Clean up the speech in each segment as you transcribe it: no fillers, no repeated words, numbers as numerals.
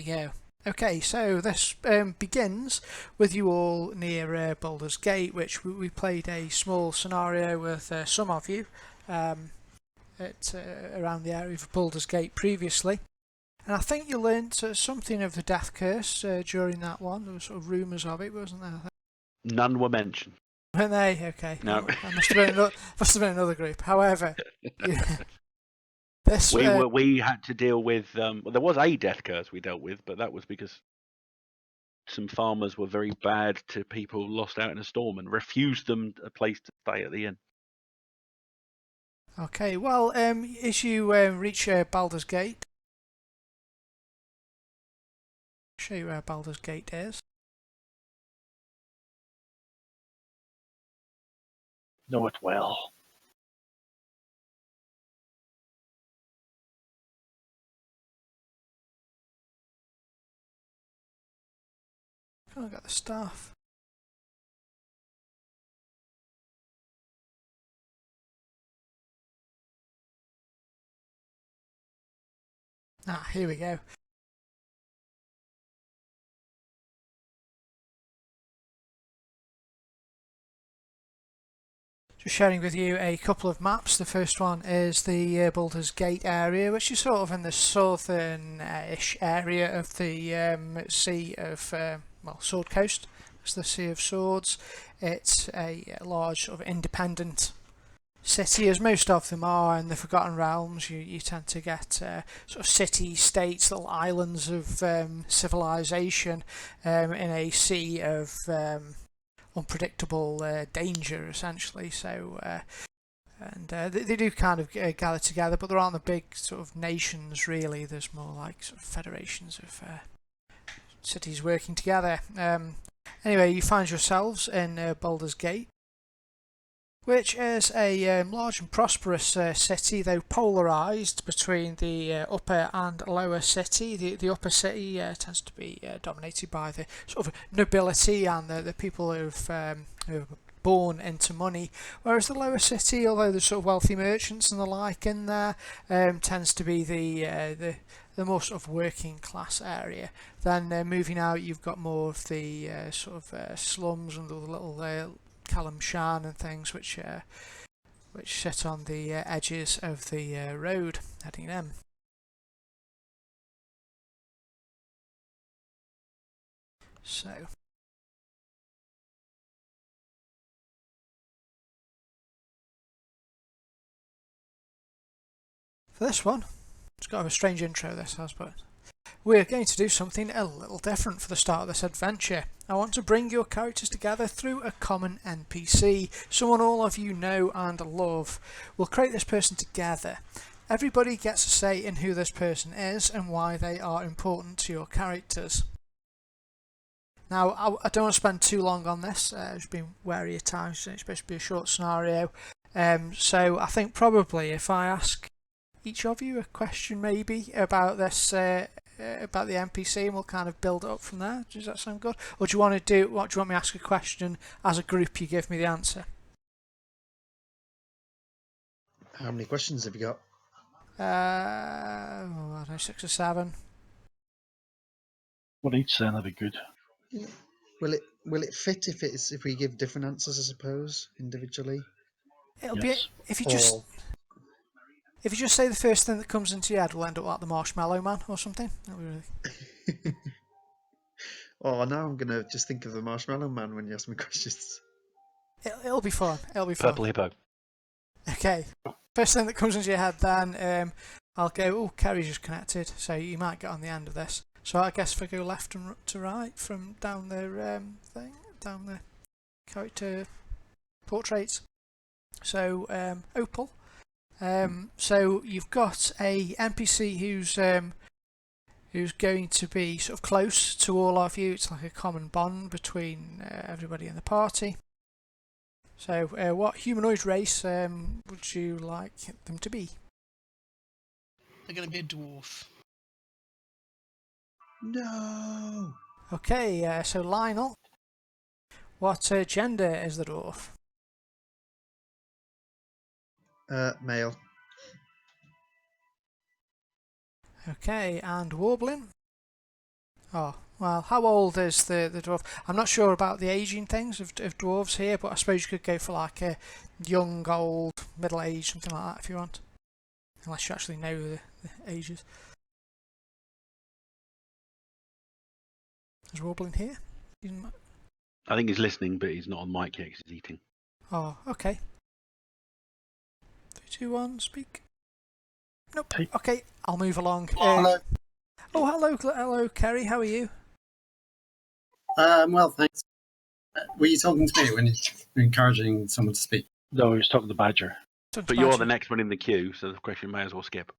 we go. Okay, so this begins with you all near Baldur's Gate, which we played a small scenario with some of you around the area of Baldur's Gate previously. And I think you learnt something of the Death Curse during that one. There were sort of rumours of it, wasn't there? None were mentioned. Weren't they? Okay. No. Well, that must have been another group. However, this We had to deal with. Well, there was a death curse we dealt with, but that was because some farmers were very bad to people lost out in a storm and refused them a place to stay at the inn. Okay. Well, as you reach Baldur's Gate, I'll show you where Baldur's Gate is. Know it well. Oh, I got the staff. Ah, here we go. Just sharing with you a couple of maps. The first one is the Baldur's Gate area, which is sort of in the southern-ish area of the Sea of, Sword Coast. It's the Sea of Swords. It's a large sort of independent city, as most of them are in the Forgotten Realms. You tend to get sort of city-states, little islands of civilization in a sea of unpredictable danger, essentially. So, they do kind of gather together, but there aren't the big sort of nations really. There's more like sort of federations of cities working together. Anyway, you find yourselves in Baldur's Gate, which is a large and prosperous city, though polarised between the upper and lower city. The upper city tends to be dominated by the sort of nobility and the people who are born into money, whereas the lower city, although there's sort of wealthy merchants and the like in there, tends to be the more sort of working class area. Then moving out, you've got more of the sort of slums and all the little Callum Shan and things which sit on the edges of the road heading in. So for this one, it's got a strange intro this has, but we're going to do something a little different for the start of this adventure. I want to bring your characters together through a common NPC, someone all of you know and love. We'll create this person together. Everybody gets a say in who this person is and why they are important to your characters. Now, I don't want to spend too long on this. Just being wary of time, so it's supposed to be a short scenario. So I think probably if I ask each of you a question maybe about this about the NPC, and we'll kind of build it up from there. Does that sound good? Or do you want to do me to ask a question as a group? You give me the answer. How many questions have you got? I don't know, 6 or 7. Well, each saying that'd be good. Will it fit if we give different answers? I suppose individually. It'll Yes. be if you just say the first thing that comes into your head, we'll end up like the Marshmallow Man or something. Really... Oh, now I'm gonna just think of the Marshmallow Man when you ask me questions. It'll be fun. It'll be fun. Purple hippo. Okay. First thing that comes into your head, then I'll go. Oh, Kerry's just connected, so you might get on the end of this. So I guess if I go left and to right from down the down the character portraits. So Opal. So you've got a NPC who's going to be sort of close to all of you. It's like a common bond between everybody in the party. So what humanoid race would you like them to be? They're going to be a dwarf. No. Okay, so Lionel, what gender is the dwarf? Male. Okay, and Warblin? Oh, well, how old is the dwarf? I'm not sure about the aging things of dwarves here, but I suppose you could go for like a young, old, middle age, something like that if you want. Unless you actually know the ages. Is Warbling here? I think he's listening, but he's not on mic yet 'cause he's eating. Oh, okay. 3, 2, 1, speak. Nope. Hey. Okay, I'll move along. Hello. Oh, hello, Kerry. How are you? Well, thanks. Were you talking to me when you're encouraging someone to speak? No, he was talking to Badger. But you're the next one in the queue, so the question may as well skip.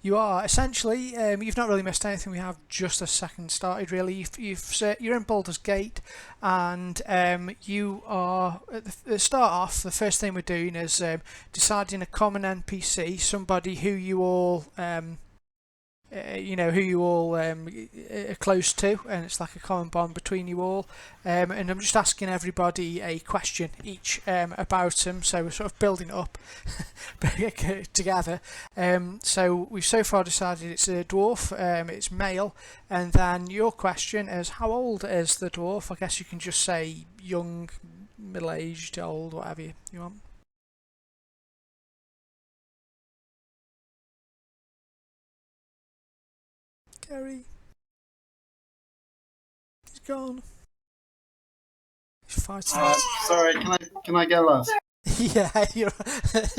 You are essentially. You've not really missed anything. We have just a second started. Really, you're in Baldur's Gate, and you are at the start off. The first thing we're doing is deciding a common NPC, somebody who you all. Who you all are close to, and it's like a common bond between you all. And I'm just asking everybody a question each about them, so we're sort of building up together. So we've so far decided it's a dwarf, it's male, and then your question is how old is the dwarf? I guess you can just say young, middle-aged, old, whatever you want. Gary. He's gone. He's fighting. Sorry, can I go last? Yeah, you're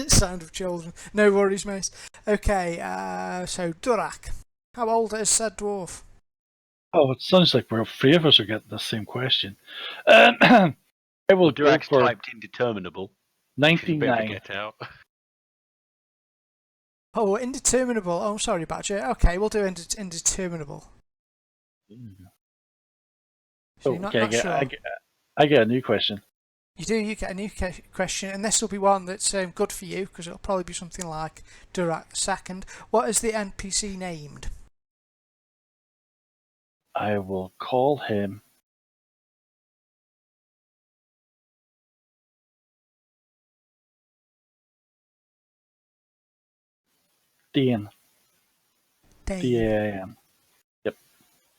sound of children. No worries, mate. Okay, so Durak. How old is said dwarf? Oh, it sounds like we're three of us are getting the same question. I will go Durak's for typed indeterminable. Which is a bit of a 99. get out. Oh, indeterminable. Oh, I'm sorry, Badger. Okay, we'll do indeterminable. So you're not sure. I get a new question. You do. You get a new question, and this will be one that's good for you because it'll probably be something like Durak II. What is the NPC named? I will call him Dain. Dane. D-A-I-N. Yep.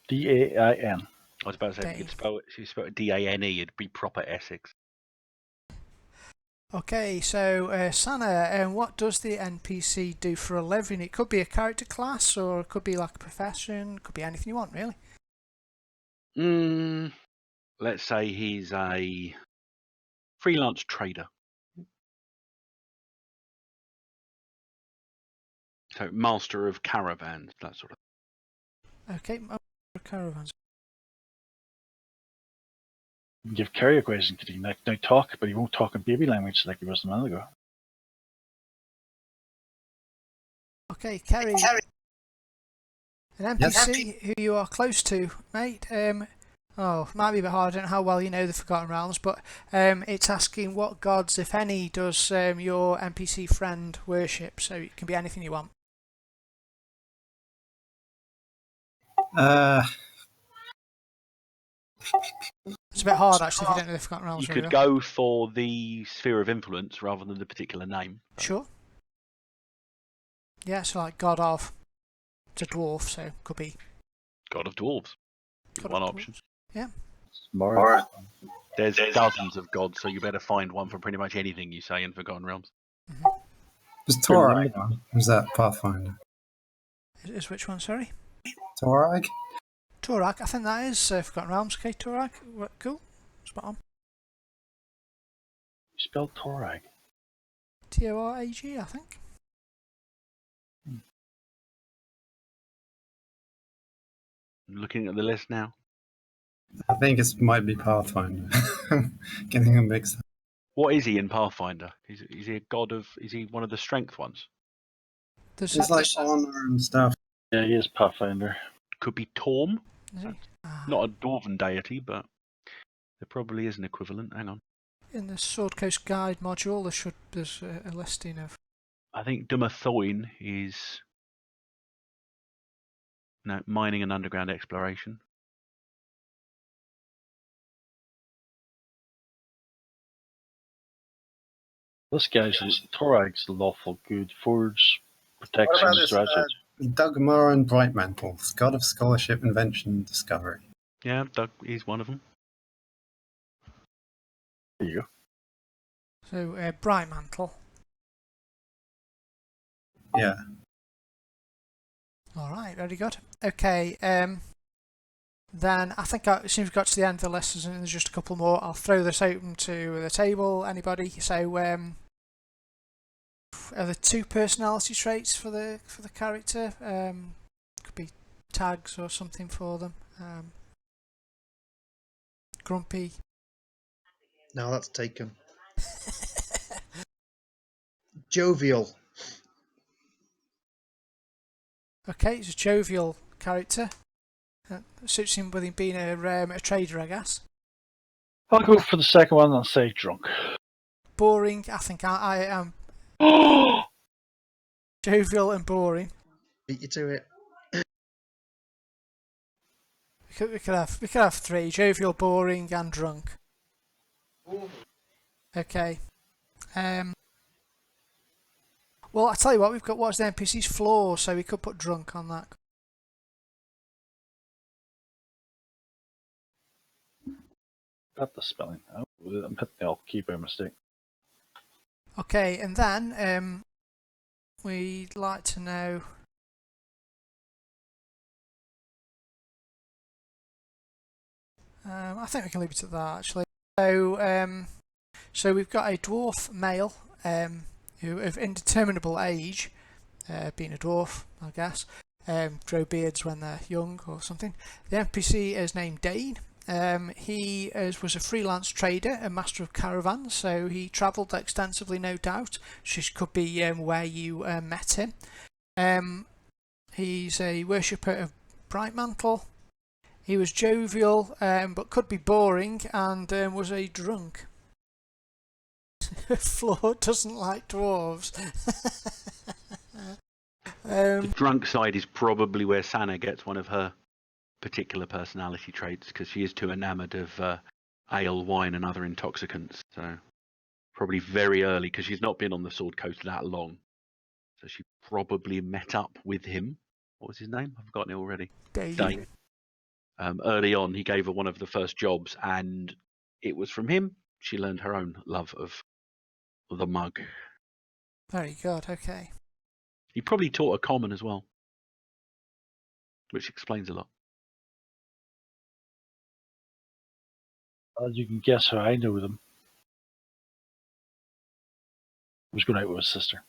D-A-I-N. I was about to say, if you could spell it, if you spell it D-A-N-E, it'd be proper Essex. Okay, so Sana, what does the NPC do for a living? It could be a character class, or it could be like a profession. It could be anything you want, really. Let's say he's a freelance trader. So master of caravans, that sort of. Okay, caravans. Give Kerry a question because he can now talk, but he won't talk in baby language like he was a minute ago. Okay, Kerry. An NPC who you are close to, mate. Might be a bit hard. I don't know how well you know the Forgotten Realms, but it's asking what gods, if any, does your NPC friend worship. So it can be anything you want. It's a bit hard actually if you don't know the Forgotten Realms. You could go for the sphere of influence rather than the particular name. Sure. Yeah, so like God of. It's a dwarf, so it could be God of Dwarves. One option. Yeah. More. There's dozens of gods, so you better find one for pretty much anything you say in Forgotten Realms. Was Torag on? Was that Pathfinder? Is which one, sorry? Torag? Torag, I think that is Forgotten Realms. Okay, Torag. Cool. Spot on. You spelled Torag. Torag, I think. Looking at the list now. I think it might be Pathfinder. Getting them mixed up. What is he in Pathfinder? Is he a god of? Is he one of the strength ones? It's like honor and stuff. Yeah, he is Pathfinder. Could be Torm. Is he? Not a dwarven deity, but there probably is an equivalent. Hang on. In the Sword Coast Guide module, there's a listing of. I think Dumathoin is mining and underground exploration. This guy's Torag's the lawful good, forge, protection, What about this strategy. Dugmaran Brightmantles, god of scholarship, invention, and discovery. Yeah, Doug, he's one of them. There you go. So, Bright Mantle. Yeah. All right, very good. Okay, then I think it seems we've got to the end of the list, and there's just a couple more. I'll throw this open to the table. Anybody? So, are there 2 personality traits for the character? Could be tags or something for them. Grumpy. No, that's taken. Jovial. Okay, it's a jovial character. Suits him with him being a trader, I guess. I'll go for the second one and say drunk. Boring. I think I am jovial and boring. Beat you to it. We could have 3: jovial, boring, and drunk. Okay. Well, I tell you what, we've got what's the NPC's flaw, so we could put drunk on that. Got the spelling. Oh, I'm hitting the alt key by mistake. Okay, and then we'd like to know. I think we can leave it at that actually. So we've got a dwarf male who of indeterminable age, being a dwarf, I guess. Grow beards when they're young or something. The NPC is named Dane. He was a freelance trader, a master of caravans, so he travelled extensively, no doubt. Which could be where you met him. He's a worshipper of Brightmantle. He was jovial, but could be boring, and was a drunk. Flaw doesn't like dwarves. The drunk side is probably where Sana gets one of her particular personality traits, because she is too enamoured of ale, wine, and other intoxicants. So probably very early, because she's not been on the Sword Coast that long. So she probably met up with him. What was his name? I've forgotten it already. Dane. Early on, he gave her one of the first jobs, and it was from him she learned her own love of the mug. Very good, okay. He probably taught her common as well, which explains a lot. You can guess how I know them. I was going out with his sister.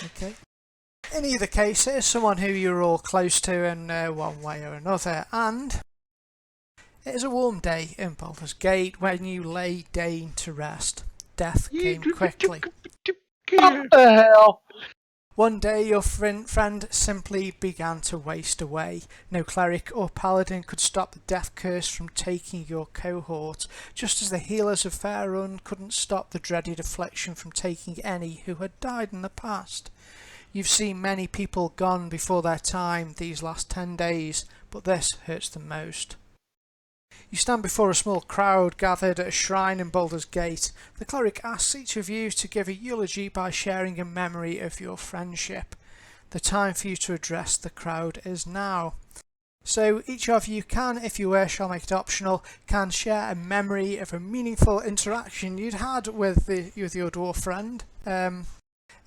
Okay. In either case, it is someone who you're all close to in one way or another, and it is a warm day in Baldur's Gate when you lay Dane to rest. Death came quickly. What the hell? One day your friend simply began to waste away. No cleric or paladin could stop the death curse from taking your cohort, just as the healers of Faerun couldn't stop the dreaded affliction from taking any who had died in the past. You've seen many people gone before their time these last 10 days, but this hurts the most. You stand before a small crowd gathered at a shrine in Baldur's Gate. The cleric asks each of you to give a eulogy by sharing a memory of your friendship. The time for you to address the crowd is now. So each of you can, if you wish, I'll make it optional, can share a memory of a meaningful interaction you'd had with your dwarf friend.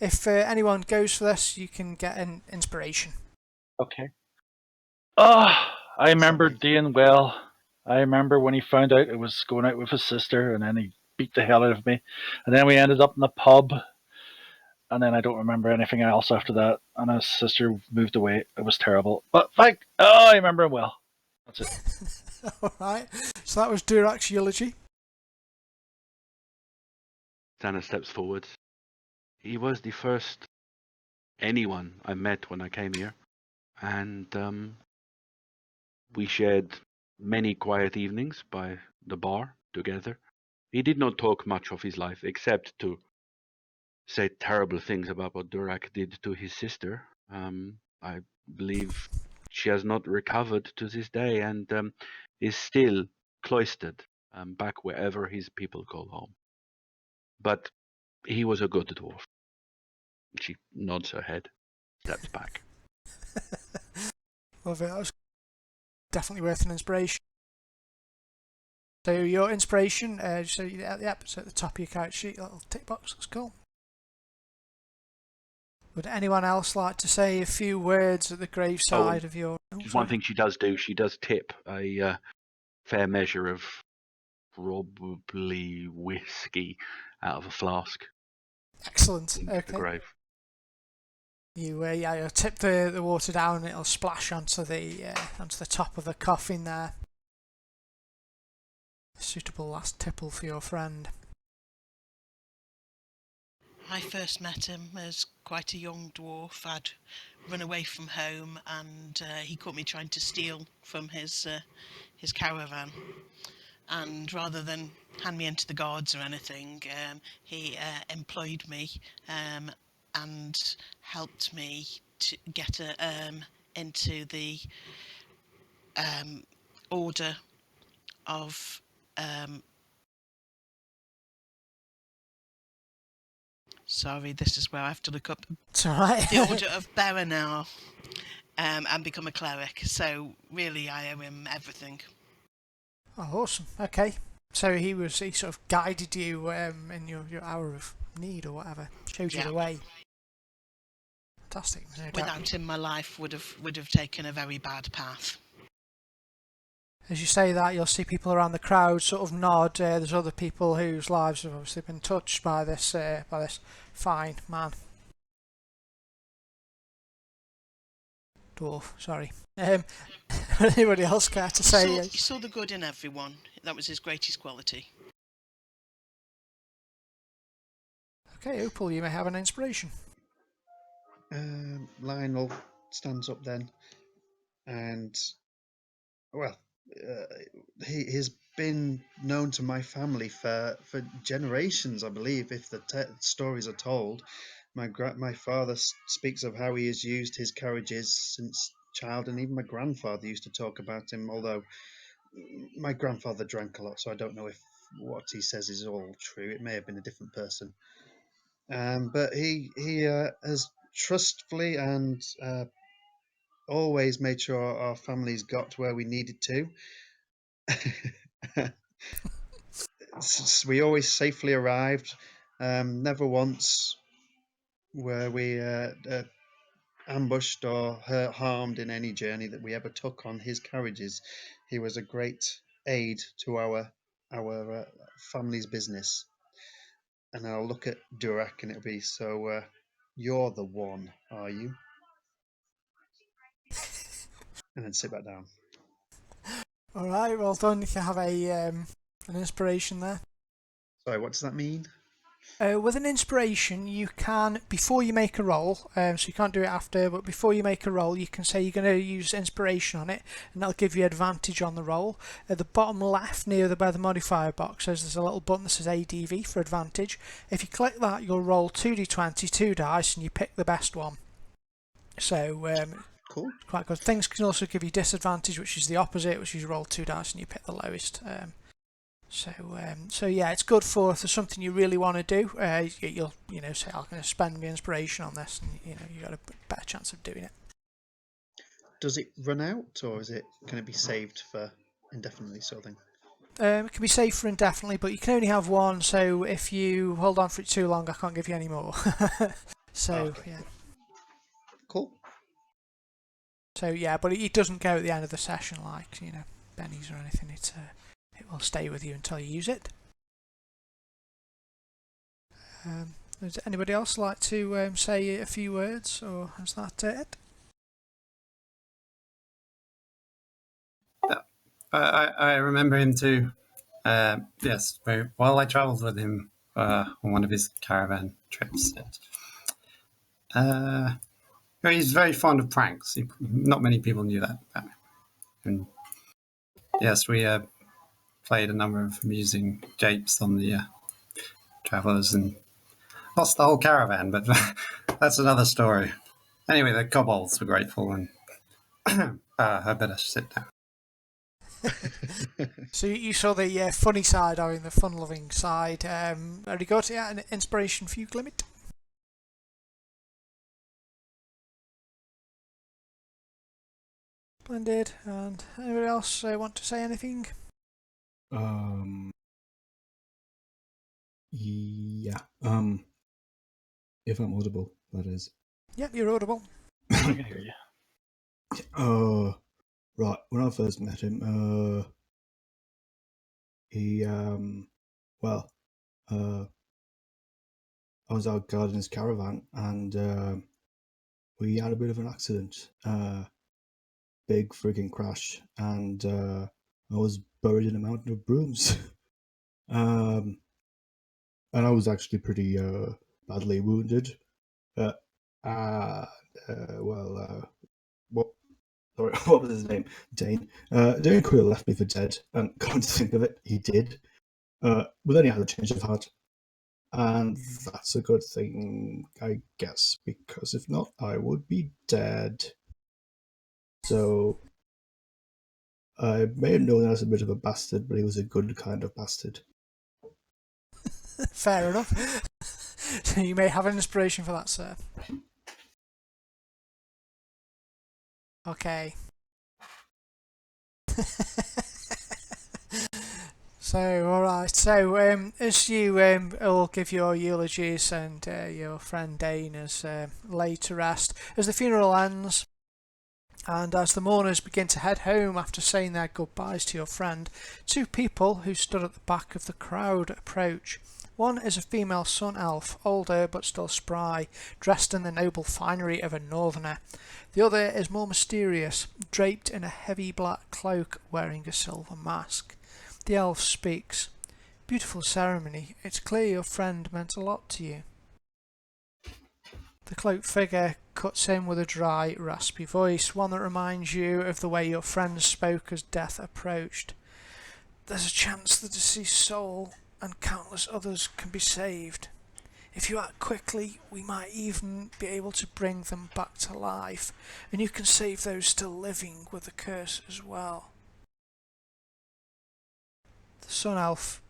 If anyone goes for this, you can get an inspiration. Okay. I remember Dane well. I remember when he found out I was going out with his sister, and then he beat the hell out of me. And then we ended up in the pub, and then I don't remember anything else after that. And his sister moved away. It was terrible. But I remember him well. That's it. Alright, so that was Durak's eulogy. Sana steps forward. He was the first anyone I met when I came here, and we shared many quiet evenings by the bar together. He did not talk much of his life, except to say terrible things about what Durak did to his sister. I believe she has not recovered to this day, and is still cloistered back wherever his people call home. But He was a good dwarf. She nods her head, steps back. Love it. That was definitely worth an inspiration. So your inspiration, so yep, so at the top of your character sheet, a little tick box. That's cool. Would anyone else like to say a few words at the graveside of your? Just one thing she does do. She does tip a fair measure of probably whiskey out of a flask Excellent. into Okay. the grave. You you'll tip the water down, and it'll splash onto the top of the coffin there. A suitable last tipple for your friend. I first met him as quite a young dwarf. I'd run away from home, and he caught me trying to steal from his caravan. And rather than hand me into the guards or anything, he employed me and helped me to get into the order of. Sorry, this is where I have to look up It's alright. the order of Berenar and become a cleric. So really, I owe him everything. Oh, awesome. Okay. So he sort of guided you in your hour of need or whatever. Showed you the way. Fantastic. No doubt. Without him, my life would have taken a very bad path. As you say that, you'll see people around the crowd sort of nod. There's other people whose lives have obviously been touched by this fine man. Dwarf, sorry. Anybody else care to say? He saw the good in everyone. That was his greatest quality. Okay, Opal, you may have an inspiration. Lionel stands up then, and well, he's been known to my family for generations, I believe, if the stories are told. My father speaks of how he has used his carriages since child, and even my grandfather used to talk about him, although my grandfather drank a lot, so I don't know if what he says is all true. It may have been a different person. But he has trustfully and always made sure our families got where we needed to. We always safely arrived. Never once were we ambushed or harmed in any journey that we ever took on his carriages. He was a great aid to our family's business. And I'll look at Durak and it'll be, so you're the one, are you? And then sit back down. Alright, well done. You can have an inspiration there. Sorry, what does that mean? With an inspiration, you can, before you make a roll, so you can't do it after, but before you make a roll, you can say you're going to use inspiration on it, and that'll give you advantage on the roll. At the bottom left, near where the modifier box is, there's a little button that says ADV for advantage. If you click that, you'll roll 2d20, 2 dice, and you pick the best one. So, Cool. quite good. Things can also give you disadvantage, which is the opposite, which is you roll 2 dice and you pick the lowest. So yeah, it's good for if there's something you really want to do. You'll say I'm going to spend my inspiration on this, and you got a better chance of doing it. Does it run out, or is it can it be saved for indefinitely, sort of thing? It can be saved for indefinitely, but you can only have one. So if you hold on for it too long, I can't give you any more. So Okay. yeah. Cool. So yeah, but it doesn't go at the end of the session like bennies or anything. It will stay with you until you use it. Does anybody else like to say a few words, or is that it? I remember him too. Yes, very well. I travelled with him on one of his caravan trips. He's very fond of pranks. Not many people knew that about him. And yes, we played a number of amusing japes on the travellers and lost the whole caravan, but that's another story. Anyway, the kobolds were grateful, and I better sit down. So you saw the funny side, or the fun-loving side. Very good. Yeah, an inspiration for you, Glimmet. Splendid. And anybody else want to say anything? Yeah. If I'm audible, that is. Yep, you're audible. I can hear you. Right. When I first met him, he well, I was out guarding his caravan, and we had a bit of an accident. Big frigging crash, and I was buried in a mountain of brooms. And I was actually pretty badly wounded. What? Sorry, what was his name? Dane. Dane could have left me for dead, and come to think of it, he did. With any other change of heart. And that's a good thing, I guess, because if not, I would be dead. So, I may have known I was a bit of a bastard, but he was a good kind of bastard. Fair enough. So you may have an inspiration for that, sir. Okay. So, alright. So, as you all give your eulogies and your friend Dane is laid to rest, as the funeral ends, and as the mourners begin to head home after saying their goodbyes to your friend, two people who stood at the back of the crowd approach. One is a female sun elf, older but still spry, dressed in the noble finery of a northerner. The other is more mysterious, draped in a heavy black cloak, wearing a silver mask. The elf speaks. Beautiful ceremony. It's clear your friend meant a lot to you. The cloaked figure cuts in with a dry, raspy voice, one that reminds you of the way your friend spoke as death approached. There's a chance the deceased soul and countless others can be saved. If you act quickly, we might even be able to bring them back to life, and you can save those still living with the curse as well. The Sun Elf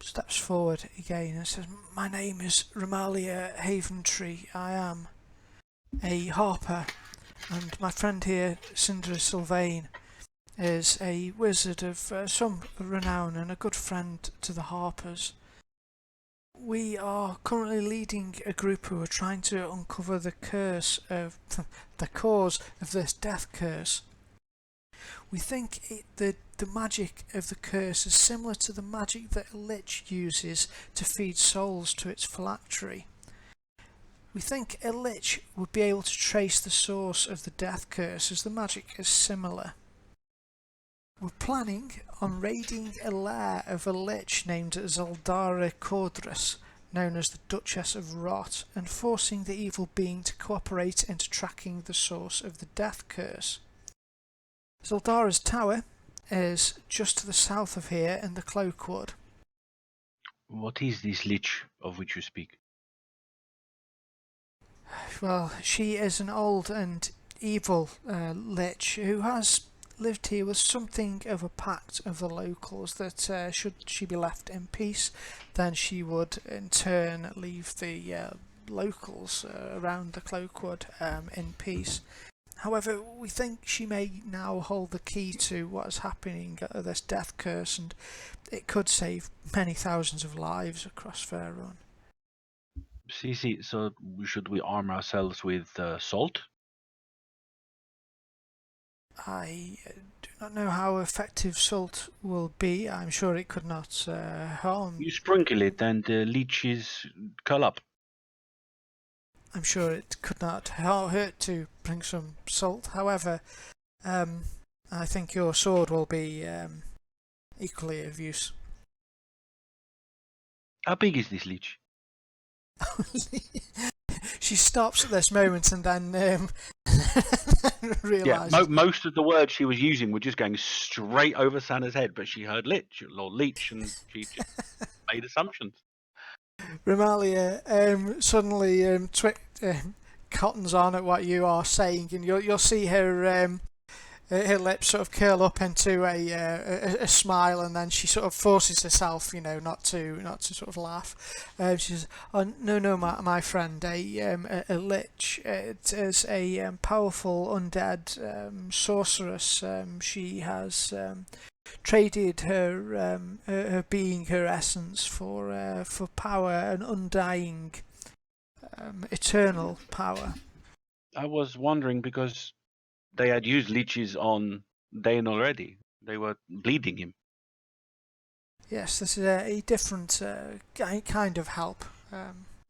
steps forward again and says, My name is Romalia Haventree. I am a Harper, and my friend here, Cinder Sylvain, is a wizard of some renown and a good friend to the Harpers. We are currently leading a group who are trying to uncover the cause of this death curse. We think the magic of the curse is similar to the magic that a lich uses to feed souls to its phylactery. We think a lich would be able to trace the source of the death curse, as the magic is similar. We're planning on raiding a lair of a lich named Zaldara Cordrus, known as the Duchess of Rot, and forcing the evil being to cooperate into tracking the source of the death curse. Zaldara's tower is just to the south of here in the Cloakwood. What is this lich of which you speak? Well, she is an old and evil lich who has lived here with something of a pact of the locals that should she be left in peace, then she would in turn leave the locals around the Cloakwood in peace. However, we think she may now hold the key to what is happening at this death curse, and it could save many thousands of lives across Faerun. See, so should we arm ourselves with salt? I do not know how effective salt will be. I'm sure it could not harm. You sprinkle it and the leeches curl up. I'm sure it could not hurt to bring some salt. However, I think your sword will be equally of use. How big is this leech? She stops at this moment and then realises. Yeah, most of the words she was using were just going straight over Santa's head, but she heard lich or leech, and she just made assumptions. Romalia suddenly cottons on at what you are saying, and you'll see her her lips sort of curl up into a smile, and then she sort of forces herself, not to sort of laugh. She says, "Oh no, my friend, a lich. It is a powerful undead sorceress. She has traded her being, her essence, for power, an undying, eternal power." I was wondering because they had used leeches on Dane already. They were bleeding him. Yes, this is a different kind of help.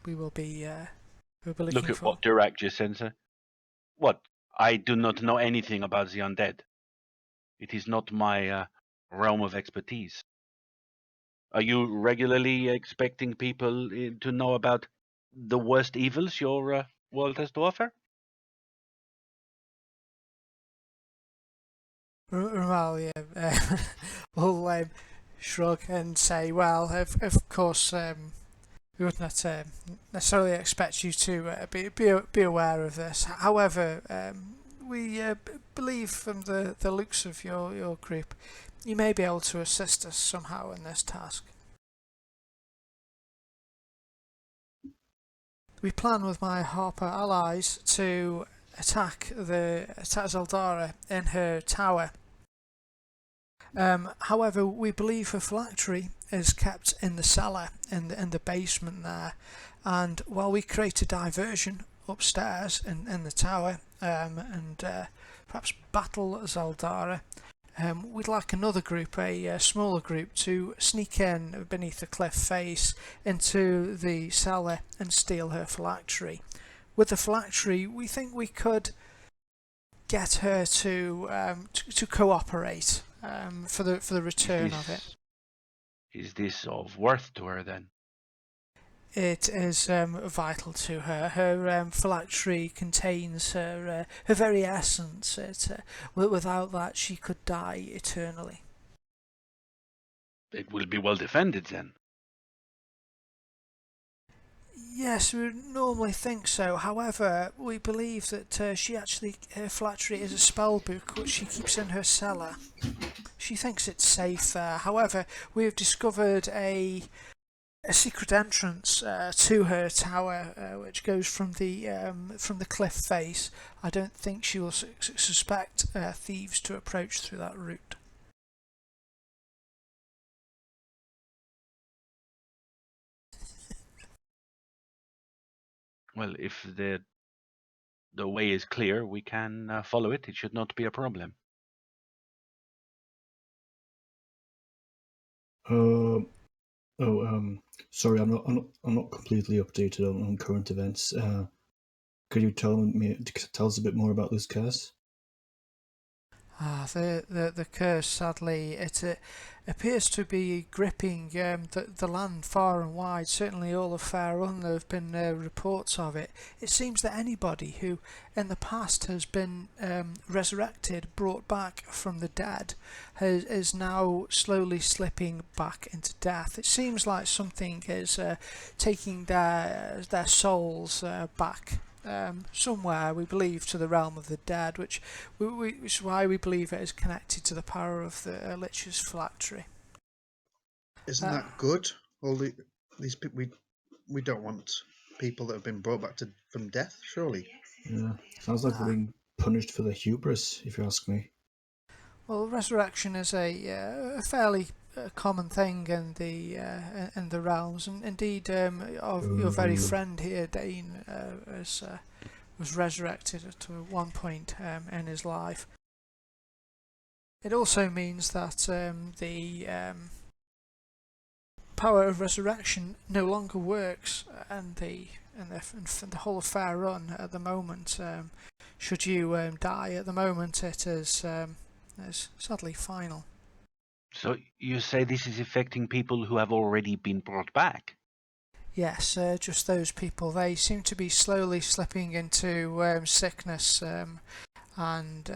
We will be looking Look at for. what Dirac just said, sir. What? I do not know anything about the undead. It is not my realm of expertise. Are you regularly expecting people to know about the worst evils your world has to offer? Well, yeah, we'll shrug and say, well, of course, we would not necessarily expect you to be aware of this. However, we believe from the looks of your group, you may be able to assist us somehow in this task. We plan with my Harper allies to attack Zeldara in her tower. However, we believe her phylactery is kept in the cellar, in the basement there, and while we create a diversion upstairs in the tower, and perhaps battle Zeldara, we'd like another group, a smaller group, to sneak in beneath the cliff face into the cellar and steal her phylactery. With the phylactery, we think we could get her to cooperate for the return of it. Is this of worth to her then? It is vital to her. Her phylactery contains her very essence. Without that, she could die eternally. It will be well defended then. Yes, we would normally think so. However, we believe that her phylactery is a spell book which she keeps in her cellar. She thinks it's safe there. However, we have discovered a secret entrance to her tower, which goes from the cliff face. I don't think she will suspect thieves to approach through that route. Well, if the way is clear, we can follow it. It should not be a problem. Sorry, I'm not completely updated on current events. Could you tell us a bit more about this curse? The curse, sadly, it appears to be gripping the land far and wide. Certainly all of Faerun, there have been reports of it. It seems that anybody who in the past has been resurrected, brought back from the dead, is now slowly slipping back into death. It seems like something is taking their souls back. Somewhere, we believe, to the realm of the dead, which is why we believe it is connected to the power of the Lich's phylactery. Isn't that good? These people, we don't want people that have been brought back from death, surely. Yeah, sounds like they're being punished for their hubris, if you ask me. Well, resurrection is a fairly common thing in the realms, and indeed, your very friend here, Dane, was resurrected at one point in his life. It also means that the power of resurrection no longer works, and the whole of Faerun at the moment. Should you die at the moment, it is sadly final. So you say this is affecting people who have already been brought back? Yes, just those people. They seem to be slowly slipping into sickness, and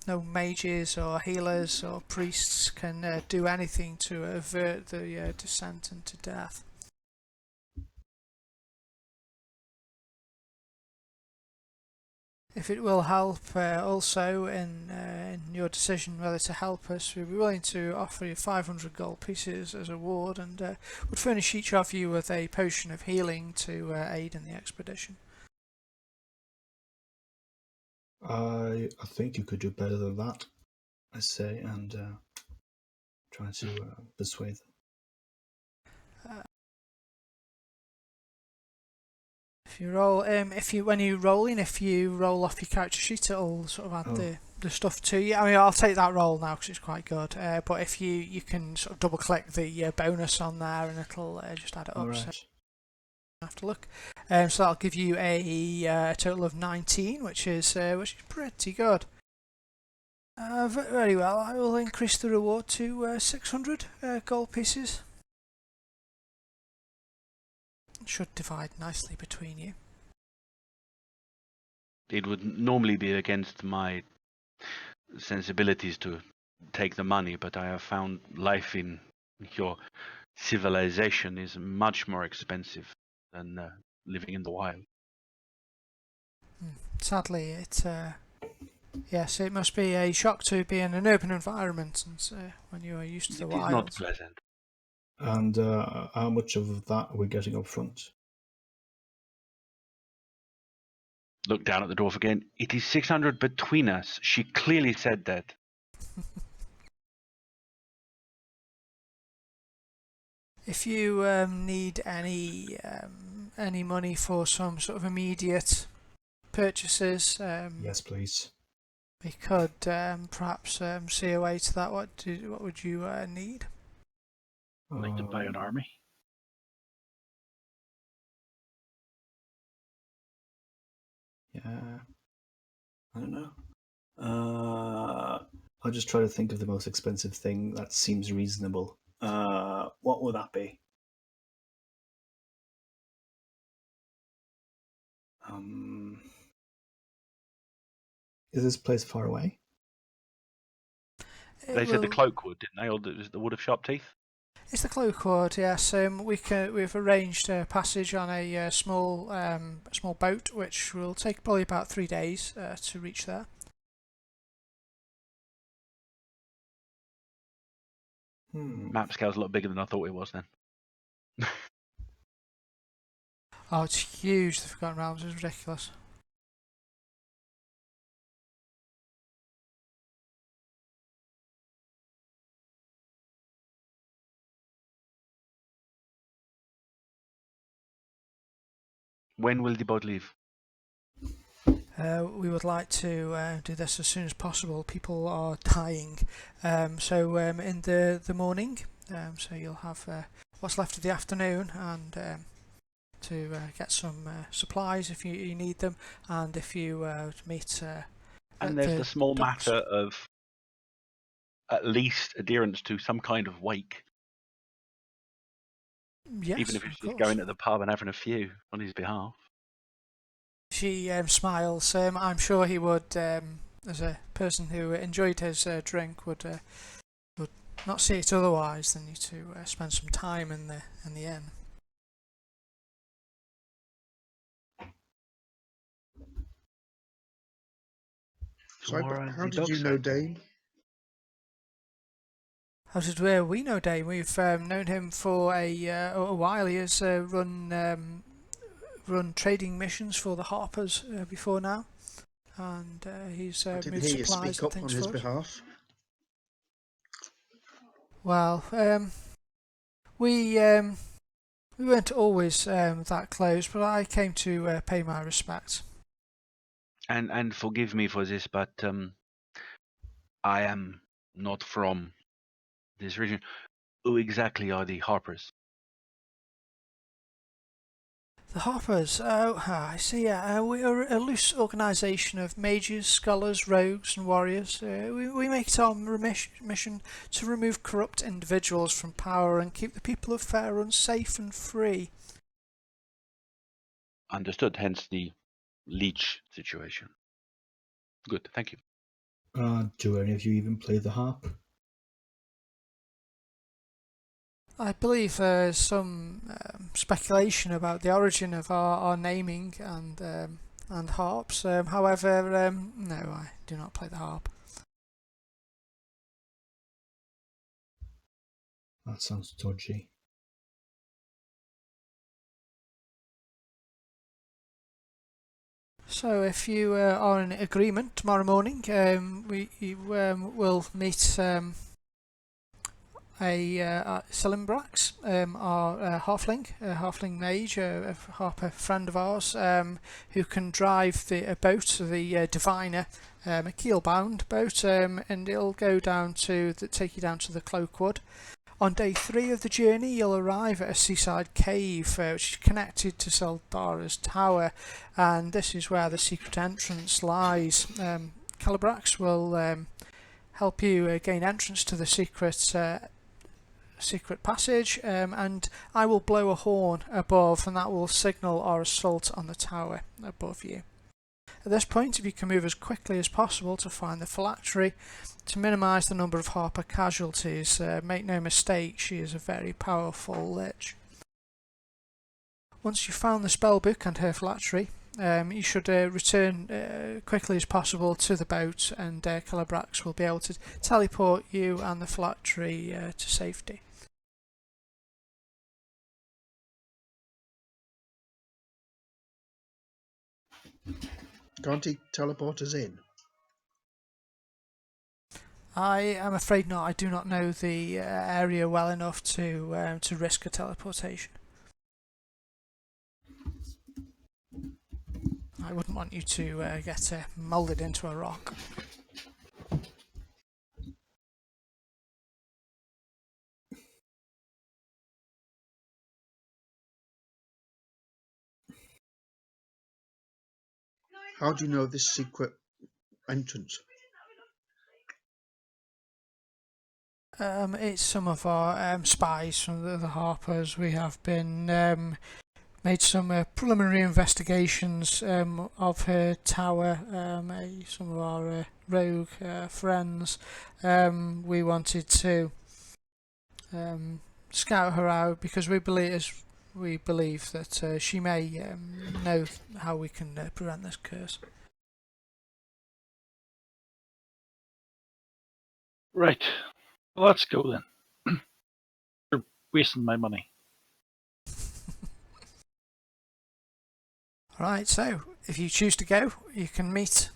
no mages or healers or priests can do anything to avert the descent into death. if it will help also in your decision whether to help us, we'd be willing to offer you 500 gold pieces as a reward, and would furnish each of you with a potion of healing to aid in the expedition. I think you could do better than that, I say, and try to persuade them. If you roll, when you rolling, if you roll off your character sheet, it'll sort of add the stuff to you. I mean, I'll take that roll now because it's quite good. But if you can sort of double click the bonus on there, and it'll just add it up. All So right. you have to look. So that'll give you a total of 19, which is pretty good. Very well. I will increase the reward to 600 gold pieces. Should divide nicely between you. It would normally be against my sensibilities to take the money, but I have found life in your civilization is much more expensive than living in the wild. Sadly, yes, it must be a shock to be in an urban environment, and when you are used to the It is wild. not pleasant. And how much of that are we getting up front? Look down at the dwarf again. It is 600 between us. She clearly said that. If you need any money for some sort of immediate purchases, Yes, please. we could perhaps see a way to that. What would you need? I'd like to buy an army. Yeah. I don't know. I'll just try to think of the most expensive thing that seems reasonable. What would that be? Is this place far away? They said the cloak wood, didn't they? Or the wood of sharp teeth? It's the cloak wood, yes. We've arranged a passage on a small boat, which will take probably about 3 days to reach there. Map scale's a lot bigger than I thought it was then. Oh, it's huge, the Forgotten Realms is ridiculous. When will the boat leave? We would like to do this as soon as possible. People are dying. So in the morning, so you'll have what's left of the afternoon, and to get some supplies if you need them, and if you meet. And there's the small docks. matter of at least adherence to some kind of wake. Yes, even if it's of just course. going to the pub and having a few on his behalf. She smiles. I'm sure he would, as a person who enjoyed his drink, would not see it otherwise than you to spend some time in the inn. Sorry, but Tomorrow how the did you dog know circle. Dane? How did we know Dane? We've known him for a while. He has run trading missions for the Harpers before now, and he's Did moved he supplies speak and up things on his for us. behalf? Well, we weren't always that close, but I came to pay my respects. And forgive me for this, but I am not from this region. Who exactly are the Harpers? The Harpers, I see. We are a loose organisation of mages, scholars, rogues, and warriors. We make it our mission to remove corrupt individuals from power and keep the people of Faerun safe and free. Understood, hence the leech situation. Good, thank you. Do any of you even play the harp? I believe there's some speculation about the origin of our naming, and and harps. However, no, I do not play the harp. That sounds dodgy. So, if you are in agreement tomorrow morning, we'll meet Celimbrax, our halfling mage, a Harper friend of ours, who can drive a boat, the Diviner, a keel-bound boat, and it'll go down take you down to the Cloakwood. On day 3 of the journey, you'll arrive at a seaside cave, which is connected to Seldara's tower, and this is where the secret entrance lies. Calibrax will help you gain entrance to the secret passage, and I will blow a horn above, and that will signal our assault on the tower above you. At this point, if you can move as quickly as possible to find the phylactery to minimise the number of Harper casualties, make no mistake, she is a very powerful lich. Once you've found the spellbook and her phylactery, you should return quickly as possible to the boat, and Calibrax will be able to teleport you and the phylactery to safety. Can't he teleport us in? I am afraid not. I do not know the area well enough to risk a teleportation. I wouldn't want you to get moulded into a rock. How do you know this secret entrance? It's some of our spies from the Harpers. We have been made some preliminary investigations of her tower. Some of our rogue friends. We wanted to scout her out because we believe that she may know how we can prevent this curse. Right. Let's go then. You're wasting my money. Right, so if you choose to go, you can meet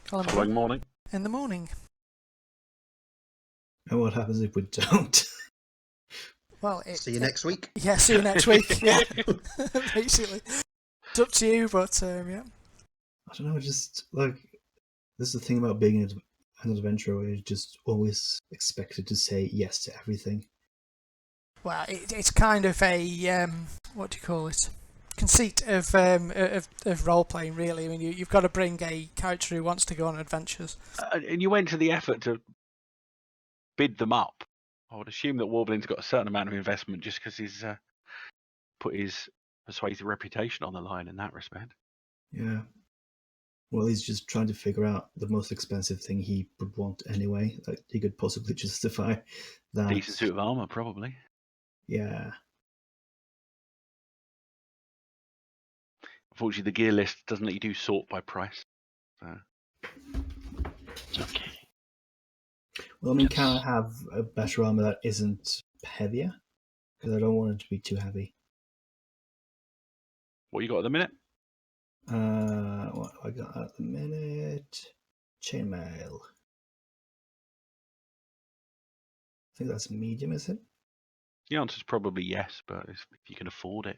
Colin Following morning. in the morning. And what happens if we don't? Well, See you next week. Yeah, see you next week. Yeah, basically, it's up to you. But yeah, I don't know. Just like this is the thing about being an adventurer, where you're just always expected to say yes to everything. well, it's kind of a what do you call it? Conceit of role playing, really. I mean, you've got to bring a character who wants to go on adventures. And you went to the effort to bid them up. I would assume that Warblin's got a certain amount of investment just because he's put his persuasive reputation on the line in that respect. Yeah. Well, he's just trying to figure out the most expensive thing he would want anyway. That he could possibly justify that. Decent suit of armour, probably. Yeah. Unfortunately, the gear list doesn't let you do sort by price. So. It's okay. Well, I mean, can I have a better armor that isn't heavier? Because I don't want it to be too heavy. What you got at the minute? What have I got at the minute? Chainmail. I think that's medium, is it? The answer's probably yes, but if you can afford it.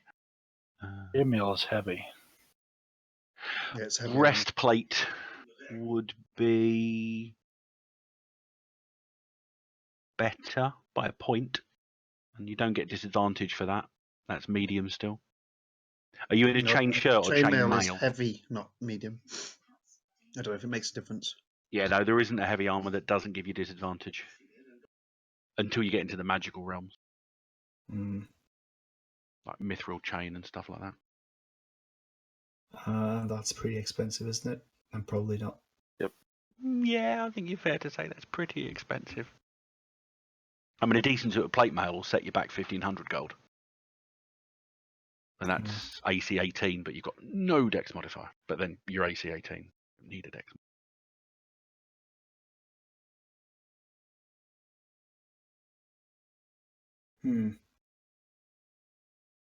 Email is heavy. Yeah, it's heavy. Breastplate would be better by a point, and you don't get disadvantage for that. That's medium still. Are you in a chain shirt or chain mail is mail? heavy, not medium. I don't know if it makes a difference. Yeah, no, there isn't a heavy armor that doesn't give you disadvantage until you get into the magical realms, like mithril chain and stuff like that. That's pretty expensive, isn't it? And probably not. Yep. Yeah, I think you're fair to say that's pretty expensive. I mean, a decent sort of plate mail will set you back 1,500 gold. And that's AC 18, but you've got no dex modifier. But then you're AC 18. You need a dex.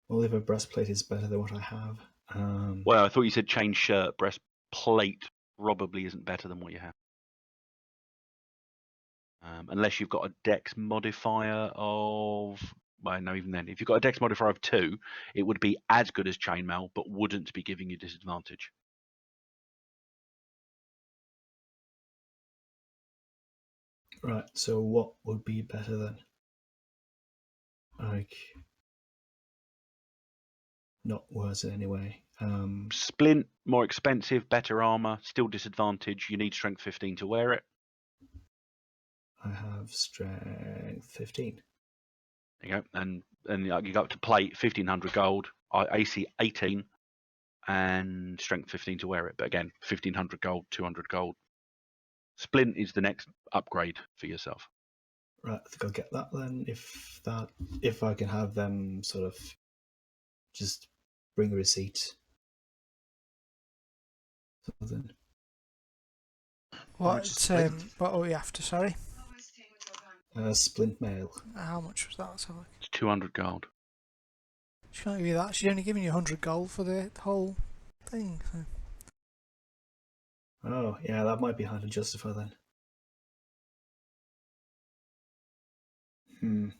Well, if a breastplate is better than what I have. Well, I thought you said chain shirt. Breastplate probably isn't better than what you have. Unless you've got a dex modifier of... Well, no, even then. If you've got a dex modifier of 2, it would be as good as chainmail, but wouldn't be giving you disadvantage. Right, so what would be better then? Like, not worse in any way. Splint, more expensive, better armor, still disadvantage. You need strength 15 to wear it. I have strength 15. There you go. And you go up to plate, 1500 gold, AC 18, and strength 15 to wear it. But again, 1500 gold, 200 gold. Splint is the next upgrade for yourself. Right, I think I'll get that then. If I can have them sort of just bring a receipt. Something. What are we after, sorry? Splint mail. How much was that? Let's have a look. It's 200 gold. She can't give you that. She's only giving you 100 gold for the whole thing. So. Oh, yeah, that might be hard to justify then. You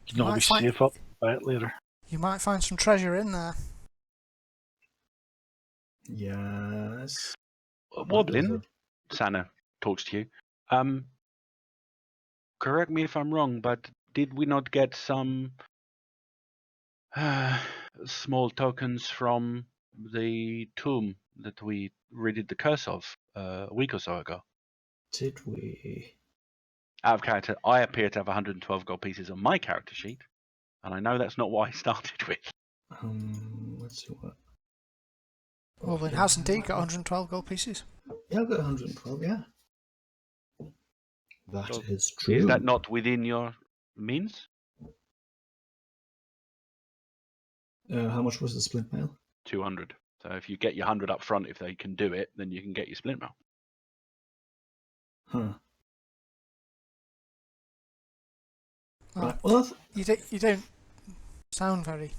can always save up, buy it later. You might find some treasure in there. Yes. Woblin, Sana talks to you. Correct me if I'm wrong, but did we not get some small tokens from the tomb that we redid the curse of a week or so ago? Did we? Out of character, I appear to have 112 gold pieces on my character sheet, and I know that's not what I started with. Let's see what. Well, it has indeed got 112 gold pieces. Yeah, I've got 112, yeah. That is true. Is that not within your means? How much was the splint mail? 200. So if you get your 100 up front, if they can do it, then you can get your splint mail. Huh. Well, Right. Well, you don't sound very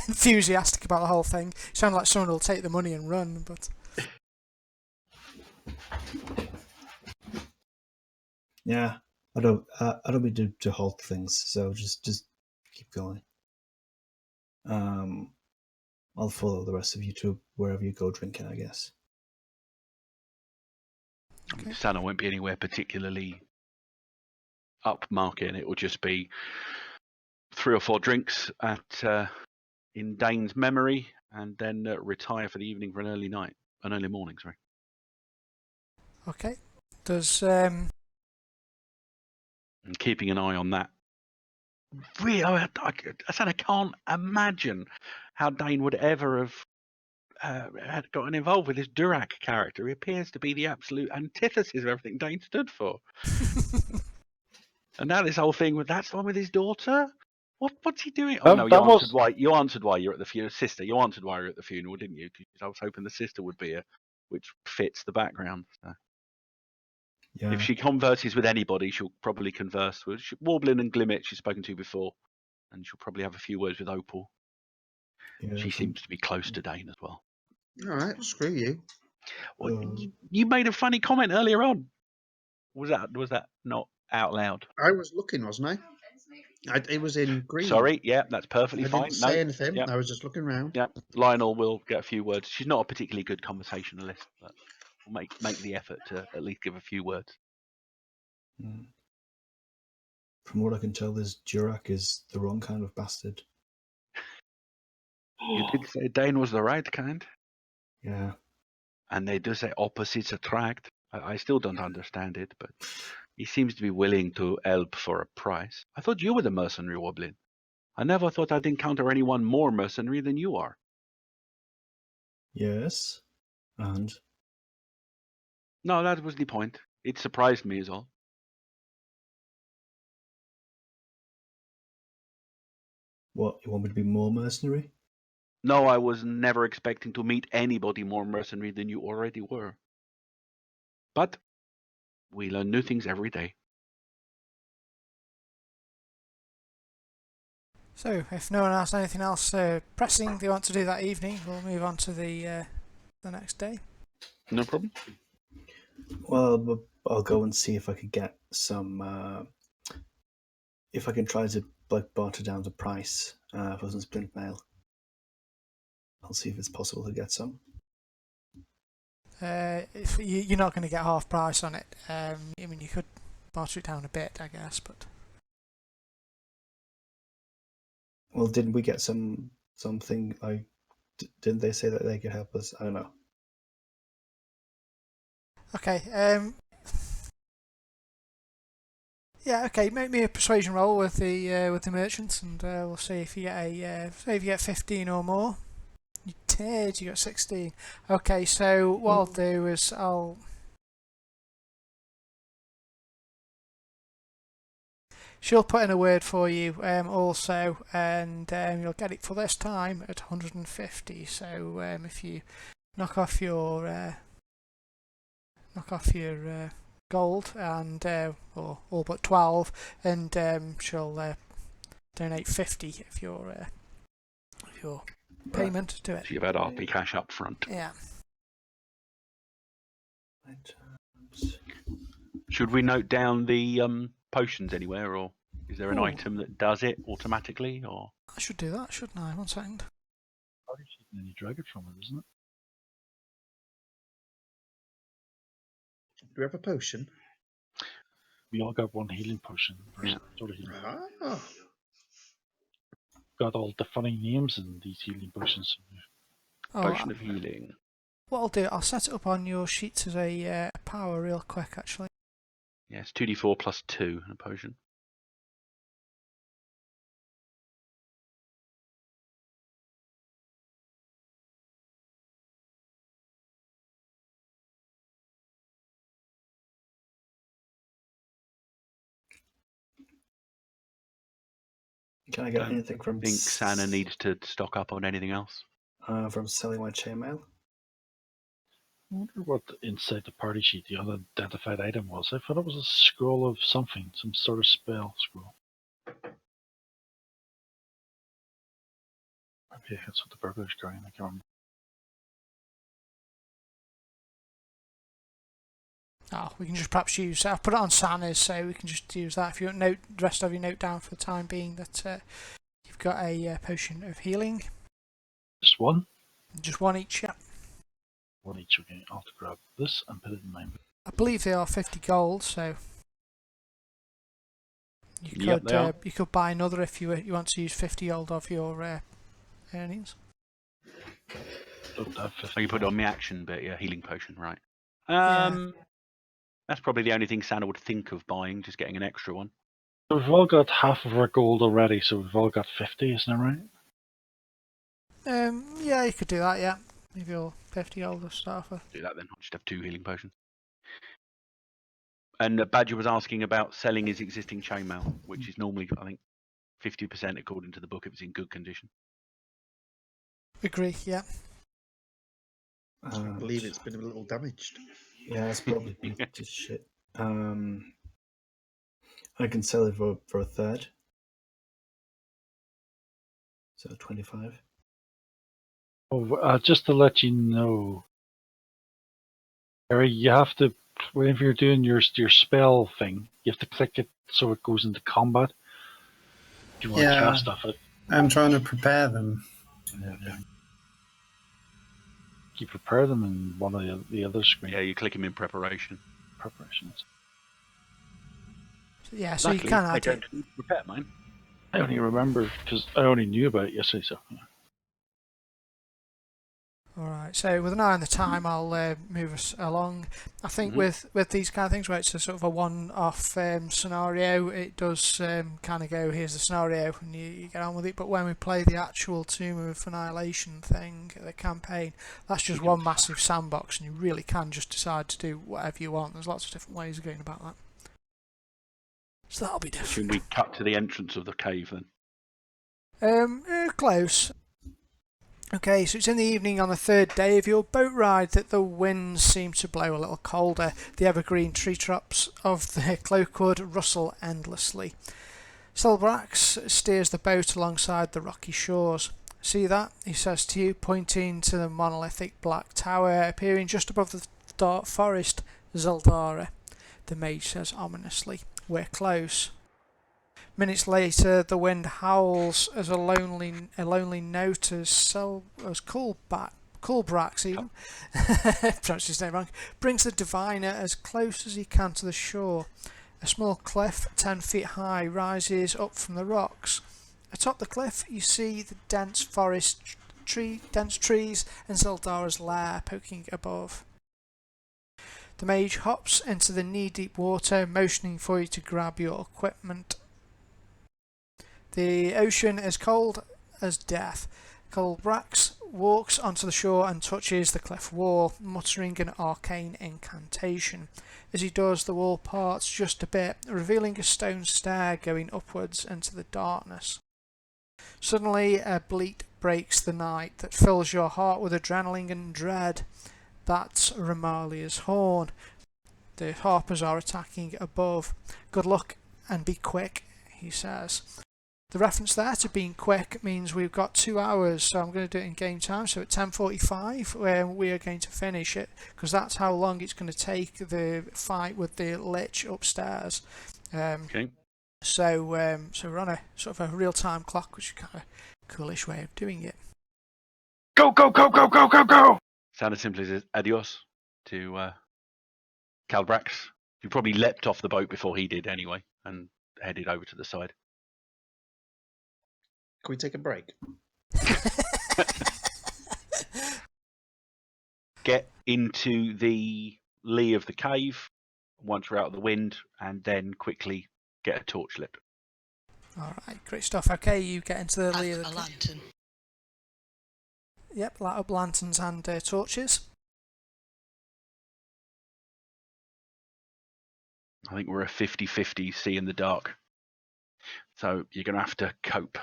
enthusiastic about the whole thing. You sound like someone who'll take the money and run, but... Yeah, I don't mean to halt things, so just keep going. I'll follow the rest of you to wherever you go drinking, I guess. Okay. Sana won't be anywhere particularly upmarket. It will just be 3 or 4 drinks at in Dane's memory, and then retire for the evening for an early morning. Sorry. Okay. Does And keeping an eye on that. Really, I can't imagine how Dane would ever have had gotten involved with this Durak character. He appears to be the absolute antithesis of everything Dane stood for. And now this whole thing with that's the one with his daughter. What's he doing? Oh no, you answered why you're at the funeral. Sister, you answered why you're at the funeral, didn't you? Because I was hoping the sister would be which fits the background. So. Yeah. If she converses with anybody, she'll probably converse with Warblin and Glimmet. She's spoken to before, and she'll probably have a few words with Opal. Yeah, she seems to be close to Dane as well. All right, screw you. Well, you made a funny comment earlier on. Was that not out loud? I was looking, wasn't I? It was in green. Sorry, yeah, that's perfectly fine. I didn't say anything. Yeah. I was just looking around. Yeah, Lionel will get a few words. She's not a particularly good conversationalist, but we'll make the effort to at least give a few words. From what I can tell, this Durak is the wrong kind of bastard. You did say Dane was the right kind. Yeah. And they do say opposites attract. I still don't understand it, but he seems to be willing to help for a price. I thought you were the mercenary, Woblin. I never thought I'd encounter anyone more mercenary than you are. Yes. And? No, that was the point. It surprised me is all. What, you want me to be more mercenary? No, I was never expecting to meet anybody more mercenary than you already were. But we learn new things every day. So, if no one has anything else pressing they want to do that evening, we'll move on to the next day. No problem. Well, I'll go and see if I could get some. If I can try to barter down the price for some splint mail. I'll see if it's possible to get some. If you're not going to get half price on it, I mean, you could barter it down a bit, I guess, but. Well, didn't we get something like? Didn't they say that they could help us? I don't know. Okay. Yeah. Okay. Make me a persuasion roll with the merchants, and we'll see if you get say if you get 15 or more. You did. You got 16. Okay. So what I'll do is she'll put in a word for you also, and you'll get it for this time at 150. So if you knock off your gold and or all but 12, and she'll donate 50 of your payment to it. So you've had RP cash up front. Yeah. Should we note down the potions anywhere, or is there an item that does it automatically? Or I should do that, shouldn't I? 1 second. And then you drag it from it, isn't it? Do we have a potion? We all got one healing potion. Sort of healing. Ah. Got all the funny names in these healing potions. potion of healing? What I'll do, I'll set it up on your sheets as a power real quick, actually. Yes, 2d4 plus 2 in a potion. Can I get anything from? I think Sana needs to stock up on anything else. From selling my chainmail. I wonder what inside the party sheet the unidentified item was. I thought it was a scroll of something, some sort of spell scroll. Maybe that's what the burglar's carrying. I can't remember. Oh, we can just perhaps use. I'll put it on Sana's, so we can just use that. If you note the rest of you note down for the time being that you've got a potion of healing. Just one? Just one each, yeah. One each, okay. I'll have to grab this and put it in mine. I believe they are 50 gold, so you Yep, could they are. you could buy another if you want to use 50 gold of your earnings. Don't have 50. Oh, you put it on the action bit, yeah, healing potion, right. Yeah. That's probably the only thing Sana would think of buying, just getting an extra one. So we've all got half of our gold already, so we've all got 50, isn't that right? Yeah, you could do that, yeah. Maybe your 50 gold to start with. Do that then, I'll just have 2 healing potions. And Badger was asking about selling his existing chainmail, which is normally, I think, 50% according to the book if it's in good condition. Agree, yeah. I believe it's been a little damaged. Yeah, it's probably just shit. I can sell it for a third. So 25. Oh, just to let you know, Harry, you have to, whenever you're doing your spell thing, you have to click it so it goes into combat. If you want to cast stuff it. I'm trying to prepare them. Yeah. You prepare them in one of the other screens. Yeah, you click him in preparation. Preparations. Yeah, so Luckily, you can I add it. don't need to prepare mine. I only remember because I only knew about it yesterday. So yeah. Alright, so with an eye on the time, I'll move us along. I think with these kind of things where it's a sort of a one-off scenario, it does kind of go, here's the scenario, and you get on with it. But when we play the actual Tomb of Annihilation thing, the campaign, that's just one massive sandbox, and you really can just decide to do whatever you want. There's lots of different ways of going about that. So that'll be different. Should we cut to the entrance of the cave then? Close. Okay, so it's in the evening on the third day of your boat ride that the winds seem to blow a little colder. The evergreen tree tops of the Cloakwood rustle endlessly. Selbrax steers the boat alongside the rocky shores. See that? He says to you, pointing to the monolithic black tower appearing just above the dark forest. Zeldara. The mage says ominously. We're close. Minutes later, the wind howls as a lonely note as Kulbrax even, pronounced his name wrong, brings the diviner as close as he can to the shore. A small cliff, 10 feet high, rises up from the rocks. Atop the cliff, you see the dense forest, dense trees, and Zeldara's lair poking above. The mage hops into the knee-deep water, motioning for you to grab your equipment. The ocean is cold as death. Kulbrax walks onto the shore and touches the cliff wall, muttering an arcane incantation. As he does, the wall parts just a bit, revealing a stone stair going upwards into the darkness. Suddenly, a bleat breaks the night that fills your heart with adrenaline and dread. That's Ramalia's horn. The Harpers are attacking above. Good luck and be quick, he says. The reference there to being quick means we've got 2 hours, so I'm going to do it in game time. So at 10:45, we are going to finish it, because that's how long it's going to take the fight with the Lich upstairs. Okay. So we're on a sort of a real-time clock, which is kind of a coolish way of doing it. Go, go, go, go, go, go, go! Sound as simple as adios to Calbrax, who probably leapt off the boat before he did anyway, and headed over to the side. Can we take a break? Get into the lee of the cave once we're out of the wind, and then quickly get a torch lit. Alright, great stuff. Okay, you get into the lee of the A lantern. Yep, light up lanterns and torches. I think we're a 50-50 see in the dark. So you're going to have to cope.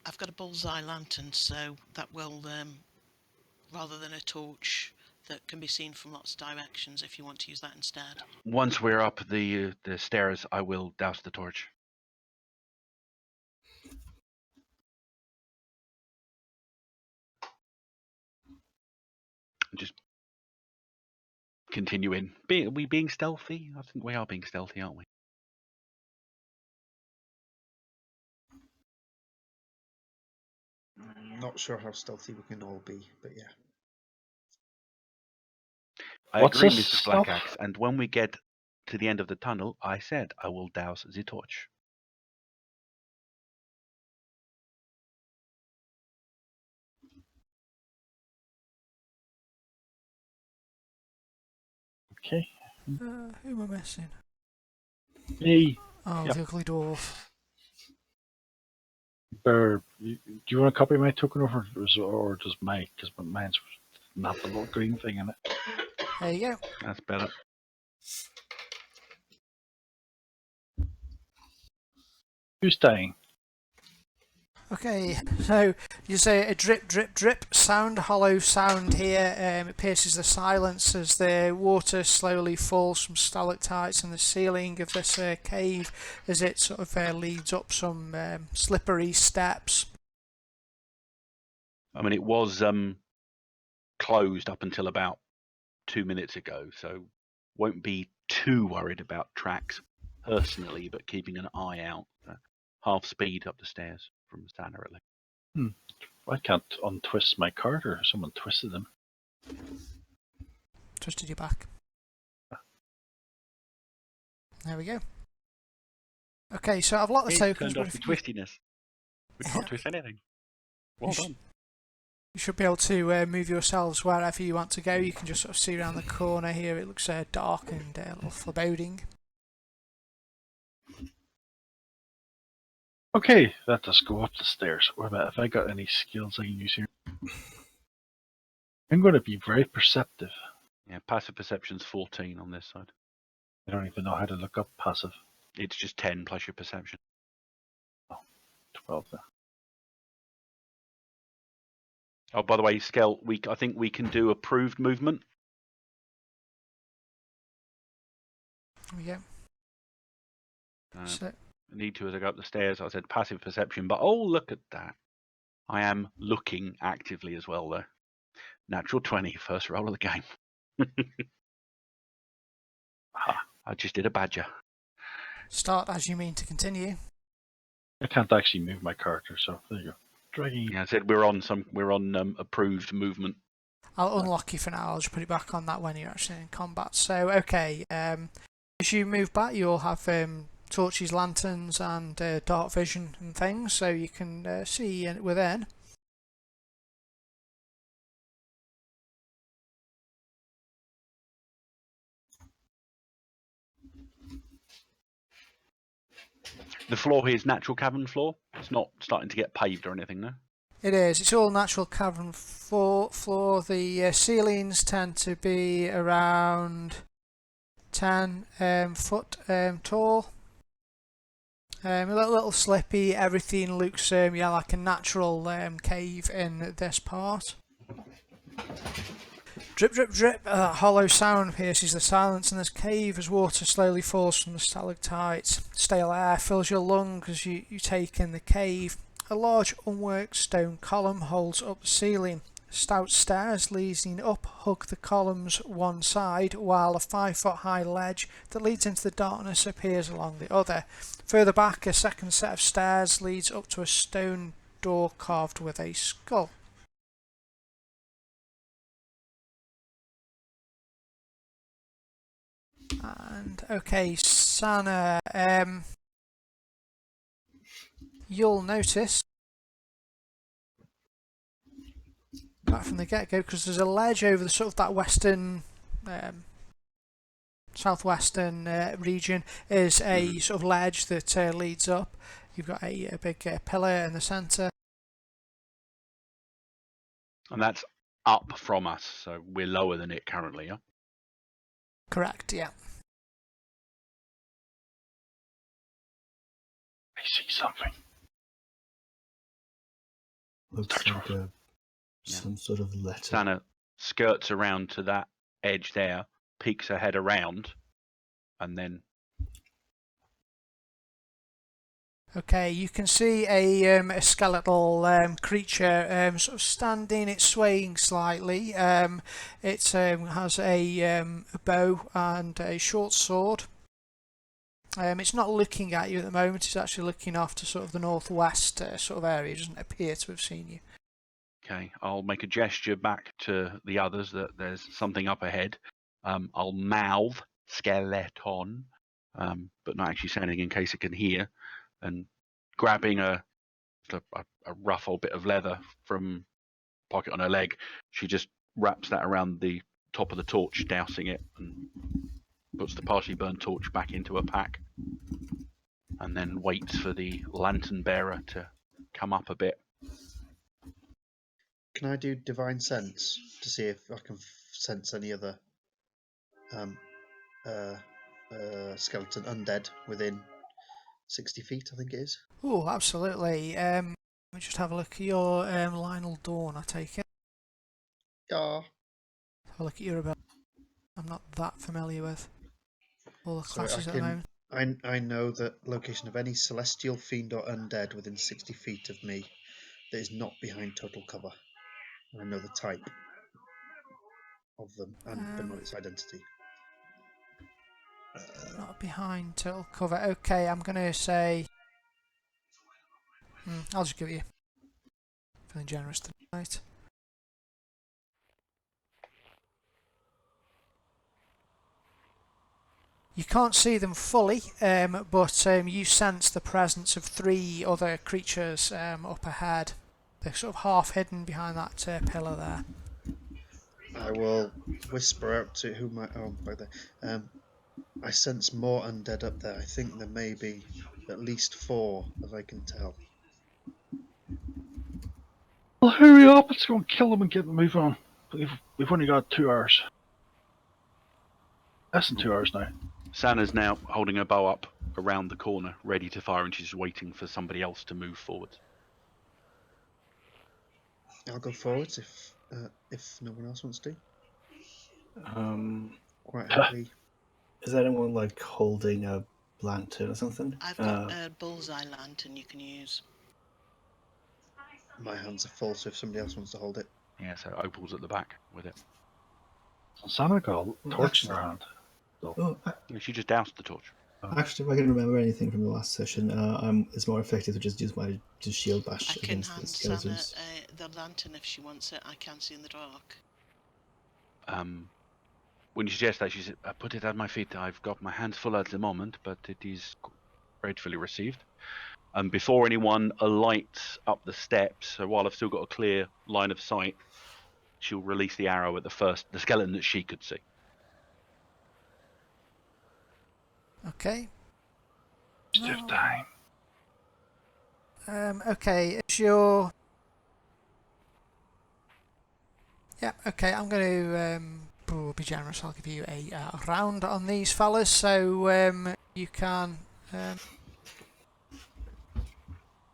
I've got a bullseye lantern, so that will, rather than a torch that can be seen from lots of directions, if you want to use that instead. Once we're up the stairs, I will douse the torch. Just continue in. Are we being stealthy? I think we are being stealthy, aren't we? Not sure how stealthy we can all be, but yeah. I What's agree, this Mr. stuff? Blackaxe. And when we get to the end of the tunnel, I said I will douse the torch. Okay. Who am I missing? Me, Oh, Yep. the ugly dwarf. Bear, do you want to copy my token over, or just mine? Because mine's not the little green thing in it. There you go. That's better. Who's dying? Okay, so you say a drip, drip, drip sound, hollow sound here. It pierces the silence as the water slowly falls from stalactites in the ceiling of this cave as it sort of leads up some slippery steps. I mean, it was closed up until about 2 minutes ago, so won't be too worried about tracks personally, but keeping an eye out. Half speed up the stairs from Santa at least. I can't untwist my card, or someone twisted them. Twisted your back. There we go. Okay, so I've locked the tokens. Turned But off the if you, twistiness. We can't twist anything. Well done. you should be able to move yourselves wherever you want to go. You can just sort of see around the corner here. It looks dark and a little foreboding. Okay, let us go up the stairs. What about, have I got any skills I can use here? I'm going to be very perceptive. Yeah, passive perception's 14 on this side. I don't even know how to look up passive. It's just 10 plus your perception. 12 then. Oh, by the way, Skell, I think we can do approved movement. Yeah. So, I need to as I go up the stairs. I said passive perception, but oh, look at that. I am looking actively as well, though. Natural 20, first roll of the game. I just did a badger. start as you mean to continue. I can't actually move my character, so there you go. Dragging. Yeah, I said we're on approved movement. I'll unlock you for now. I'll just put it back on that when you're actually in combat. So, okay. As you move back, you'll have torches, lanterns, and dark vision and things, so you can see within. The floor here is natural cavern floor. It's not starting to get paved or anything, no? It is. It's all natural cavern floor. The ceilings tend to be around 10 foot tall. A little slippy. Everything looks like a natural cave in this part. Drip, drip, drip. That hollow sound pierces the silence in this cave as water slowly falls from the stalactites. Stale air fills your lungs as you take in the cave. A large unworked stone column holds up the ceiling. Stout stairs leading up hug the column's one side, while a 5-foot-high ledge that leads into the darkness appears along the other. Further back, a second set of stairs leads up to a stone door carved with a skull. And okay, Sana, you'll notice right from the get-go, because there's a ledge over the sort of that western, southwestern region, is a sort of ledge that leads up. You've got a big pillar in the centre. And that's up from us, so we're lower than it currently, yeah? Correct, yeah. I see something. Looks like some sort of letter. Sana skirts around to that edge there, peeks her head around, and then... Okay, you can see a skeletal creature sort of standing. It's swaying slightly. It has a bow and a short sword. It's not looking at you at the moment. It's actually looking off to sort of the northwest sort of area. It doesn't appear to have seen you. Okay, I'll make a gesture back to the others that there's something up ahead. I'll mouth skeleton, but not actually say anything in case it can hear. And grabbing a rough old bit of leather from pocket on her leg, she just wraps that around the top of the torch, dousing it, and puts the partially burnt torch back into her pack, and then waits for the lantern bearer to come up a bit. Can I do divine sense to see if I can sense any other skeleton undead within 60 feet, I think it is? Oh, absolutely. Let me just have a look at your Lionel Dawn, I take it. Yeah. Have a look at your ability. I'm not that familiar with all the So classes at the moment. I know the location of any celestial fiend or undead within 60 feet of me that is not behind total cover. I know the type of them, but not its identity. Not behind total cover. Okay, I'm going to say... I'll just give you... Feeling generous tonight. You can't see them fully, but you sense the presence of 3 other creatures up ahead. They're sort of half hidden behind that pillar there. I will whisper out to who might. Oh, back there. I sense more undead up there. I think there may be at least 4, as I can tell. Well, hurry up! Let's go and kill them and get the move on. We've only got 2 hours. Less than 2 hours now. Sana's now holding her bow up around the corner, ready to fire, and she's waiting for somebody else to move forward. I'll go forwards if no one else wants to. Quite happily. Is anyone like holding a lantern or something? I've got a bullseye lantern you can use. My hands are full, so if somebody else wants to hold it. Yeah, so Opal's at the back with it. Santa got a torch in Actually- her hand. Oh, She just doused the torch. actually, if I can remember anything from the last session, it's more effective to just use my shield bash I can against the hand Sana skeletons. the lantern if she wants it. I can see in the dark. When you suggest that, she said, "I put it at my feet. I've got my hands full at the moment, but it is gratefully received." Before anyone alights up the steps, so while I've still got a clear line of sight, she'll release the arrow at the skeleton that she could see. Okay. Stiff time. Okay, it's your... Yeah, okay, I'm going to be generous. I'll give you a round on these fellas, so you can...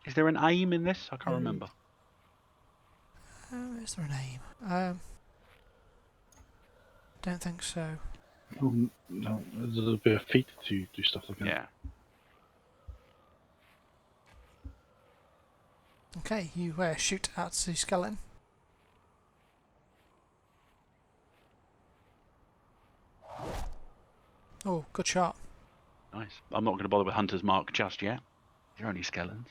Is there an aim in this? I can't remember. is there a name? Don't think so. Oh, no, there's a little bit of feet to do stuff like that. Yeah. Okay, you shoot at the skeleton. Oh, good shot. Nice. I'm not going to bother with Hunter's Mark just yet. They're only skeletons.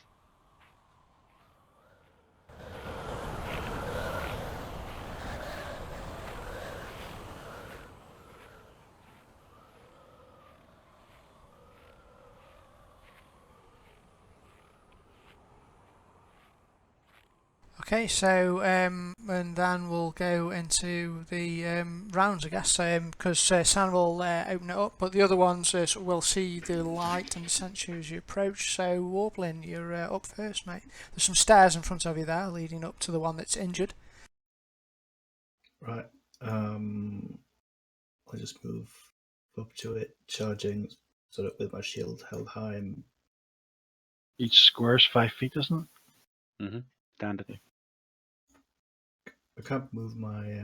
Okay, so and then we'll go into the rounds, I guess, because San will open it up, but the other ones will see the light and sense you as you approach. So Warblin, you're up first, mate. There's some stairs in front of you there, leading up to the one that's injured. Right. I'll just move up to it, charging sort of with my shield held high. And Each square's 5 feet, isn't it? Mm-hmm. Standard. I can't move my.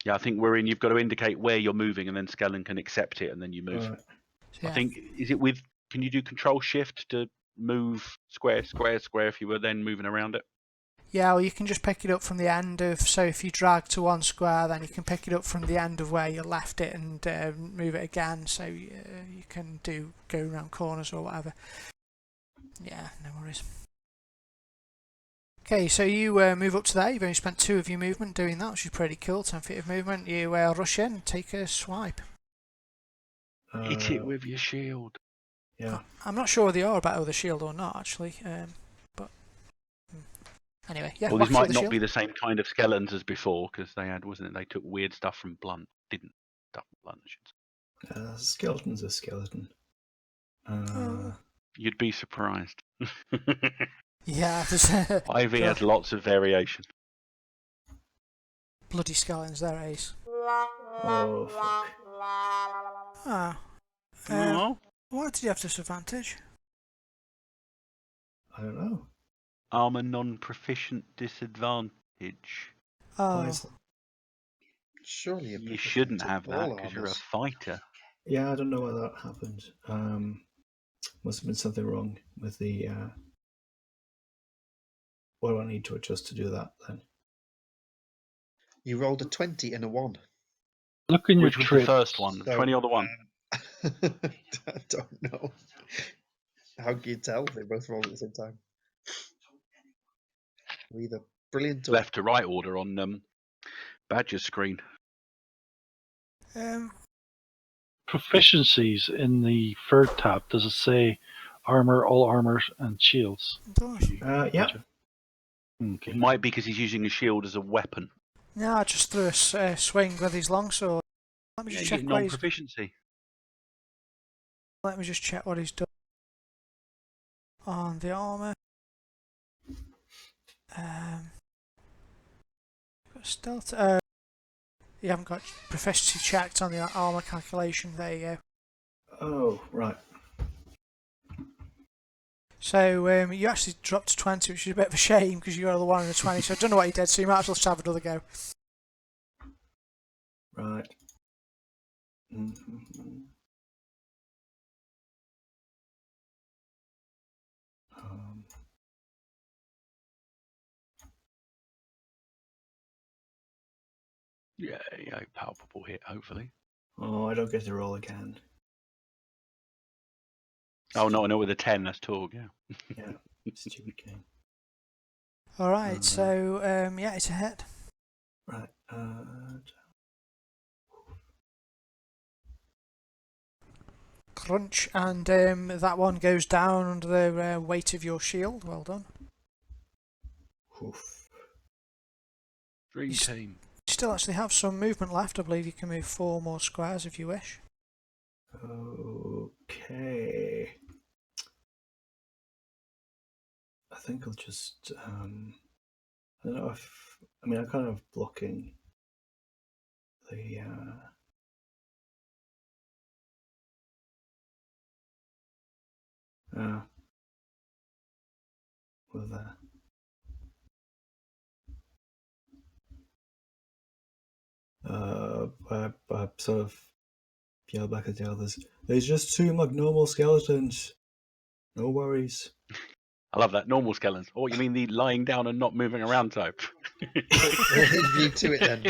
Yeah, I think we're in. You've got to indicate where you're moving, and then skeleton can accept it, and then you move. Right. So, yeah. I think, is it with, can you do Control Shift to move square, square, square if you were then moving around it? Yeah, well, you can just pick it up from the end of, so if you drag to one square, then you can pick it up from the end of where you left it and move it again, so you can go around corners or whatever. Yeah, no worries. Okay, so you move up to there. You've only spent 2 of your movement doing that, which is pretty cool. 10 feet of movement. You rush in and take a swipe. Hit it with your shield. Yeah. I'm not sure whether you are better with a shield or not, actually. But anyway, yeah. Well, this whack it with might the not shield. be the same kind of skeletons as before, because they had, wasn't it? They took weird stuff from Blunt. Didn't stuff from Blunt, I should say. Skeleton's a skeleton. You'd be surprised. Yeah, there's Ivy has lots of variation. bloody skeletons there, Ace. Oh, fuck. Ah. Oh. Why did you have disadvantage? I don't know. Armor non-proficient disadvantage. Oh. Why is that? Surely You shouldn't have that all because you're a armors. fighter. Yeah, I don't know why that happened. Must have been something wrong with the. What do I need to adjust to do that then? You rolled a 20 and a 1. Look in your Which was the trait. first one? The 20 or the 1? I don't know. How can you tell? They both rolled at the same time. We're either brilliant or Left to right order on Badger's screen. Proficiencies in the third tab. Does it say armor, all armors, and shields? Yeah. Okay. It might be because he's using a shield as a weapon. No, I just threw a swing with his longsword. Let me Yeah, just you check get what he's. non-proficiency. Let me just check what he's done on the armor. Stealth. You haven't got proficiency checked on the armor calculation. There you go. Oh, right. So you actually dropped to 20, which is a bit of a shame because you were the one in the 20. So I don't know what you did. So you might as well just have another go. Right. Mm-hmm. Yeah, palpable hit, hopefully. Oh, I don't get to roll again. Oh, no, I know with a 10, that's Torg, yeah. Yeah, stupid game. All right. So yeah, it's a hit. Right. Crunch, and that one goes down under the weight of your shield. Well done. Oof. Dream Yes. team. You still actually have some movement left. I believe you can move 4 more squares if you wish. Okay. I think I'll just. I don't know if. I mean, I'm kind of blocking the. With I sort of yell back at the others. There's just 2 normal skeletons. No worries. I love that. Normal skeletons. Oh, you mean the lying down and not moving around type? We'll leave you to it then.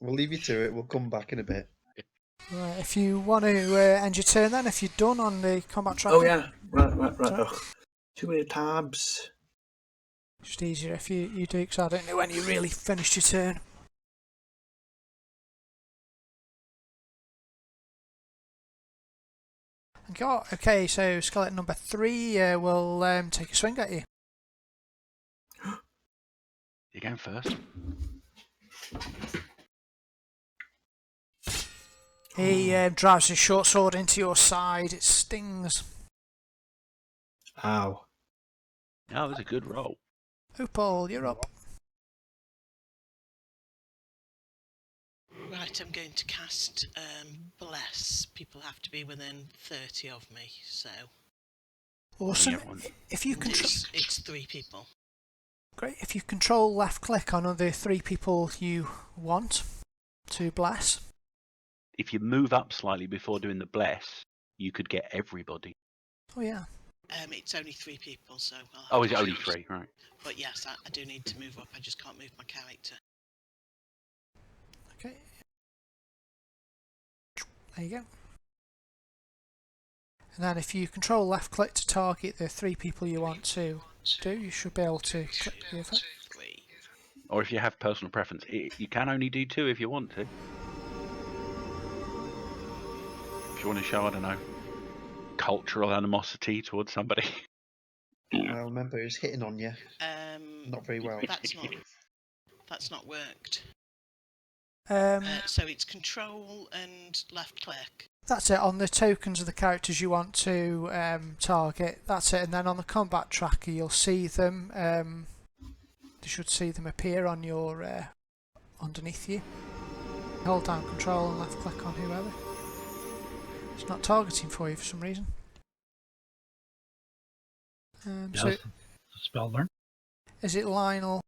We'll leave you to it. We'll come back in a bit. Right, if you want to end your turn then, if you're done on the combat tracker. Oh yeah, right. Sorry. Ugh. Too many tabs. Just easier if you do, because I don't know when you really finished your turn. Okay, so skeleton number 3 will take a swing at you. You're going first. He drives his short sword into your side. It stings. Ow. Oh, that was a good roll. Opal, you're up. Right, I'm going to cast Bless. People have to be within 30 of me, so Awesome. Yeah, If you control, it's 3 people. great. If you control left click on the 3 people you want to bless. if you move up slightly before doing the bless, you could get everybody. Oh yeah. It's only 3 people, so I'll have Oh, to is it only choose. 3? Right. But yes, I do need to move up. I just can't move my character. Okay. There you go. And then if you control left click to target the 3 people you want to do, you should be able to click the effect. 3. Or if you have personal preference, you can only do 2 if you want to. If you want to show, I don't know, cultural animosity towards somebody. Well, remember, he's hitting on you. Not very well. That's not worked. Um, So it's control and left click. That's it, on the tokens of the characters you want to target, that's it, and then on the combat tracker you'll see them, you should see them appear on your, underneath you. Hold down control and left click on whoever. It's not targeting for you for some reason. So Yes. Spell learn. is it Lionel?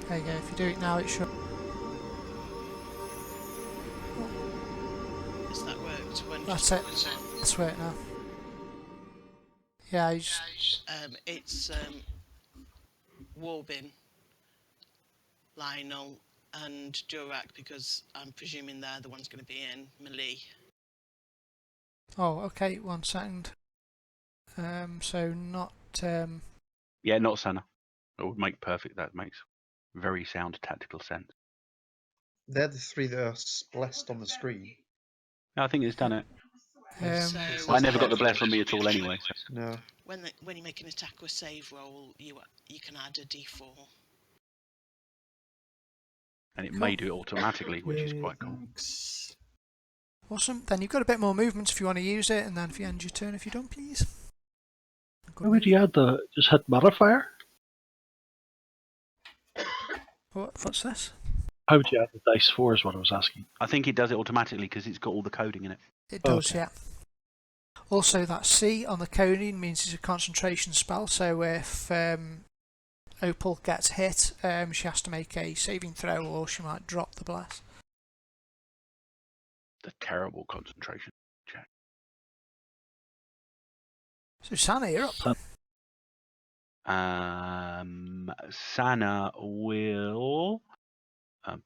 There you go, if you do it now it should. Has that worked? When That's just it. was on? Let's wait now. Yeah, you just, It's Warbin, Lionel, and Durak, because I'm presuming they're the ones going to be in melee. oh, okay, 1 second. So not, Yeah, not Senna. That would make perfect. That makes very sound tactical sense. They're the 3 that are blessed on the screen. No, I think it's done it. So I never got the bless on me at all anyway. So. No. when you make an attack or save roll, you can add a d4. And it Cool. may do it automatically, which is quite cool. Thanks. awesome. Then you've got a bit more movement if you want to use it, and then if you end your turn, if you don't, please. Why would you add the just hit modifier? What's this? How would you add the dice for is what I was asking. I think it does it automatically because it's got all the coding in it. It does, Okay. yeah. Also, that C on the coding means it's a concentration spell, so if Opal gets hit, she has to make a saving throw or she might drop the blast. The terrible concentration check. So, Sana, you're up. Sana will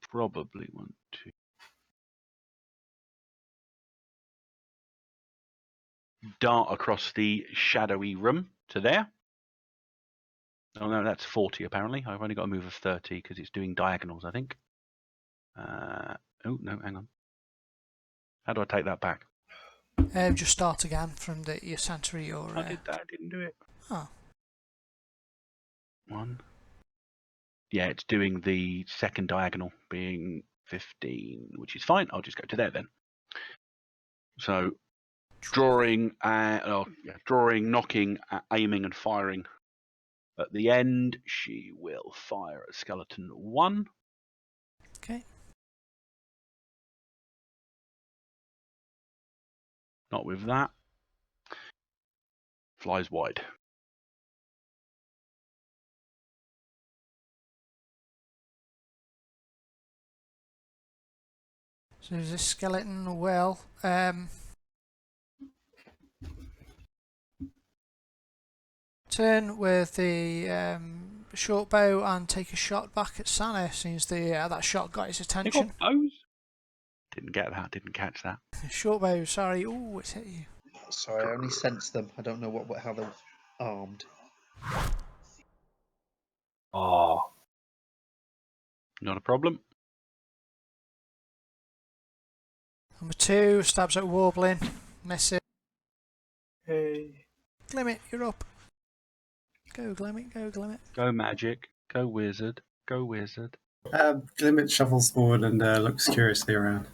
probably want to dart across the shadowy room to there. Oh no, that's 40 apparently. I've only got a move of 30 because it's doing diagonals, I think. Oh no, hang on. How do I take that back? Just start again from your center of your... I didn't do it. Oh. 1. Yeah, it's doing the second diagonal, being 15, which is fine. I'll just go to there then. So, drawing, knocking, aiming, and firing. At the end, she will fire at skeleton 1. Okay. Not with that. Flies wide. So this skeleton will turn with the short bow and take a shot back at Sana, since that shot got his You attention. got bows? Didn't get that. Didn't catch that. Short bow, sorry. Ooh, it's hit you. Sorry, I only sense them. I don't know how they're armed. Oh, Not a problem. Number 2 stabs at Warbling, misses. Hey. Glimmet, you're up. Go Glimmet, go Glimmet. Go magic. Go wizard. Go wizard. Glimmet shuffles forward and looks curiously around.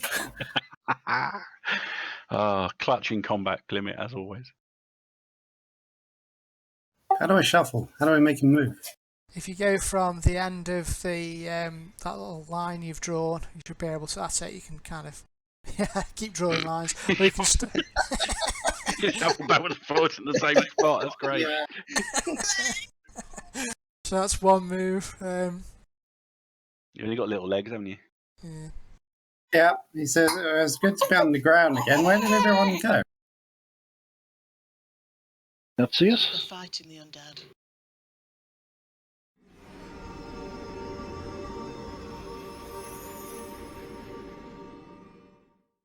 Clutching combat, Glimmet, as always. How do I shuffle? How do I make him move? If you go from the end of the that little line you've drawn, you should be able to. That's it. You can kind of keep drawing lines. Or you can You shuffle backwards and forwards in the same spot. That's great. So that's one move. You've only got little legs, haven't you? Yeah. Yeah, he says it's good to be on the ground again. Where did everyone go? that's They're it. fighting the undead.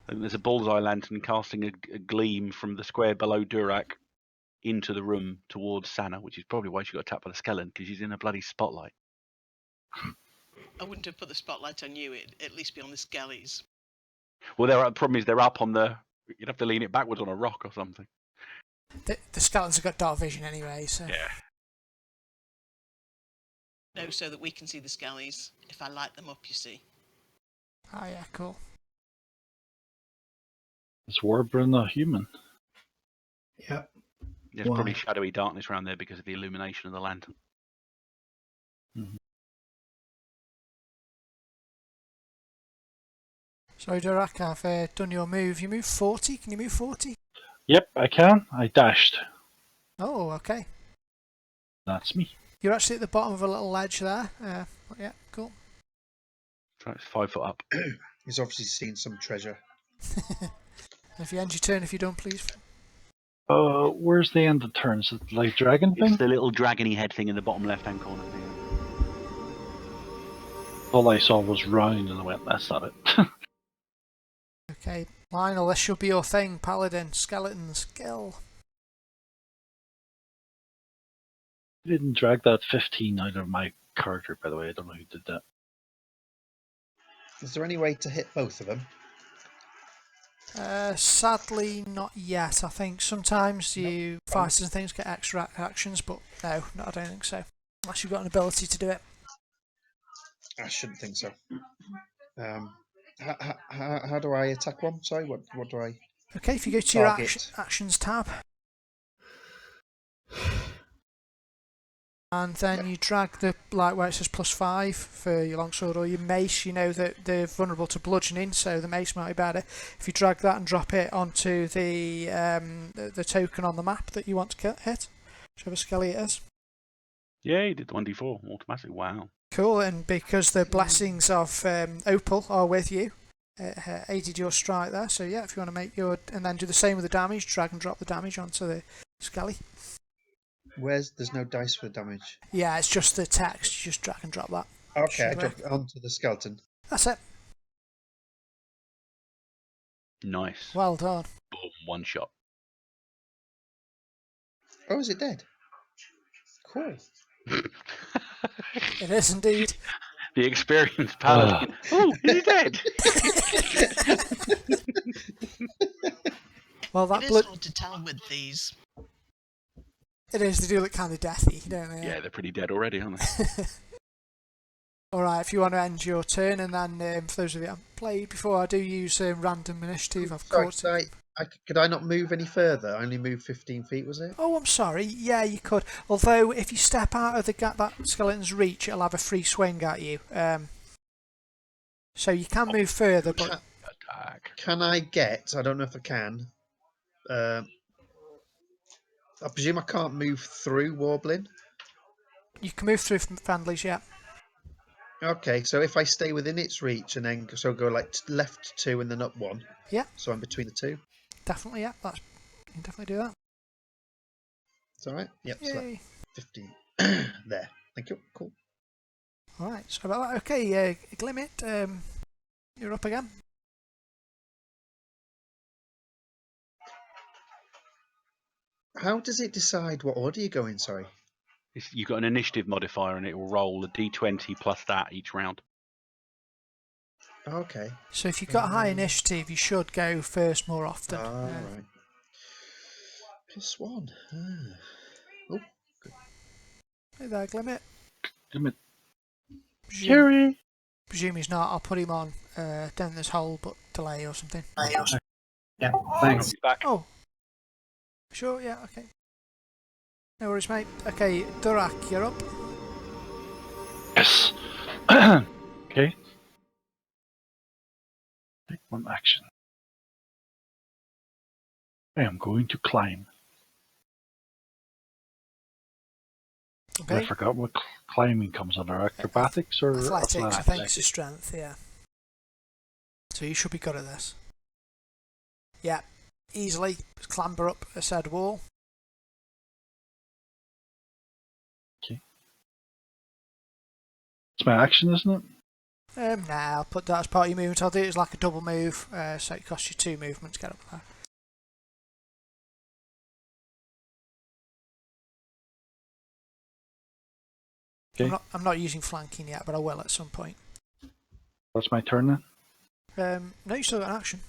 I think there's a bullseye lantern casting a gleam from the square below Durak into the room towards Sana, which is probably why she got attacked by the skeleton, because she's in a bloody spotlight. I wouldn't have put the spotlight on you. It'd at least be on the skellies. Well, the problem is they're up on the... You'd have to lean it backwards on a rock or something. The skeletons have got dark vision anyway, so. Yeah. No, so that we can see the skellies. If I light them up, you see. Oh yeah, cool. Is Warbling a human? Yep. There's Why? probably shadowy darkness around there because of the illumination of the lantern. So Durak, I've done your move. You move 40. Can you move 40? Yep, I can. I dashed. Oh, okay. That's me. You're actually at the bottom of a little ledge there. Yeah, cool. So it's 5 foot up. He's obviously seen some treasure. If you end your turn, if you don't, please. Where's the end of turns? Is it like dragon thing? It's the little dragony head thing in the bottom left-hand corner. All I saw was round and I went, that's not it. Okay, Lionel, this should be your thing. Paladin, skeleton, skill. I didn't drag that 15 out of my character, by the way. I don't know who did that. Is there any way to hit both of them? Sadly, not yet. I think sometimes you fighters and things get extra actions, but no, I don't think so. Unless you've got an ability to do it. I shouldn't think so. How do I attack one? Sorry, what do I... Okay, if you go to your Target. actions tab. And then you drag the, like where it says +5 for your longsword or your mace, you know that they're vulnerable to bludgeoning, so the mace might be better. If you drag that and drop it onto the token on the map that you want to hit, whichever skelly it is. Yeah, he did the 1d4 automatically. Wow. Cool, and because the blessings of Opal are with you, it aided your strike there. So yeah, if you want to make your, and then do the same with the damage, drag and drop the damage onto the skelly. There's no dice for damage? Yeah, it's just the text. You just drag and drop that. Okay, I Should drop it onto the skeleton. That's it. Nice. Well done. Boom, one shot. Oh, is it dead? Cool. It is indeed. The experienced paladin. Oh, is he dead? Well, that It is hard to tell with these. It is. They do look kind of deathy, don't they? Yeah, they're pretty dead already, aren't they? Alright, if you want to end your turn, and then for those of you that haven't played before, I do use random initiative. I've Sorry, caught could I not move any further? I only moved 15 feet, was it? Oh, I'm sorry. Yeah, you could. Although, if you step out of that skeleton's reach, it'll have a free swing at you. So you can move further, but Attack. Can I get? I don't know if I can. I presume I can't move through Warbling. you can move through friendlies. Yeah. Okay, so if I stay within its reach and then go like left 2 and then up 1. Yeah. So I'm between the 2. Definitely. Yeah. You can definitely do that. It's all right. Yep. So Yay. 15 there. Thank you. Cool. All right. Sorry about that. Okay. Glimmet. You're up again. How does it decide what order you go in? Sorry. You've got an initiative modifier and it will roll a d20 plus that each round. Okay. So if you've got high initiative, you should go first more often. Right. +1. Oh. Hey there, Glimmet. Jerry. Presume he's not. I'll put him on down this hole, but delay or something. Yeah, thanks. Back. Oh. Sure, yeah, okay. No worries, mate. Okay, Durak, you're up. Yes. Okay. Take one action. I am going to climb. Okay. I forgot what climbing comes under. Acrobatics or Athletics, I athletics? think, is your strength, yeah. So you should be good at this. Yeah, easily clamber up a said wall. Okay. It's my action, isn't it? Nah, I'll put that as part of your movement. I'll do it as like a double move, so it costs you 2 movements to get up there. Okay. I'm not using flanking yet, but I will at some point. That's my turn then. No, you still got an action.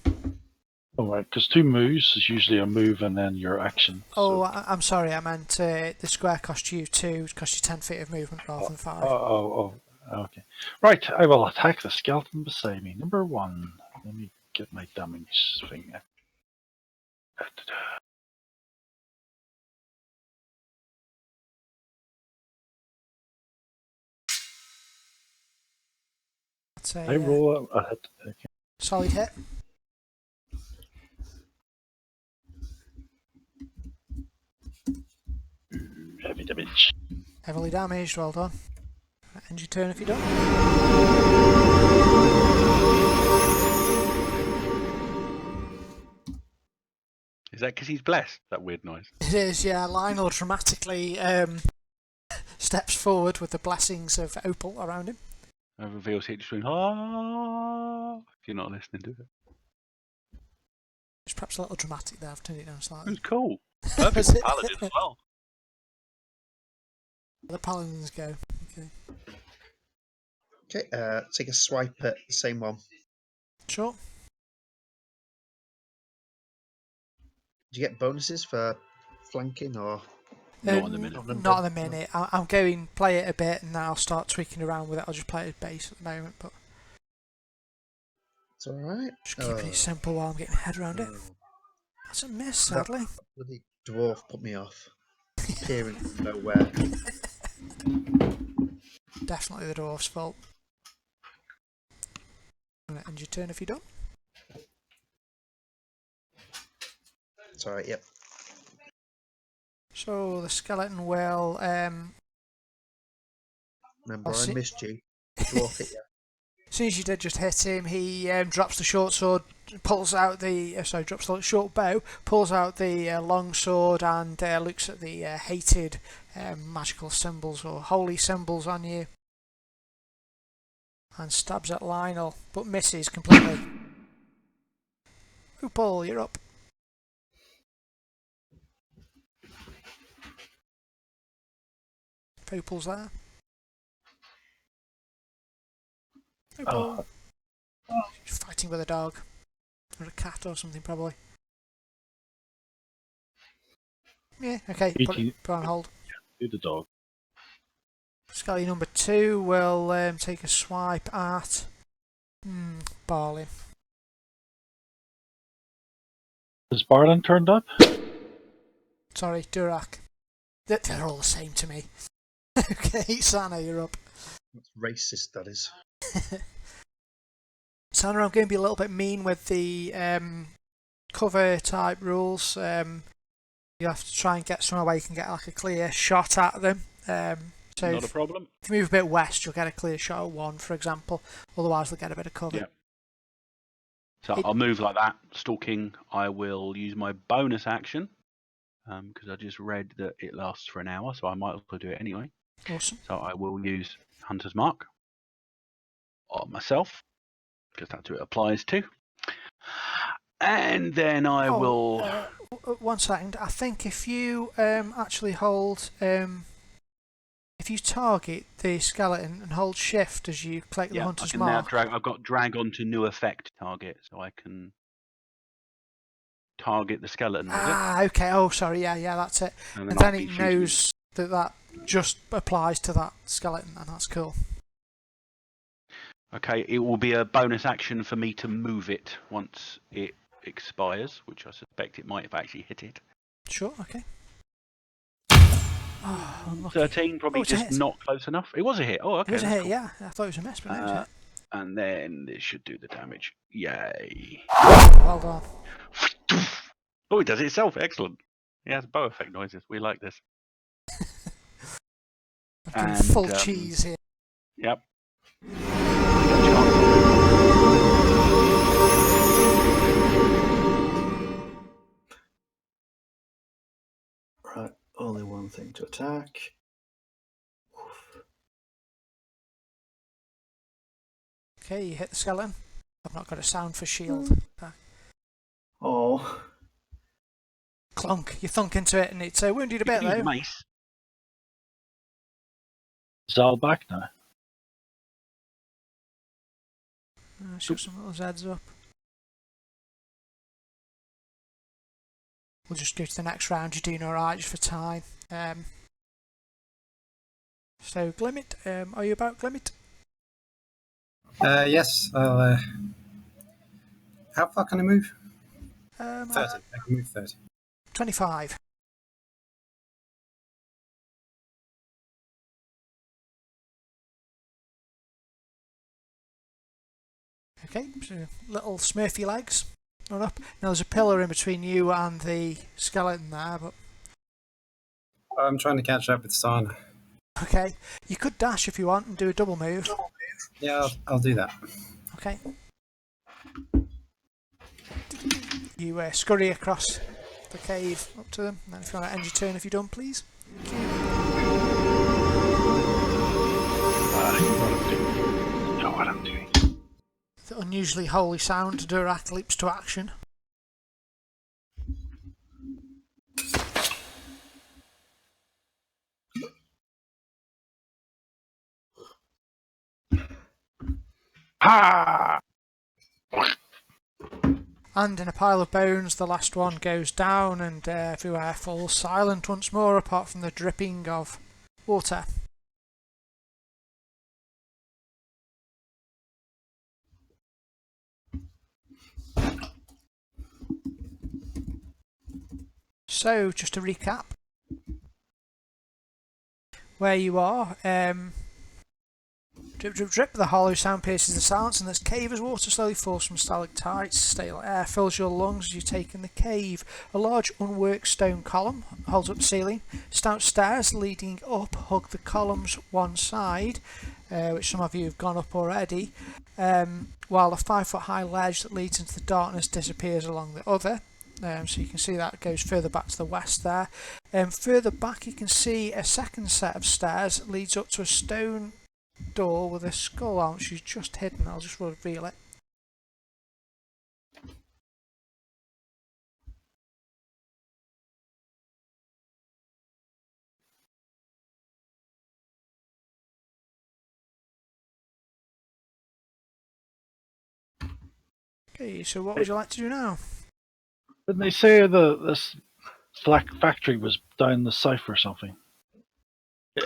Oh, right, because 2 moves is usually a move and then your action. Oh, So. I'm sorry, I meant the square cost you 2, it cost you 10 feet of movement rather than 5. Okay. Right, I will attack the skeleton beside me. Number 1. Let me get my damage thing. That's a I roll a hit. Okay. solid hit. Heavy damage. Heavily damaged, well done. End your turn if you're done. Is that because he's blessed? That weird noise. It is, yeah. Lionel dramatically steps forward with the blessings of Opal around him. And reveals it just going, ah. If you're not listening to it. It's perhaps a little dramatic there. I've turned it down slightly. It's cool. Is Perfect it? for paladin as well. The paladins go. Okay. Okay. Take a swipe at the same one. Sure. Do you get bonuses for flanking or? Not in the minute. Not at the minute. I'm going play it a bit and then I'll start tweaking around with it. I'll just play it as base at the moment, but It's all right. just keeping it simple while I'm getting my head around it. That's a miss, sadly. Bloody dwarf put me off. Appearing from nowhere. Definitely the dwarf's fault. Gonna end your turn if you don't. It's alright, yep. So the skeleton will. Remember, I'll I see- missed you. Dwarf hit you. As soon as you did just hit him, he drops the short sword, pulls out the drops the short bow, pulls out the long sword, and looks at the hated magical symbols or holy symbols on you, and stabs at Lionel, but misses completely. Paul, you're up. Poople's there. Oh, She's fighting with a dog. Or a cat or something, probably. Yeah, okay, put on hold. do the dog. Skelly number 2 will take a swipe at Barley. Has Barlin turned up? Sorry, Durak. They're all the same to me. Okay, Sana, you're up. That's racist, that is. Sana, I'm going to be a little bit mean with the cover type rules. You have to try and get somewhere where you can get like a clear shot at them. So Not a problem. if you move a bit west, you'll get a clear shot at one, for example. Otherwise, they'll get a bit of cover. Yeah. So I'll move like that. Stalking, I will use my bonus action because I just read that it lasts for an hour, so I might as well do it anyway. Awesome. So I will use Hunter's Mark on myself because that's who it applies to. And then I will... One second. I think if you actually hold... if you target the skeleton and hold shift as you click the Hunter's Mark... I've got drag onto new effect target, so I can target the skeleton. Okay. Oh, sorry. Yeah, that's it. And then it knows that just applies to that skeleton, and that's cool. Okay, it will be a bonus action for me to move it once it expires, which I suspect it might if I actually hit it. Sure, okay. 13, probably just not close enough. It was a hit. Oh, okay. It was a hit, cool. yeah. I thought it was a miss, but it was a hit. And then this should do the damage. Yay. Well done. Oh, it does it itself. Excellent. It has bow effect noises. We like this. I've done full cheese here. Yep. Right, only one thing to attack. Okay, you hit the skeleton. I've not got a sound for shield. Oh. Clunk. You thunk into it and it's wounded a bit though. Mace. Is it all back now? Show some little Zeds up. We'll just go to the next round. You're doing alright just for time. So, Glimmet, are you about, Glimmet? Yes. I'll, how far can I move? 30. I can move 30. 25. Okay, so little Smurfy legs run up. Now there's a pillar in between you and the skeleton there, but... I'm trying to catch up with Sana. Okay, you could dash if you want and do a double move. Yeah, I'll do that. Okay. You scurry across the cave up to them, and then if you want to end your turn if you're done, please. You know what I'm doing. The unusually holy sound, Durak leaps to action. Ah! And in a pile of bones, the last one goes down, and everywhere falls silent once more, apart from the dripping of water. So, just to recap, where you are. Drip, drip, drip. The hollow sound pierces the silence in this cave as water slowly falls from stalactites. Stale air fills your lungs as you take in the cave. A large unworked stone column holds up the ceiling. Stout stairs leading up hug the column's one side, which some of you have gone up already, while a 5-foot high ledge that leads into the darkness disappears along the other. So you can see that goes further back to the west there. Further back you can see a second set of stairs that leads up to a stone door with a skull on, which is just hidden. I'll just reveal it. Okay, so what would you like to do now? Didn't they say this black factory was down the south or something?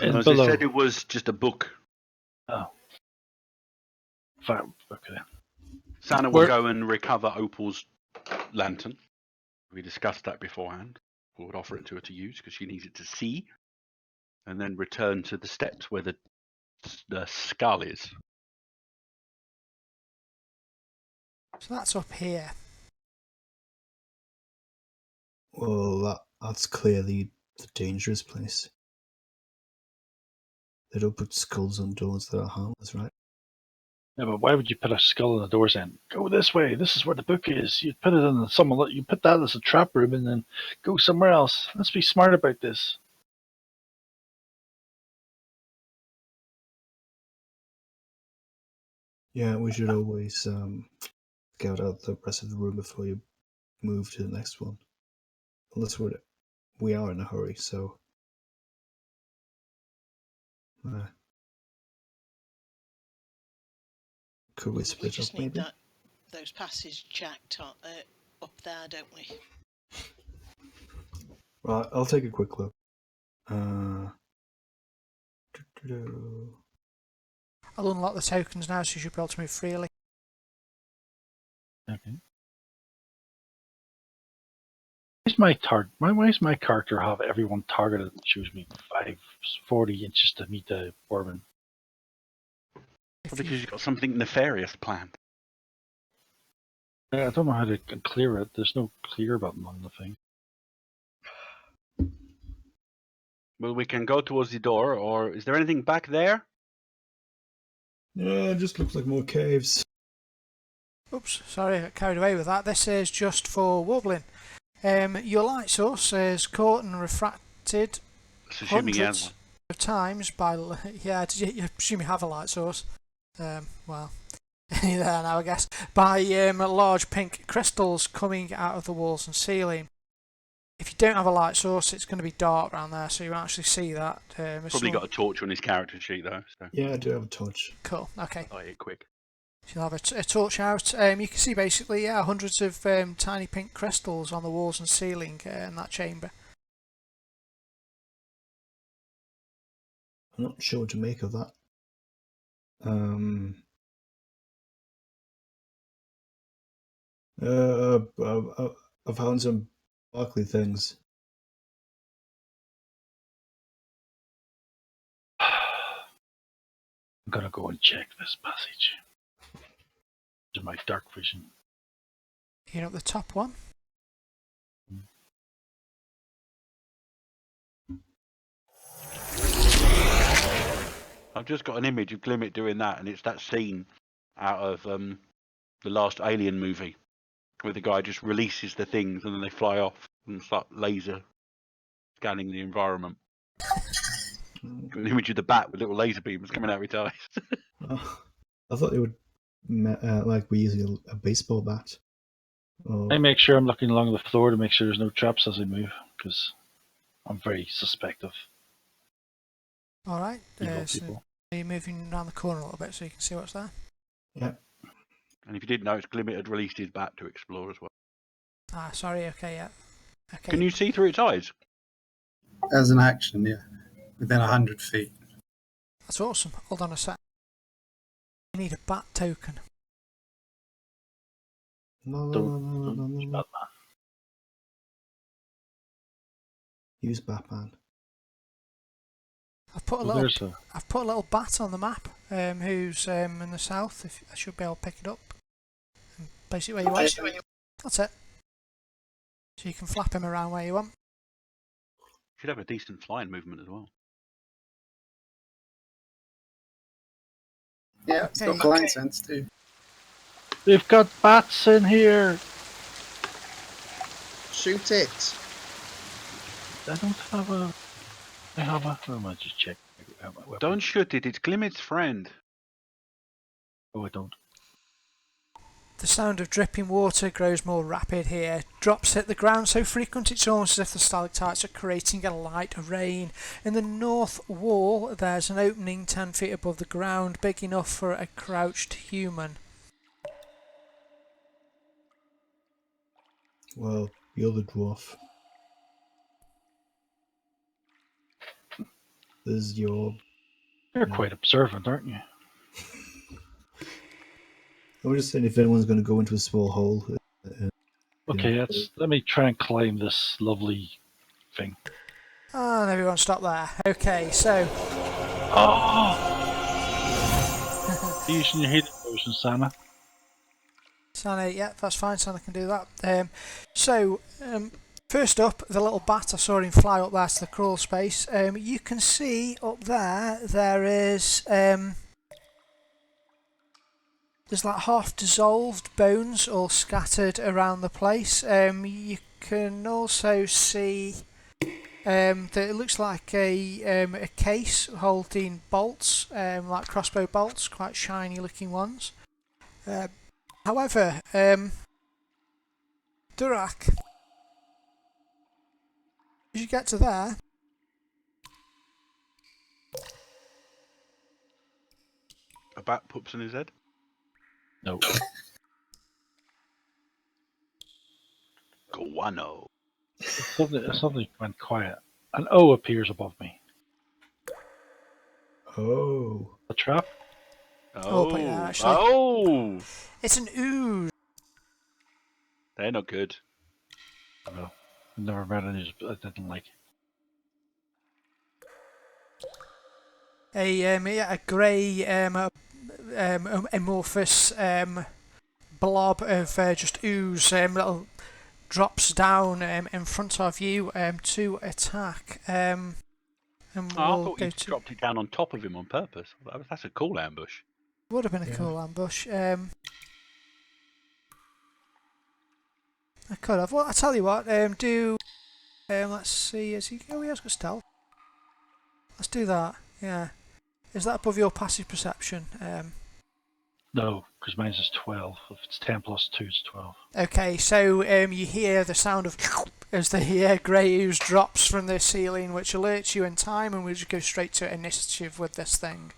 As they said, it was just a book. Oh. Okay. Santa will go and recover Opal's lantern. We discussed that beforehand. We would offer it to her to use because she needs it to see, and then return to the steps where the skull is. So that's up here. Well, that's clearly the dangerous place. They don't put skulls on doors that are harmless, right? Yeah, but why would you put a skull on the door saying, go this way, this is where the book is? You'd put it in you put that as a trap room and then go somewhere else. Let's be smart about this. Yeah, we should always scout out the rest of the room before you move to the next one. Unless we are in a hurry, so... could we split just up, need maybe? those passages checked up there, don't we? Right, I'll take a quick look. I'll unlock the tokens now, so you should be able to move freely. Okay. Why does my character have everyone targeted and choose me 40 inches to meet the Bourbon? Because you've got something nefarious planned. I don't know how to clear it. There's no clear button on the thing. Well, we can go towards the door, or is there anything back there? Yeah, it just looks like more caves. Oops, sorry, I got carried away with that. This is just for wobbling. Your light source is caught and refracted hundreds of times by... Yeah, you assume you have a light source. Well, there now, I guess. By large pink crystals coming out of the walls and ceiling. If you don't have a light source, it's going to be dark around there, so you won't actually see that. Probably got a torch on his character sheet, though. So. Yeah, I do have a torch. Cool, okay. Light it quick. So you'll have a torch out. You can see basically, hundreds of tiny pink crystals on the walls and ceiling in that chamber. I'm not sure what to make of that. I found some sparkly things. I'm gonna go and check this passage. To my dark vision. You know the top one? I've just got an image of Glimmet doing that, and it's that scene out of the last Alien movie, where the guy just releases the things and then they fly off and start laser scanning the environment. An image of the bat with little laser beams coming out of its eyes. I thought they would like we're using a baseball bat. I make sure I'm looking along the floor to make sure there's no traps as I move, because I'm very suspective. Alright, so are you moving around the corner a little bit so you can see what's there? Yeah. And if you didn't know, Glimmet had released his bat to explore as well. Ah, sorry, okay, yeah. Okay. Can you see through its eyes? As an action, yeah. Within 100 feet. That's awesome. Hold on a sec. You need a bat token. No. Use Batman. I've put a Well, little there's a. I've put a little bat on the map. Who's in the south? If I should be able to pick it up and place it where you want. That's it. So you can flap him around where you want. Should have a decent flying movement as well. Yeah, it's got Okay. flying sense too. They've got bats in here. Shoot it. I don't have a. I have a. Oh, I just check. Don't shoot it. It's Glimmit's friend. Oh, I don't. The sound of dripping water grows more rapid here. Drops hit the ground so frequent it's almost as if the stalactites are creating a light rain. In the north wall there's an opening 10 feet above the ground, big enough for a crouched human. Well, you're the dwarf. This is your... You're quite observant, aren't you? I was just saying if anyone's going to go into a small hole... Okay, let me try and climb this lovely thing. And everyone stop there. Okay, so... Oh! Using your healing potion, Sana. Santa, yeah, that's fine, Santa can do that. First up, the little bat, I saw him fly up there to the crawl space. You can see up there is... there's like half dissolved bones all scattered around the place. You can also see that it looks like a case holding bolts, like crossbow bolts, quite shiny looking ones. However, Durak, as you get to there, A bat poops in his head. No. Guano. Suddenly went quiet. An O appears above me. Oh. A trap? Oh, but yeah, actually. Oh! it's an ooze. They're not good. No. Never met any I didn't like. A grey amorphous blob of just ooze little drops down in front of you to attack. And I we'll thought go you to... dropped it down on top of him on purpose. That's a cool ambush. Would have been a Yeah. cool ambush. I could have. Well, I tell you what. Let's see. Is he? Oh, he has got stealth. Let's do that. Yeah. Is that above your passive perception? No, because mine's is 12. If it's 10 plus 2, it's 12. Okay, so you hear the sound of as the grey ooze drops from the ceiling, which alerts you in time, and we'll just go straight to initiative with this thing.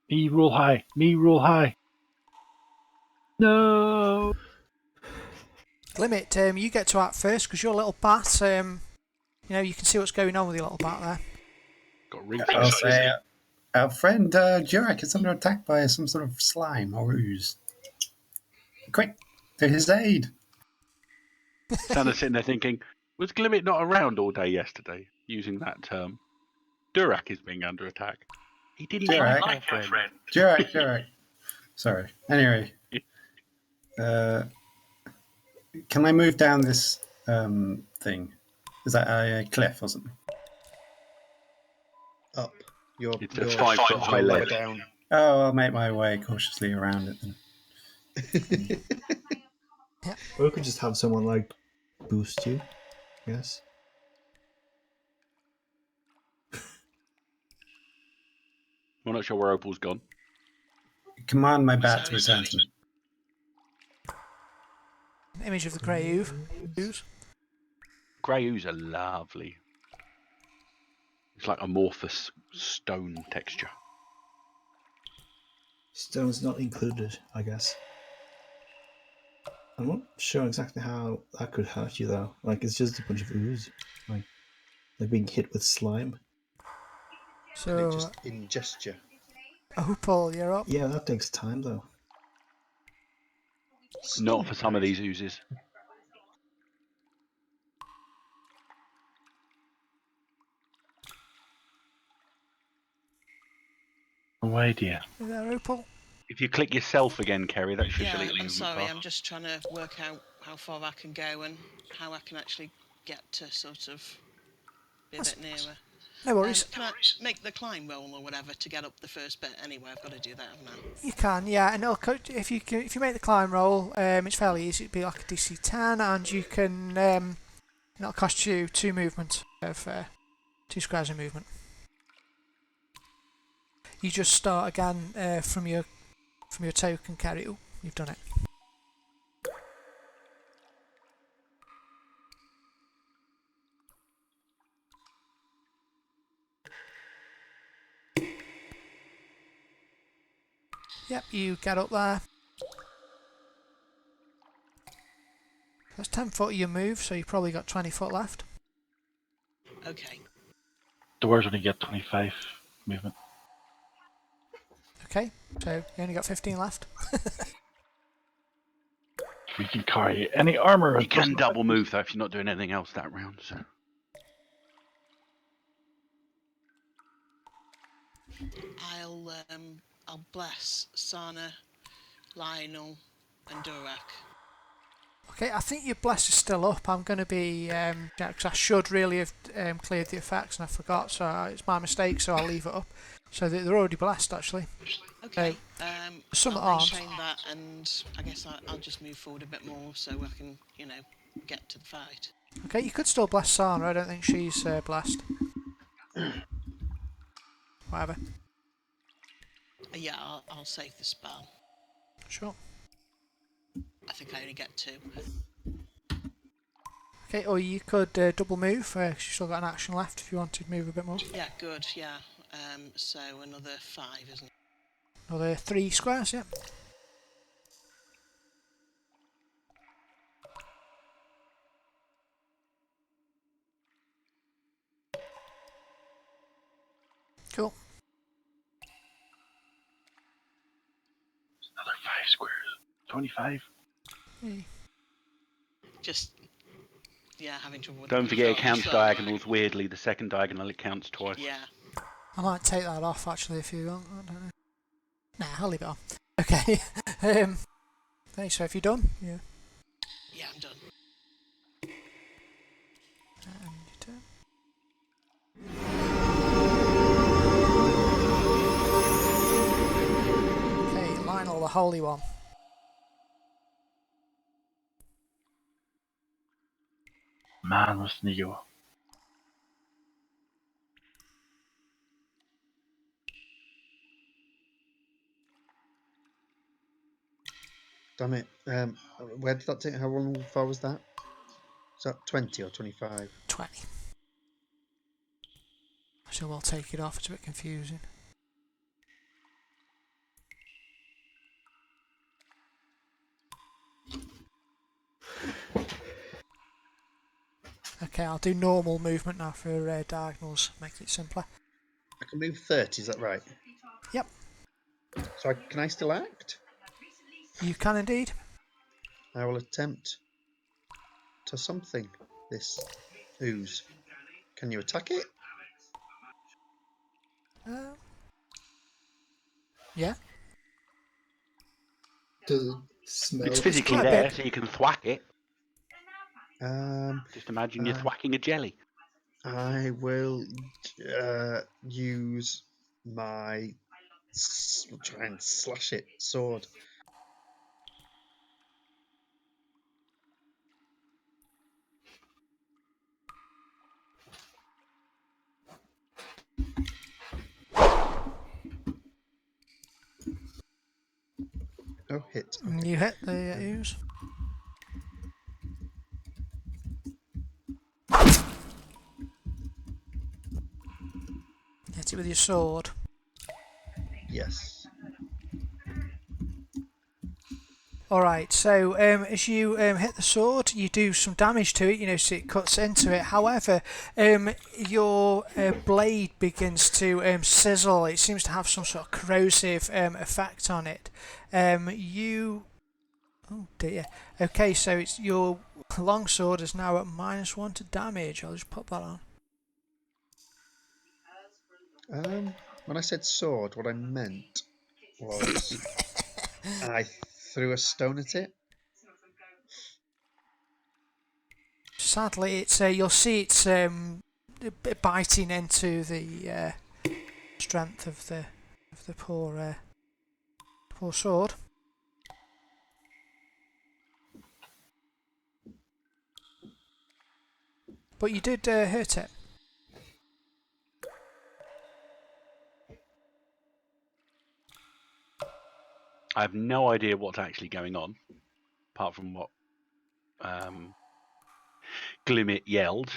Me roll high. Me roll high. No. Limit, you get to act first because you're a little bat. You can see what's going on with your little bat there. Got ring I'll fence. say our friend Jurek is under attack by some sort of slime or ooze. Quick, to his aid. Santa's sitting there thinking, was Glimmet not around all day yesterday? Using that term. Durak is being under attack. He didn't Jurek. like our friend. Jurek. Sorry. Anyway. Can I move down this thing? Is that a cliff or something? Up. It's a 5 foot high lower ledge. down. Oh, I'll make my way cautiously around it then. Or you could just have someone, like, boost you, yes? We're not sure where Opal's gone. Command my bat to return to me. An image of the grey ooze. Grey ooze are lovely. It's like amorphous stone texture. Stone's not included, I guess. I'm not sure exactly how that could hurt you, though. Like, it's just a bunch of ooze. Like being hit with slime. And it So, just in gesture. Opal, you're up. Yeah, that takes time, though. Not for some of these oozes. No idea. You there, Opal? If you click yourself again, Kerry, that should Yeah, delete the I'm movement sorry. path. I'm just trying to work out how far I can go and how I can actually get to sort of be a bit nearer. No worries. Can I make the climb roll or whatever to get up the first bit? Anyway, I've got to do that, haven't I? You can, yeah, and if you make the climb roll, it's fairly easy. It'd be like a DC 10, and you can it'll cost you 2 movement of 2 squares of movement. You just start again from your token carry. Oh, you've done it. Yep, you get up there. That's 10 foot of your move, so you've probably got 20 foot left. Okay. Doors only get 25 movement. Okay, so you only got 15 left. We can carry any armor. You can double move though if you're not doing anything else that round. So I'll bless Sana, Lionel, and Durak. Okay, I think your bless is still up. I'm going to be, because I should really have cleared the effects and I forgot, so it's my mistake, so I'll leave it up. So they're already blessed, actually. Okay. Some that I'll aren't. maintain that, and I guess I'll just move forward a bit more so I can, get to the fight. Okay, you could still bless Sana. I don't think she's blessed. Whatever. Yeah, I'll save the spell. Sure. I think I only get 2. Okay, or you could double move, 'cause you've still got an action left if you wanted to move a bit more. Yeah, good, yeah. So another 5, isn't it? Another 3 squares, yeah. Cool. Another 5 squares. 25. Hey. Just, having trouble with don't the forget it controls, counts so- diagonals. Weirdly, the second diagonal it counts twice. Yeah. I might take that off actually if you want. I don't know. Nah, I'll leave it on. Okay. Okay, so if you're done, yeah. Yeah, I'm done. And your turn. Okay, Lionel, the Holy One. Man with Neo. Damn it. Where did that take? How long far was that? Was that 20 or 25? 20. So we'll take it off, it's a bit confusing. Okay, I'll do normal movement now for diagonals, make it simpler. I can move 30, is that right? Yep, So can I still act? you can indeed. I will attempt to something this ooze. Can you attack it? Yeah. Does it smell? It's physically quite there, big. so you can thwack it. Just imagine you're Uh, thwacking a jelly. I will use my try and slash it sword. Oh, hit. Okay. You hit the ooze. Hit it with your sword. Yes. Alright, so as you hit the sword, you do some damage to it, so it cuts into it. However, your blade begins to sizzle. It seems to have some sort of corrosive effect on it. Oh dear. Okay, so it's your longsword is now at -1 to damage. I'll just pop that on. When I said sword, what I meant was I threw a stone at it. Sadly, it's you'll see it's biting into the strength of the poor sword. But you did hurt it. I have no idea what's actually going on, apart from what Glimmet yelled.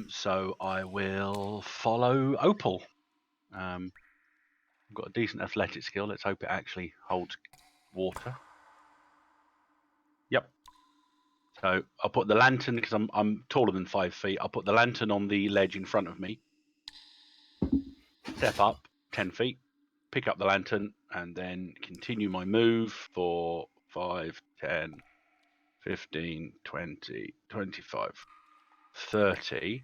So I will follow Opal. I've got a decent athletic skill. Let's hope it actually holds water. Yep. So I'll put the lantern, because I'm taller than 5 feet. I'll put the lantern on the ledge in front of me. Step up 10 feet, pick up the lantern, and then continue my move for 5, 10, 15, 20, 25, 30.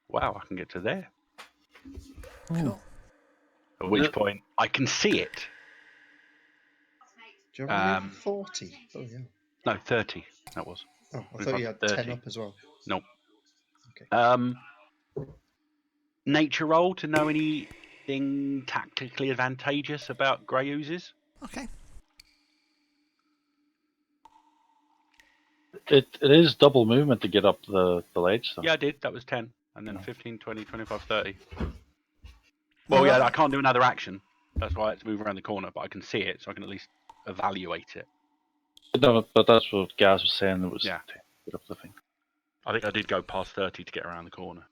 Wow, I can get to there. Cool. At which point I can see it. Do you have a 40? Oh, yeah. No, 30. That was. Oh, I thought you had 10 up as well. Nope. Okay. Nature roll to know anything tactically advantageous about grey oozes. Okay. It is double movement to get up the ledge. So. Yeah, I did. That was 10. And then 15, 20, 25, 30. Oh, Well, yeah, I can't do another action. That's why I had to move around the corner, but I can see it, so I can at least evaluate it. No, but that's what Gaz was saying. It was Yeah. to get up the thing. I think I did go past 30 to get around the corner.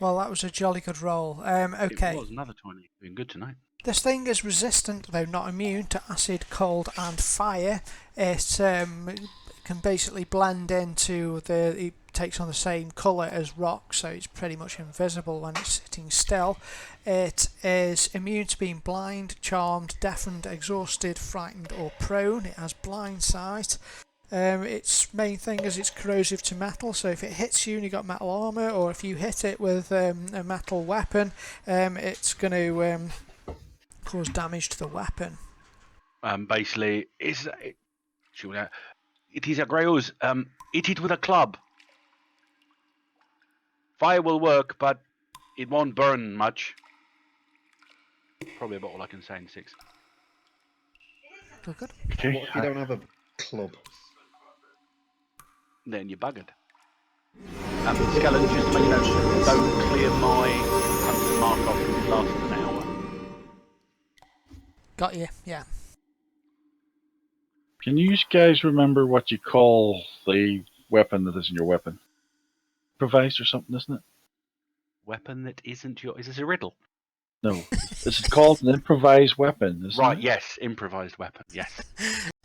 Well, that was a jolly good roll. Okay. It was another 20. Doing good tonight. This thing is resistant, though not immune, to acid, cold, and fire. It can basically blend into it takes on the same colour as rock, so it's pretty much invisible when it's sitting still. It is immune to being blind, charmed, deafened, exhausted, frightened, or prone. It has blind sight. Its main thing is it's corrosive to metal, so if it hits you and you've got metal armour, or if you hit it with a metal weapon, it's going to cause damage to the weapon. Basically, it is a grey ooze. Hit it with a club. Fire will work, but it won't burn much. Probably about all I can say in 6. Good. Okay. What if you don't have a club? Then you're buggered. Skeleton, just to let you know, don't clear my hunter's mark off because it lasts an hour. Got you, yeah. Can you guys remember what you call the weapon that isn't your weapon? Improvised or something, isn't it? Weapon that isn't your... Is this a riddle? No. This is called an improvised weapon, isn't Right, it? yes. Improvised weapon, yes.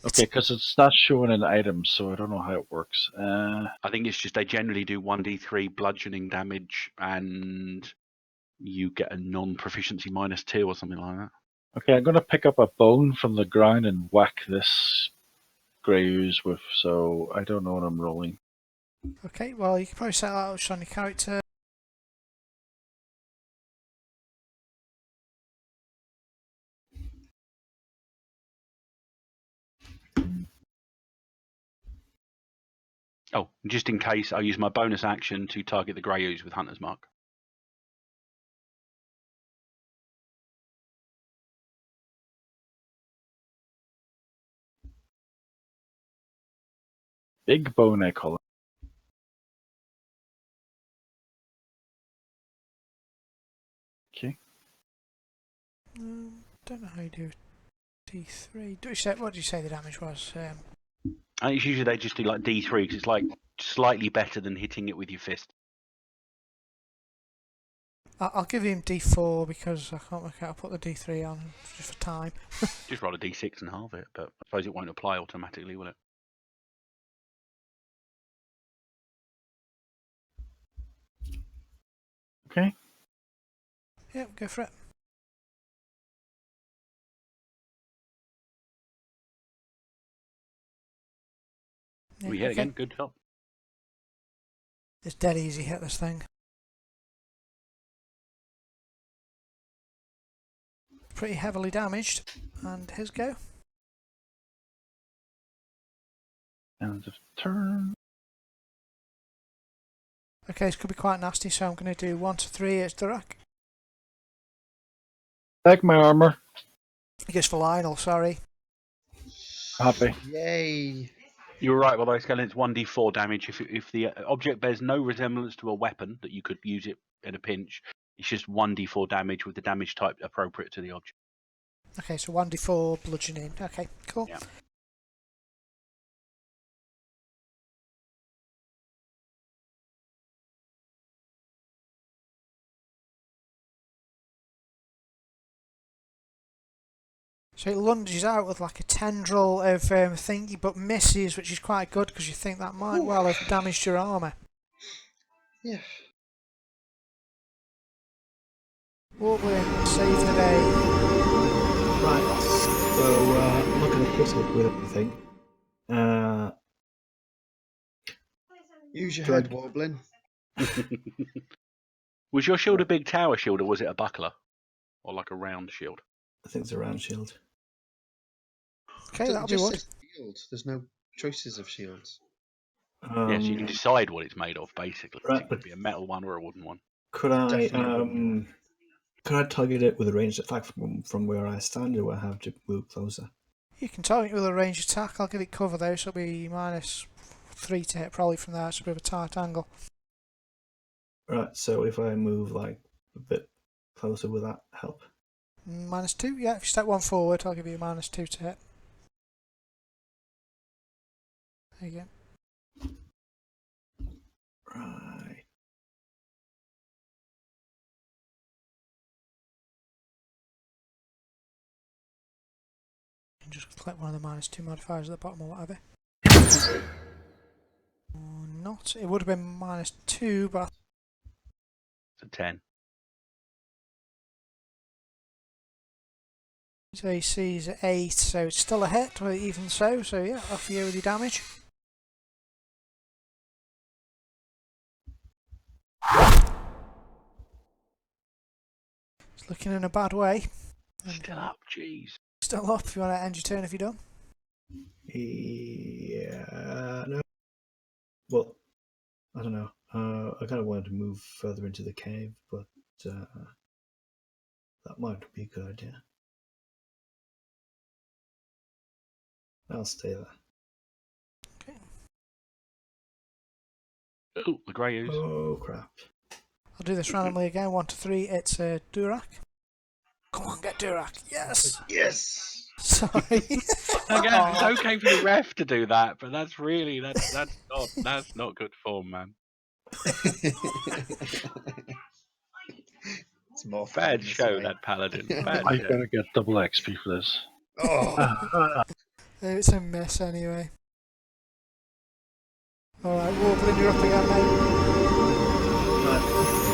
Okay, because it's not showing in items, so I don't know how it works. I think it's just they generally do 1d3 bludgeoning damage and you get a non-proficiency -2 or something like that. Okay, I'm going to pick up a bone from the ground and whack this grey ooze with, so I don't know what I'm rolling. Okay, well, you can probably set that out on your character. Oh, just in case, I'll use my bonus action to target the grey ooze with Hunter's Mark. Big bone, I call it. Okay. Don't know how you do D3. What did you say the damage was? I think usually they just do like D3 because it's like slightly better than hitting it with your fist. I'll give him D4 because I can't work out. I'll put the D3 on just for time. Just roll a D6 and halve it, but I suppose it won't apply automatically, will it? Okay. Yeah, go for it. We hit again, good job. It's dead easy hit this thing. pretty heavily damaged. And his go. End of turn. Okay, this could be quite nasty, so I'm going to do 1 to 3. It's Durak. Take my armor. He goes for Lionel, sorry. Happy. Yay! You're right, although Skeleton, it's 1d4 damage. If the object bears no resemblance to a weapon that you could use it in a pinch, it's just 1d4 damage with the damage type appropriate to the object. Okay, so 1d4 bludgeoning. Okay, cool. Yeah. So it lunges out with like a tendril of thingy, but misses, which is quite good because you think that might well have damaged your armour. Yeah. Warbling, save the day. Right, so I'm not going to hit it with anything. Use your Drug. head, Warbling. Was your shield a big tower shield, or was it a buckler? Or like a round shield? I think it's a round shield. Okay, It that'll be just what. says shield. There's no choices of shields. Yes, you can decide what it's made of, basically. Right, It could be a metal one or a wooden one. Could I Definitely. could I target it with a ranged attack from where I stand, or do I have to move closer? You can target it with a ranged attack. I'll give it cover though, so it'll be -3 to hit probably from there. It's a bit of a tight angle. Right, so if I move like a bit closer, will that help? -2, yeah. If you step 1 forward, I'll give you a -2 to hit. There you go. Right. And just click one of the -2 modifiers at the bottom or whatever. Or not. It would have been -2, but It's a 10. his AC is at 8, so it's still a hit, but even so yeah, off you with your damage. It's looking in a bad way. Still up, jeez. Still up if you want to end your turn if you're done. Yeah. No. Well, I don't know. I kind of wanted to move further into the cave, but that might be a good idea. I'll stay there. Okay. Oh, the grey ooze. Oh crap! I'll do this randomly again. 1 to 3. It's Durak. Come on, get Durak. Yes. Yes! Sorry. Again, it's okay for the ref to do that, but that's not good form, man. It's more fun Bad this show, way. that paladin. Bad I'm show. gonna get double XP for this. Oh, It's a mess anyway. Alright, Warbling, you're up again, mate. Right.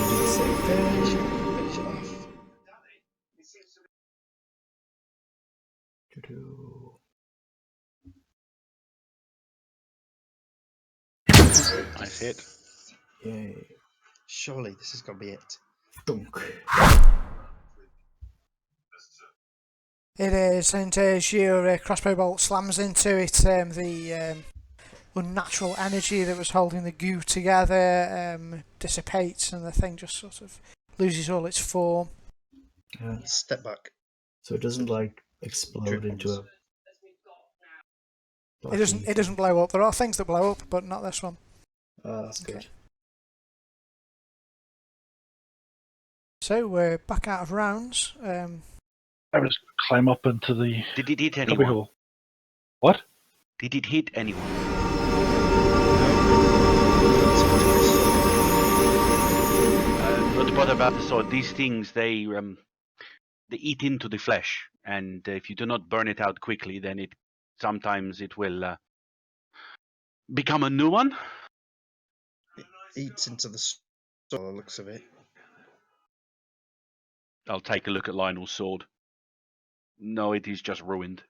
Do the same finish thing. it off. Do-do. Nice hit. Yay! Surely this has got to be it. Dunk. It is, and as your crossbow bolt slams into it, the unnatural energy that was holding the goo together dissipates, and the thing just sort of loses all its form. Step back. So it doesn't like explode into a. It doesn't blow up. There are things that blow up, but not this one. That's Okay. good. So we're back out of rounds. I was climb up into the Did it hit cubby anyone? hole. What? Did it hit anyone? Not to bother about the sword. These things, they eat into the flesh, and if you do not burn it out quickly, then sometimes it will become a new one. It eats into the soul, looks of it. I'll take a look at Lionel's sword. No, it is just ruined.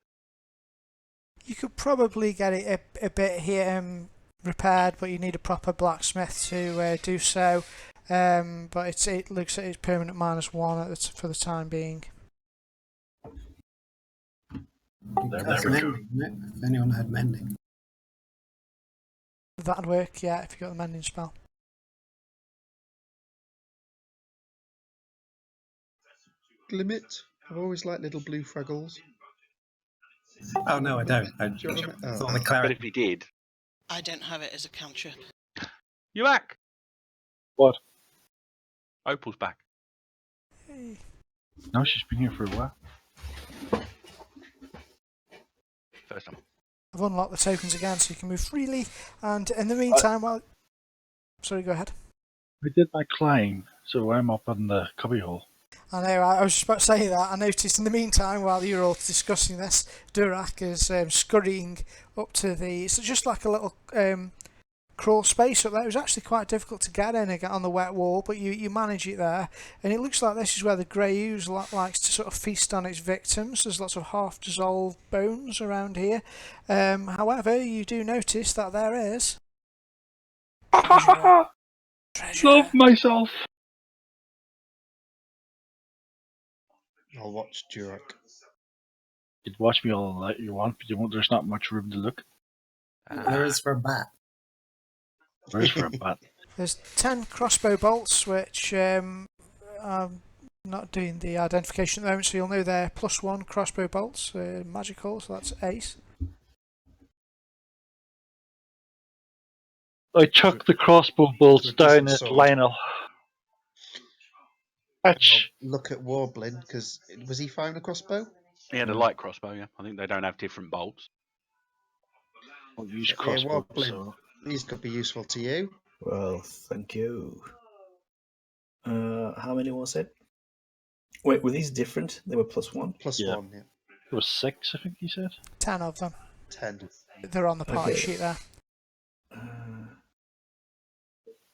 You could probably get it a bit here repaired, but you need a proper blacksmith to do so. But it looks like it's permanent -1 for the time being. That's we go. mending, isn't it? If anyone had mending. That'd work, yeah, if you got the mending spell. Limit. I've always liked little blue fraggles. Oh no, I don't. I Do you want to- thought the But cleric. if he did, I don't have it as a cantrip. you're back. What? Opal's back. Hey. No, she's been here for a while. First time. I've unlocked the tokens again so you can move freely, and in the meantime, while... Sorry, go ahead. I did my climb, so I'm up in the cubbyhole. I know, I was just about to say that. I noticed in the meantime, while you were all discussing this, Durak is scurrying up to the... It's just like a little crawl space up there. It was actually quite difficult to get in and get on the wet wall, but you manage it there. And it looks like this is where the grey ooze likes to sort of feast on its victims. There's lots of half-dissolved bones around here. However, you do notice that there is... treasure. Love myself. I'll watch Durak. You'd watch me all that you want, but you won't. There's not much room to look. There is for a bat. Where's for a bat? There's 10 crossbow bolts, which I'm not doing the identification at the moment, so you'll know they're +1 crossbow bolts, magical, so that's ace. I chuck the crossbow bolts With a decent down at sword. Lionel. I'll Hatch. look at Warbling, because was he firing a crossbow? He had a light crossbow, yeah. I think they don't have different bolts. I'll use Yeah, crossbow. Warbling. So. These could be useful to you. Well, thank you. How many was it? Wait, were these different? They were +1? Yeah. +1, yeah. It was 6, I think he said. 10 of them. 10. They're on the party Okay. sheet there.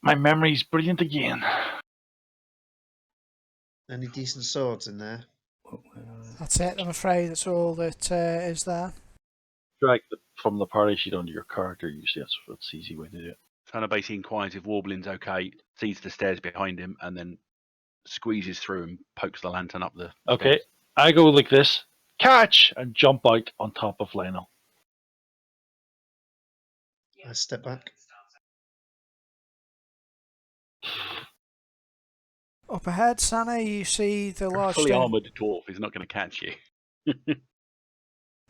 My memory's brilliant again. Any decent swords in there? That's it, I'm afraid. That's all that is there. Drag from the party sheet onto your character. Usually that's the easy way to do it. Trying basically inquires if Warbling's okay, sees the stairs behind him, and then squeezes through and pokes the lantern up the Okay, stairs. I go like this. Catch! And jump out on top of Lionel. I step back. Up ahead, Sana, you see the A large fully stone... armoured dwarf is not going to catch you.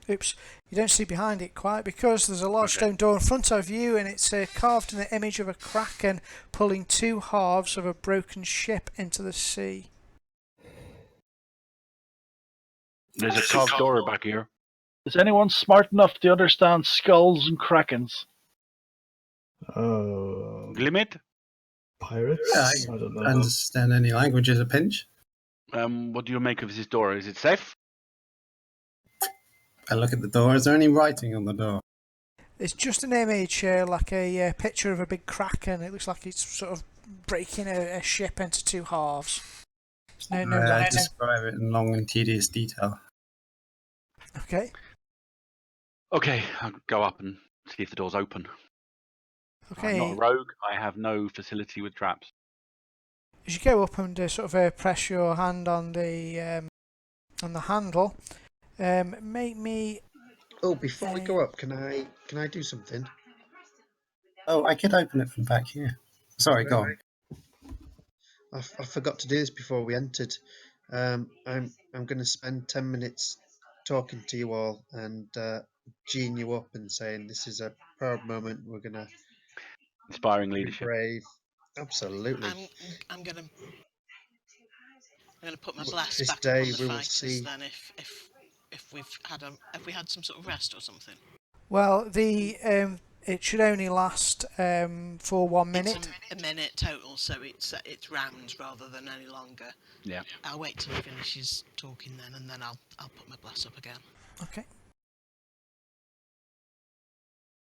Oops, you don't see behind it quite because there's a large stone door in front of you, and it's carved in the image of a kraken pulling 2 halves of a broken ship into the sea. There's a carved door back here. Is anyone smart enough to understand skulls and krakens? Limit? Pirates? Yeah, I don't know. Understand any language is a pinch. What do you make of this door? Is it safe? I look at the door. Is there any writing on the door? It's just an image, like a picture of a big kraken. It looks like it's sort of breaking a ship into 2 halves. There's no I writing. describe it in long and tedious detail. Okay. Okay, I'll go up and see if the door's open. Okay. I'm not a rogue. I have no facility with traps. As you go up and sort of press your hand on the handle, make me... Oh, before we go up, can I do something? Oh, I could open it from back here. Sorry, go on. I forgot to do this before we entered. I'm going to spend 10 minutes talking to you all and geeing you up and saying this is a proud moment. We're going to Inspiring be leadership. brave. Absolutely. I'm gonna put my blast This back day up on the we will fighters see. then if we had some sort of rest or something. Well, it should only last for 1 minute. It's a minute total, so it's rounds rather than any longer. Yeah. I'll wait till he finishes talking then, and then I'll put my blast up again. Okay.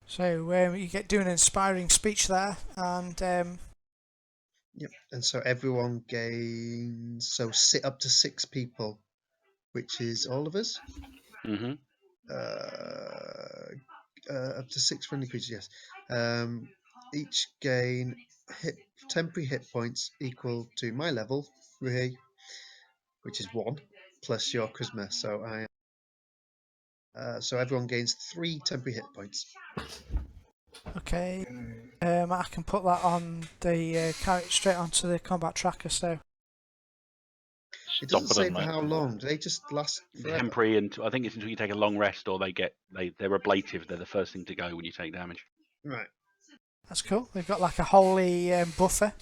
So you get doing an inspiring speech there, and Yep. And so everyone gains. So sit up to 6 people, which is all of us. Mm-hmm. Up to 6 friendly creatures. Yes. Each gain temporary hit points equal to my level 3, which is 1, plus your charisma. So I So everyone gains 3 temporary hit points. Okay. I can put that on the straight onto the combat tracker. So It Stop doesn't it say on for that. how long. Do they just last forever? Temporary, and I think it's until you take a long rest, or they're ablative. They're the first thing to go when you take damage. Right. that's cool. We've got like a holy buffer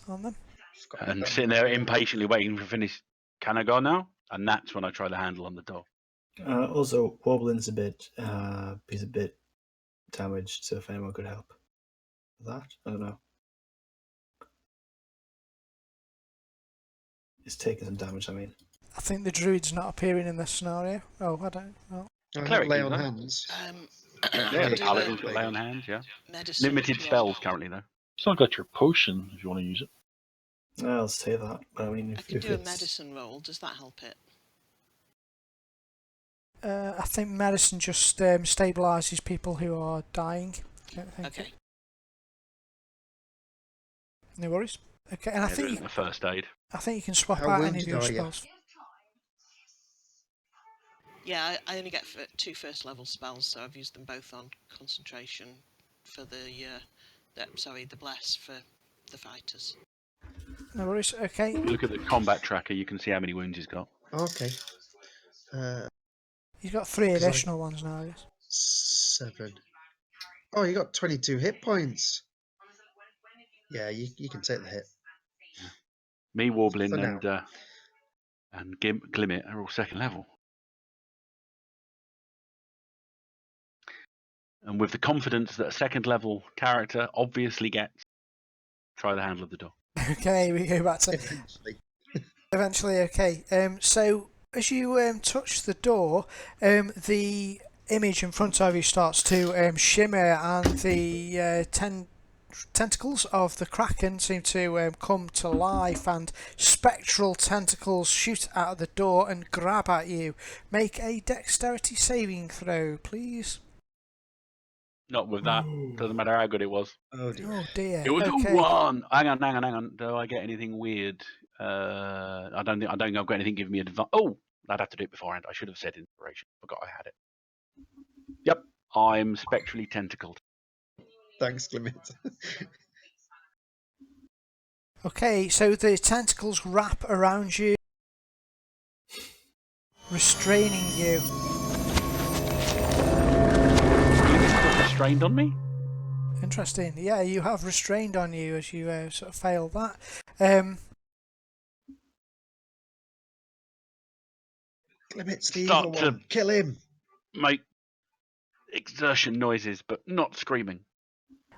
on them. Forgot And about sitting that. there impatiently waiting for finish. Can I go now? And that's when I try the handle on the door. Also, Wobbling's a bit, he's a bit damaged, so if anyone could help with that, I don't know. He's taking some damage, I mean. I think the druid's not appearing in this scenario. Oh, I don't know. I have Cleric lay do, on though. hands. Yeah, Okay, the do paladin's that. got lay on hands. Yeah, medicine limited roll. spells currently though. Still got your potion if you want to use it. I'll say that, but I mean, I if could do a it's... medicine roll. Does that help it? I think medicine just stabilises people who are dying. I don't think Okay. No worries. Okay, and Yeah, there isn't a first aid. I think you can swap How out any of wounded your are you? spells. Yeah, I only get 2 first level spells, so I've used them both on concentration for the bless for the fighters. No worries. Okay. If you look at the combat tracker, you can see how many wounds he's got. Okay. He's got 3 'Cause I- additional ones now, I guess. 7. Oh, you got 22 hit points. Yeah, you can take the hit. Me, Warbling, For now. and Glimmet are all second level. And with the confidence that a second level character obviously gets, try the handle of the door. Okay, we go back to Eventually. eventually. Okay. So as you touch the door, the image in front of you starts to shimmer, and the tentacles of the kraken seem to come to life, and spectral tentacles shoot out of the door and grab at you. Make a dexterity saving throw, please. Not with that. Doesn't matter how good it was. Oh dear. Oh dear. It was Okay. a 1. Hang on. Do I get anything weird? I don't think I've got anything giving me advantage. Oh, I'd have to do it beforehand. I should have said inspiration. Forgot I had it. Yep, I'm spectrally tentacled. Thanks, Clement. Okay, so the tentacles wrap around you, restraining you. Restrained on me? Interesting. Yeah, you have restrained on you as you sort of failed that. Clement's the Start evil to- one. Kill him. Make exertion noises, but not screaming.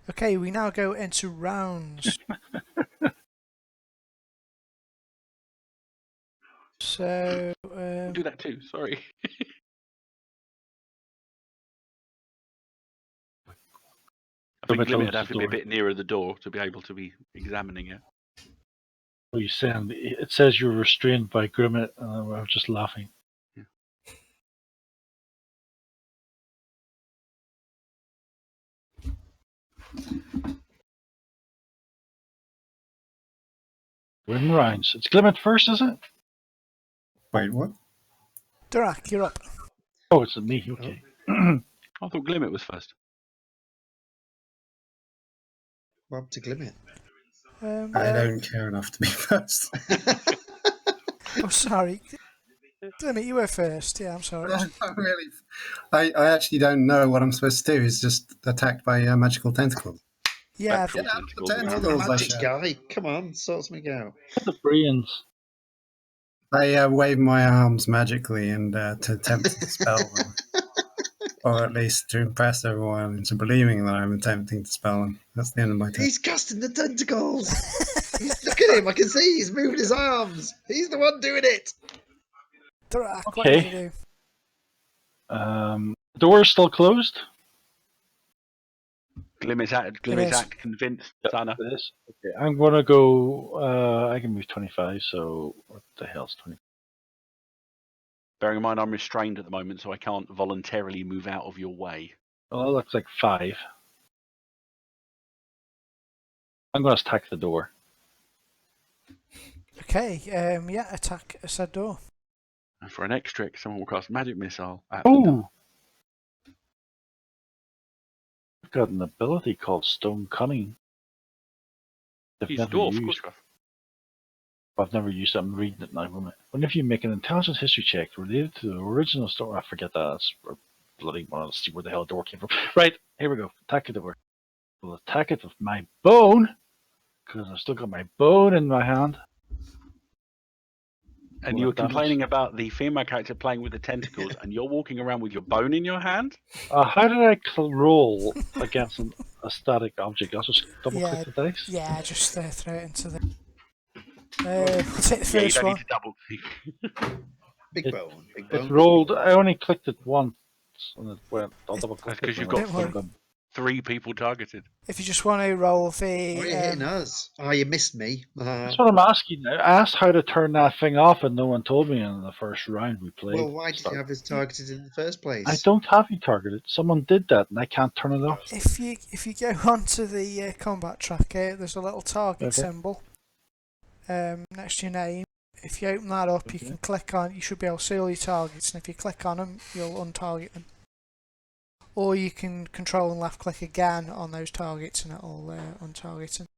Okay, we now go into rounds. So, I'll do that too, sorry. I think Glimmet would have to be a bit nearer the door to be able to be examining it. What are you saying? It says you're restrained by Grimmet, and I was just laughing. Yeah. We're in rounds. It's Glimmet first, is it? Wait, what? Durak, you're up. Oh, it's me. Okay. I thought Glimmet was first. Rob to Glimmet. I don't care enough to be first. Oh, sorry. Glimmet, you were first. Yeah, I'm sorry. Not really. I actually don't know what I'm supposed to do. It's just attacked by magical tentacles. Yeah, Spectral Get out of the tentacles are I'm tentacles. a going magic I guy. Come on, sort something out. The brains. I wave my arms magically and to attempt to dispel them. Or at least to impress everyone into believing that I'm attempting to spell them. That's the end of my turn. He's casting the tentacles. Look at him. I can see he's moving his arms. He's the one doing it. Durak, what did you Okay. do? Door's still closed. Glimmet's is. act convinced Sana. It is. Okay, I'm gonna go. I can move 25. So what the hell's 20? Bearing in mind I'm restrained at the moment, so I can't voluntarily move out of your way. Well, that looks like 5. I'm gonna attack the door. Okay, yeah, attack a said door. And for an extra, someone will cast magic missile at the dwarf. Oh! I've got an ability called Stone Cunning. He's a dwarf, of course. I've never used it. I'm reading it now. Whenever you make an intelligence history check related to the original story, I forget that. That's bloody well, let's see where the hell the door came from. Right, here we go. Attack it over. We'll attack it with my bone, because I've still got my bone in my hand. And you were complaining about the female character playing with the tentacles, and you're walking around with your bone in your hand? How did I roll against a static object? I'll just double click the dice. Yeah, just throw it into the. Take the first you don't one. need to double click. Big bone. It rolled. I only clicked it once, and it went. I'll double click That's because it. you've Don't worry. got 3 people targeted. If you just want to roll the. Why are you hitting us? Oh, you missed me. That's what I'm asking now. I asked how to turn that thing off, and no one told me in the first round we played. Well, why did you have us targeted in the first place? I don't have you targeted. Someone did that, and I can't turn it off. If you go onto the combat tracker, there's a little target symbol next to your name. If you open that up, you can click on. You should be able to see all your targets, and if you click on them, you'll untarget them. Or you can control and left click again on those targets, and it'll untarget them.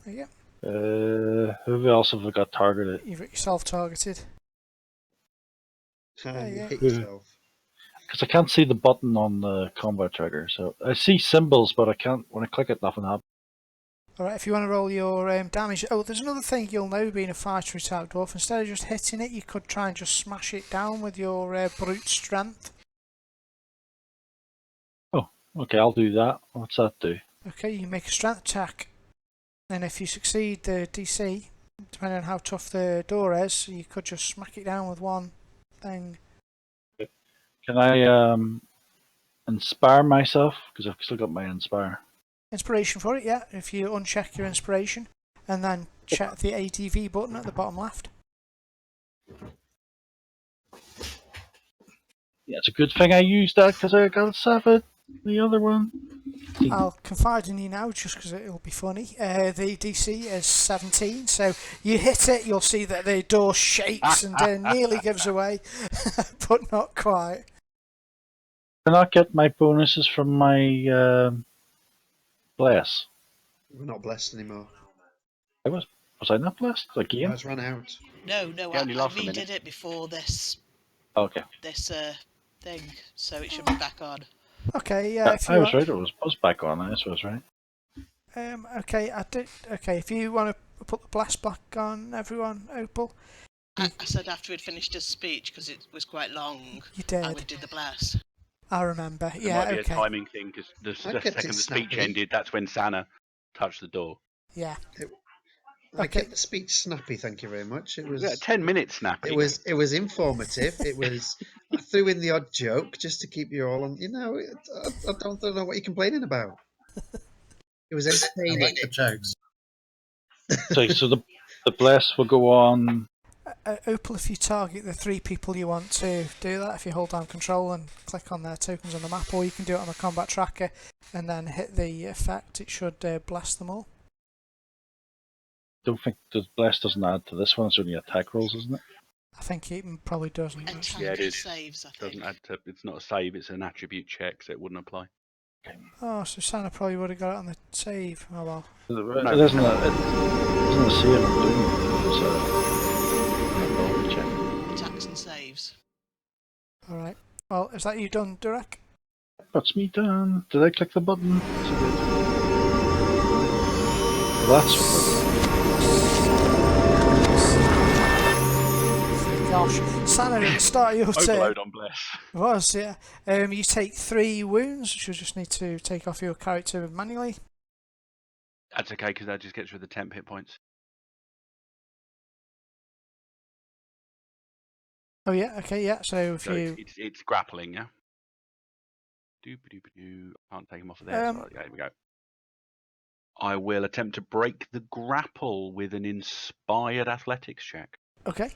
There you go. Who else have I got targeted? You've got yourself targeted. You hit yourself. Because I can't see the button on the combat tracker, so I see symbols, but I can't. When I click it, nothing happens. Alright, if you want to roll your damage. Oh, there's another thing you'll know being a fighter attack dwarf. Instead of just hitting it, you could try and just smash it down with your brute strength. Oh, okay, I'll do that. What's that do? Okay, you make a strength attack. And if you succeed the DC, depending on how tough the door is, you could just smack it down with one thing. Can I inspire myself? Because I've still got my inspire. Inspiration for it, yeah. If you uncheck your inspiration, and then check the ADV button at the bottom left. Yeah, it's a good thing I used that because I got 7. The other one. I'll confide in you now just because it'll be funny. The DC is 17, so you hit it, you'll see that the door shakes and nearly gives away, but not quite. Can I get my bonuses from my bless? We're not blessed anymore. Was I not blessed again? It's run out. No, I redid it before this. Okay. This thing, so it should be back on. Okay, yeah. If you I was right. It was back on. I was right. Okay, I did. Okay, if you want to put the blast back on, everyone, Opal. I said after we'd finished his speech because it was quite long. You did. I would do the blast. I remember. It Yeah. might be a timing thing because the second the speech ended, that's when Santa touched the door. Yeah. I kept the speech snappy, thank you very much. It was 10 minutes snappy. It was informative. It was. I threw in the odd joke just to keep you all on. I don't know what you're complaining about. It was entertaining. I like the jokes. So the bless will go on. Opal, if you target the 3 people you want to do that, if you hold down control and click on their tokens on the map, or you can do it on the combat tracker and then hit the effect, it should blast them all. Don't think the bless doesn't add to this one. It's only attack rolls, isn't it? I think it probably doesn't. Yeah, it is. Saves, I think. Doesn't add to. It's not a save. It's an attribute check, so it wouldn't apply. Oh, so Santa probably would have got it on the save. Oh well. It isn't a save. So Attacks and saves. All right. Well, is that you done, Durek? That's me done. Did I click the button? That's. Gosh, Santa, at the start of your turn. Overload on bless. It was, yeah. You take 3 wounds, which you'll just need to take off your character manually. That's okay because that just gets rid of the temp hit points. Oh yeah, okay, yeah. So if you it's grappling, yeah. I can't take him off of there. So there we go. I will attempt to break the grapple with an inspired athletics check. Okay.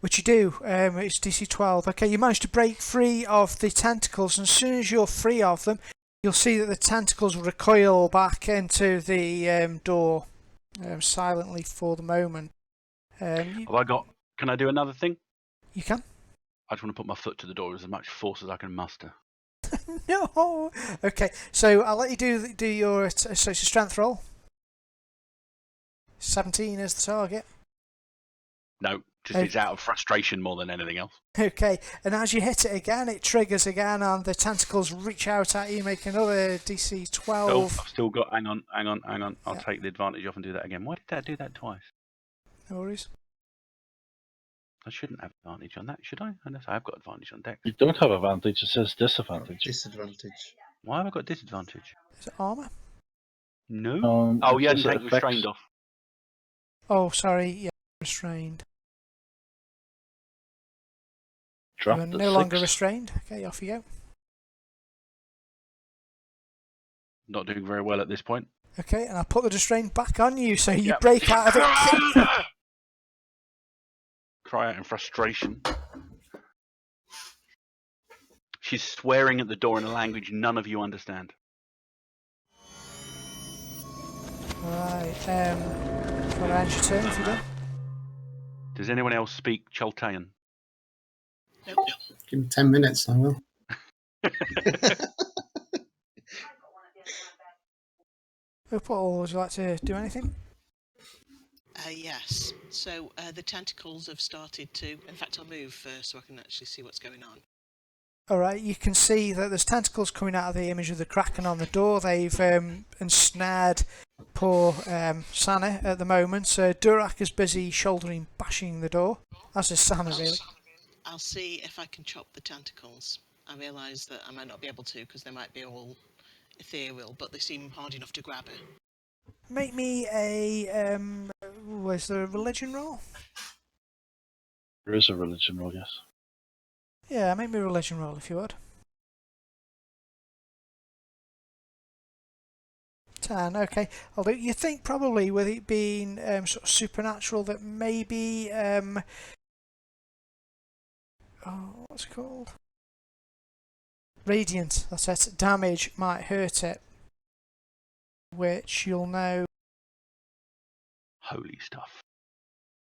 Which you do. It's DC 12. Okay, you manage to break free of the tentacles, and as soon as you're free of them, you'll see that the tentacles recoil back into the door silently for the moment. Have I got? Can I do another thing? You can. I just want to put my foot to the door with as much force as I can muster. No. Okay, so I'll let you do your so it's a strength roll. 17 is the target. No, just it's out of frustration more than anything else. Okay, and as you hit it again, it triggers again, and the tentacles reach out at you, make another DC 12. Oh, I've still got. Hang on. I'll take the advantage off and do that again. Why did that do that twice? No worries. I shouldn't have advantage on that, should I? Unless I have got advantage on deck. You don't have advantage, it says disadvantage. Disadvantage. Why have I got disadvantage? Is it armor? No. Oh, you hadn't does it taken affect- restrained off. Oh, sorry. Yeah, restrained. Dropped You're at no longer 6. restrained. Okay, off you go. Not doing very well at this point. Okay, and I'll put the restraint back on you, so you Yep. break out of it. Cry out in frustration. She's swearing at the door in a language none of you understand. Right, want to end your turn if you do? Does anyone else speak Chaltean? Nope. Give me 10 minutes, I will. Opal, would you like to do anything? Yes. So the tentacles have started to. In fact, I'll move first so I can actually see what's going on. Alright, you can see that there's tentacles coming out of the image of the Kraken on the door. They've ensnared poor Sana at the moment. Durak is busy shouldering, bashing the door, as is Sana, really. I'll see if I can chop the tentacles. I realise that I might not be able to because they might be all ethereal, but they seem hard enough to grab it. Make me a... is there a religion roll? There is a religion roll, yes. Yeah, make me a religion roll if you would. 10, okay. Although you think probably with it being sort of supernatural that maybe... what's it called? Radiant, that's it. Damage might hurt it. Which you'll know... Holy stuff.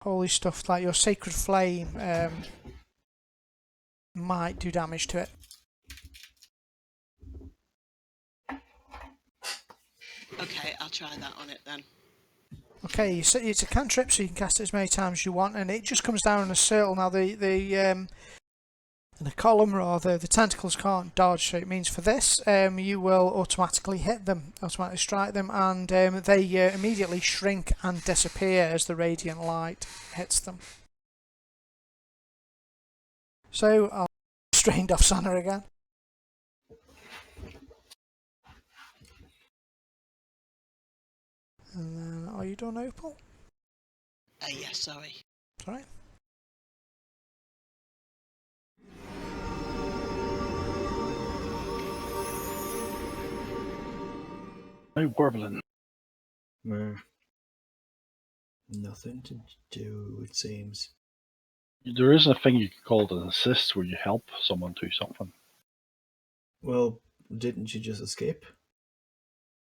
Holy stuff, like your sacred flame might do damage to it. Okay, I'll try that on it then. Okay, it's a cantrip, so you can cast it as many times as you want, and it just comes down in a circle. Now the column, rather, the tentacles can't dodge, so it means for this, you will automatically hit them, automatically strike them, and they immediately shrink and disappear as the radiant light hits them. So I'll strained off Sana again. And then, are you done, Opal? Yes, sorry. Alright. No warbling. Nothing to do, it seems. There isn't a thing you could call an assist where you help someone do something. Well, didn't you just escape?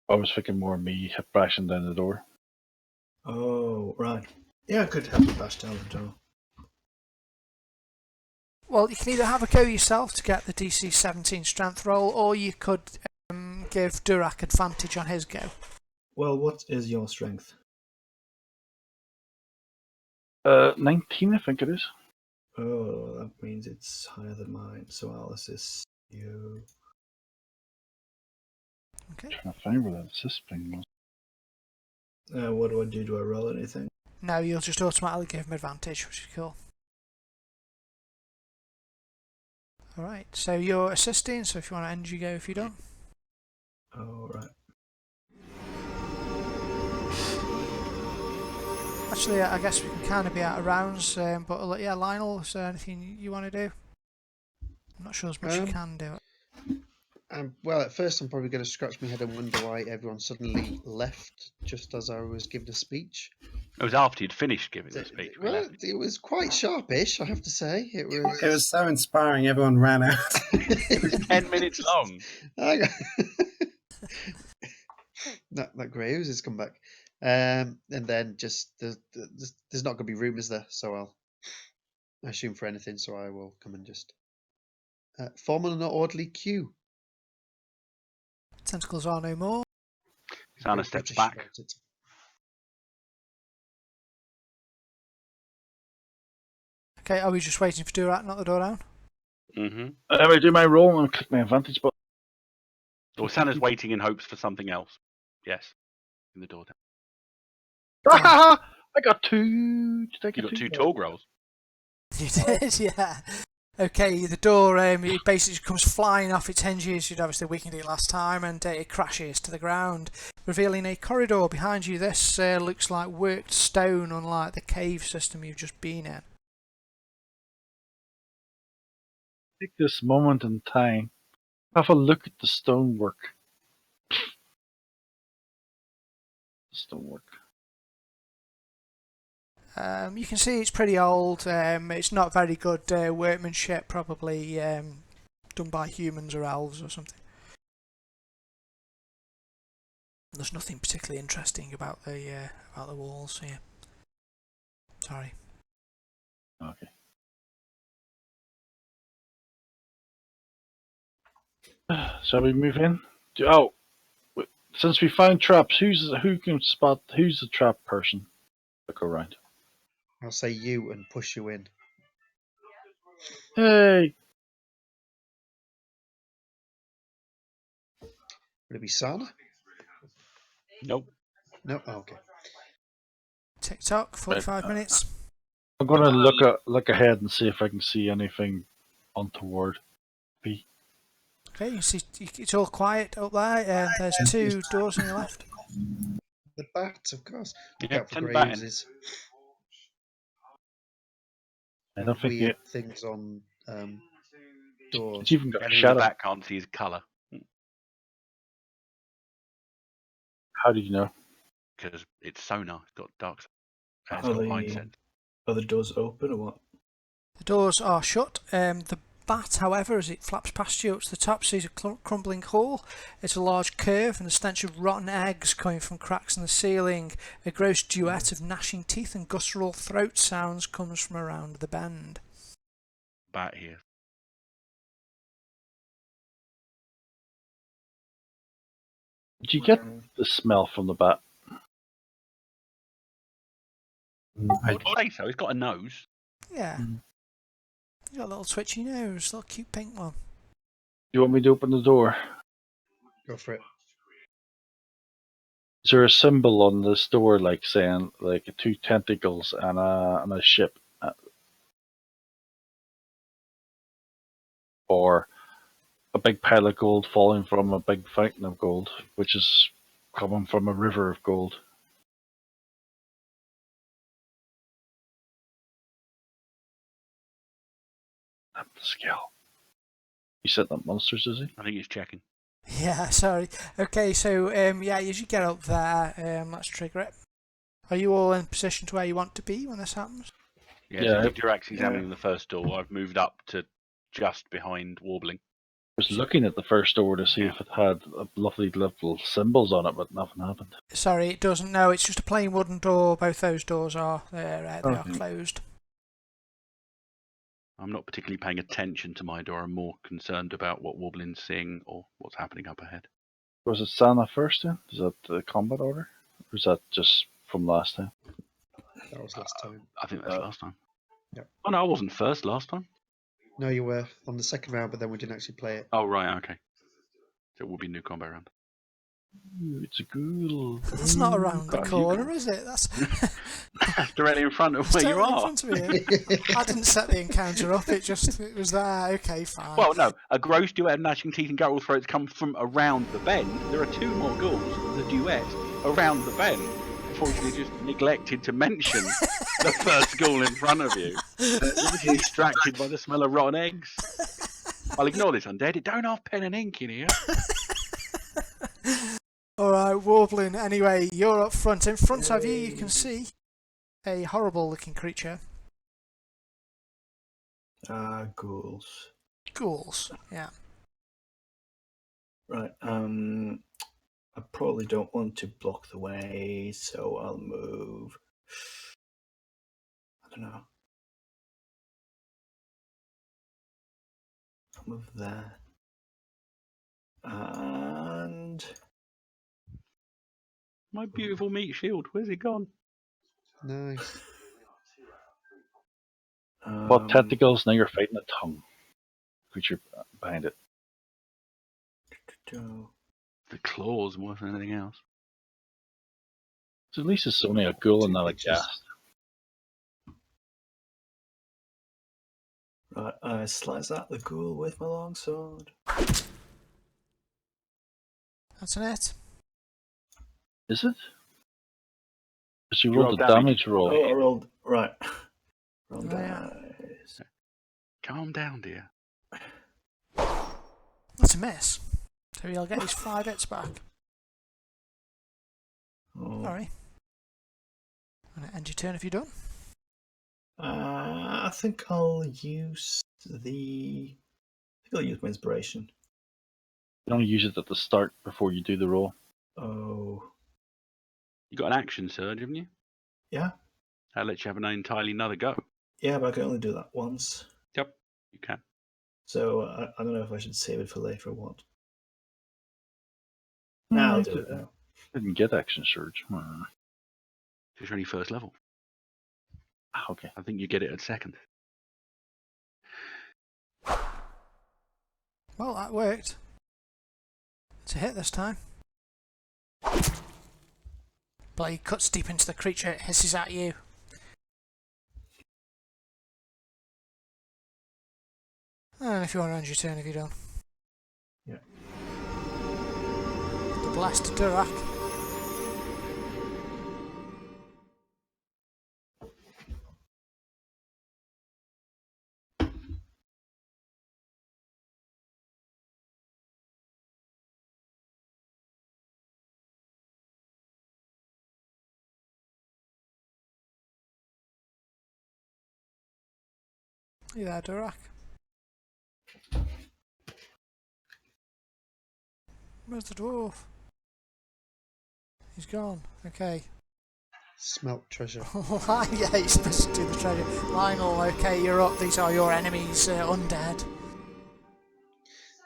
I was thinking more of me bashing down the door. Oh, right. Yeah, I could help you bash down the door. Well, you can either have a go yourself to get the DC 17 strength roll, or you could give Durak advantage on his go. Well, what is your strength? 19, I think it is. Oh, that means it's higher than mine, so I'll assist you. Okay. Trying to find where that assist thing was. What do I do? Do I roll anything? No, you'll just automatically give him advantage, which is cool. Alright, so you're assisting, so if you want to end your go if you don't. Oh, right. Actually, I guess we can kind of be out of rounds, but yeah, Lionel, is there anything you want to do? I'm not sure as much you can do. Well, at first I'm probably going to scratch my head and wonder why everyone suddenly left just as I was giving a speech. It was after you'd finished giving the speech. We Well, left. it was quite sharpish, I have to say. It was. It was so inspiring. Everyone ran out. It was 10 minutes long. Hang on. that grey ooze has come back. And then just there's not going to be room, is there? So I'll assume for anything. So I will come and just form an orderly queue. Tentacles are no more. Sana steps back. Okay, are we just waiting for Durat to knock the door down? Mm-hmm. I do my roll and click my advantage button. Or Sana's waiting in hopes for something else. Yes. In the door down. I got two. Did I You get got two tall growls. You did, yeah. Okay, the door it basically comes flying off its hinges. You'd obviously weakened it last time, and it crashes to the ground, revealing a corridor behind you. This looks like worked stone, unlike the cave system you've just been in. Take this moment in time. Have a look at the stonework. Stonework. You can see it's pretty old. It's not very good workmanship, probably done by humans or elves or something. There's nothing particularly interesting about the walls here. Sorry. Okay. Shall we move in? Since we found traps, who can spot who's the trap person? Look around. I'll say you and push you in. Hey, Would it be Sana? Nope. No. Oh, okay. Tick tock. 45 minutes. I'm gonna look ahead and see if I can see anything untoward. Okay, you see it's all quiet up there. There's two doors on your left. The bats, of course. Look Yeah, out for send grey bat in. oozes. I don't think Weird things on doors. it's even got a Anything the shadow. bat can't see is colour. How do you know? Because it's sonar. It's got dark. It's Are got light sense. the doors open or what? The doors are shut. The bat, however, as it flaps past you up to the top, sees a crumbling hall. It's a large curve, and the stench of rotten eggs coming from cracks in the ceiling. A gross duet of gnashing teeth and guttural throat sounds comes from around the bend. Bat here. Did you get the smell from the bat? I would say so. It's got a nose. Yeah. He's got a little twitchy nose, little cute pink one. Do you want me to open the door? Go for it. Is there a symbol on this door, like saying like two tentacles and a ship, or a big pile of gold falling from a big fountain of gold, which is coming from a river of gold? Up the scale. You setting up monsters, is he? I think he's checking. Yeah, sorry. Okay, so yeah, as you get up there, let's trigger it. Are you all in position to where you want to be when this happens? Yeah. So Dirax examining the first door. I've moved up to just behind Warbling. I was looking at the first door to see if it had lovely little symbols on it, but nothing happened. Sorry, it doesn't. No, it's just a plain wooden door. Both those doors are they are closed. I'm not particularly paying attention to my door. I'm more concerned about what Warbling's seeing or what's happening up ahead. Was it Sana first then? Is that the combat order? Or is that just from last time? That was last time. I think that's last time. Yep. Oh no, I wasn't first last time. No, you were on the second round, but then we didn't actually play it. Oh right, okay. So it will be new combat round. Ooh, it's a ghoul. That's not around the Right, you corner, go. is it? That's Directly in front of where you totally in are. front of me. I didn't set the encounter up. It was there. Okay, fine. Well, no, a gross duet of gnashing teeth and guttural throats come from around the bend. There are two more ghouls, the duet, around the bend. Unfortunately, just neglected to mention the first ghoul in front of you. You're distracted by the smell of rotten eggs. I'll ignore this undead. It don't have pen and ink in here. Alright, Warbling, anyway, you're up front. In front of you, you can see a horrible looking creature. Ghouls. Ghouls, yeah. Right, I probably don't want to block the way, so I'll move. I don't know. I'll move there. And My beautiful meat shield. Where's it gone? Nice. What tentacles? Now you're fighting a tongue creature behind it. The claws more than anything else. So at least it's only a ghoul and not a Pictures. ghast. Right, I slice at the ghoul with my longsword. That's an it. Is it? Because you You rolled rolled the damage. damage roll. Oh, I rolled. Right. Roll Oh, yeah. dice. Calm down, dear. That's a miss. So he'll get his 5 hits back. Oh. Sorry. And end your turn if you're done. I think I'll use my inspiration. You only use it at the start before you do the roll. Oh. You got an action surge, haven't you? Yeah? That lets you have an entirely another go. Yeah, but I can only do that once. Yep, you can. So I don't know if I should save it for later or what. Nah, I'll do it now. Didn't get action surge. It's your only first level. Okay. I think you get it at second. Well, that worked. It's a hit this time. Blade cuts deep into the creature, it hisses at you. And if you want to end your turn, if you're done. Yeah. The blast Durak. You there, Durak? Where's the dwarf? He's gone. Okay. Smelt treasure. Yeah, he's supposed to do the treasure. Lionel, okay, you're up. These are your enemies, undead.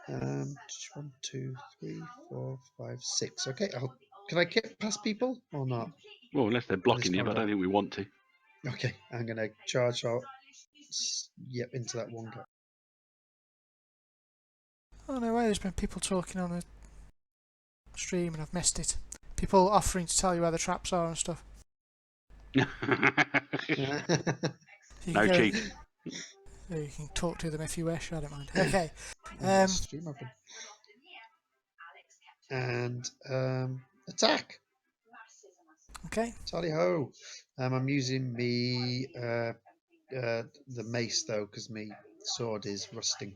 1, 2, 3, 4, 5, 6. Okay, can I get past people or not? Well, unless they're blocking you, but I don't combat. think we want to. Okay, I'm gonna charge out. Yep, into that one guy. Oh no way, there's been people talking on the stream and I've missed it. People offering to tell you where the traps are and stuff. You No can go- cheat. You can talk to them if you wish, I don't mind. Okay. Stream open. And attack. Okay. Tally ho! I'm using the mace though, because my sword is rusting.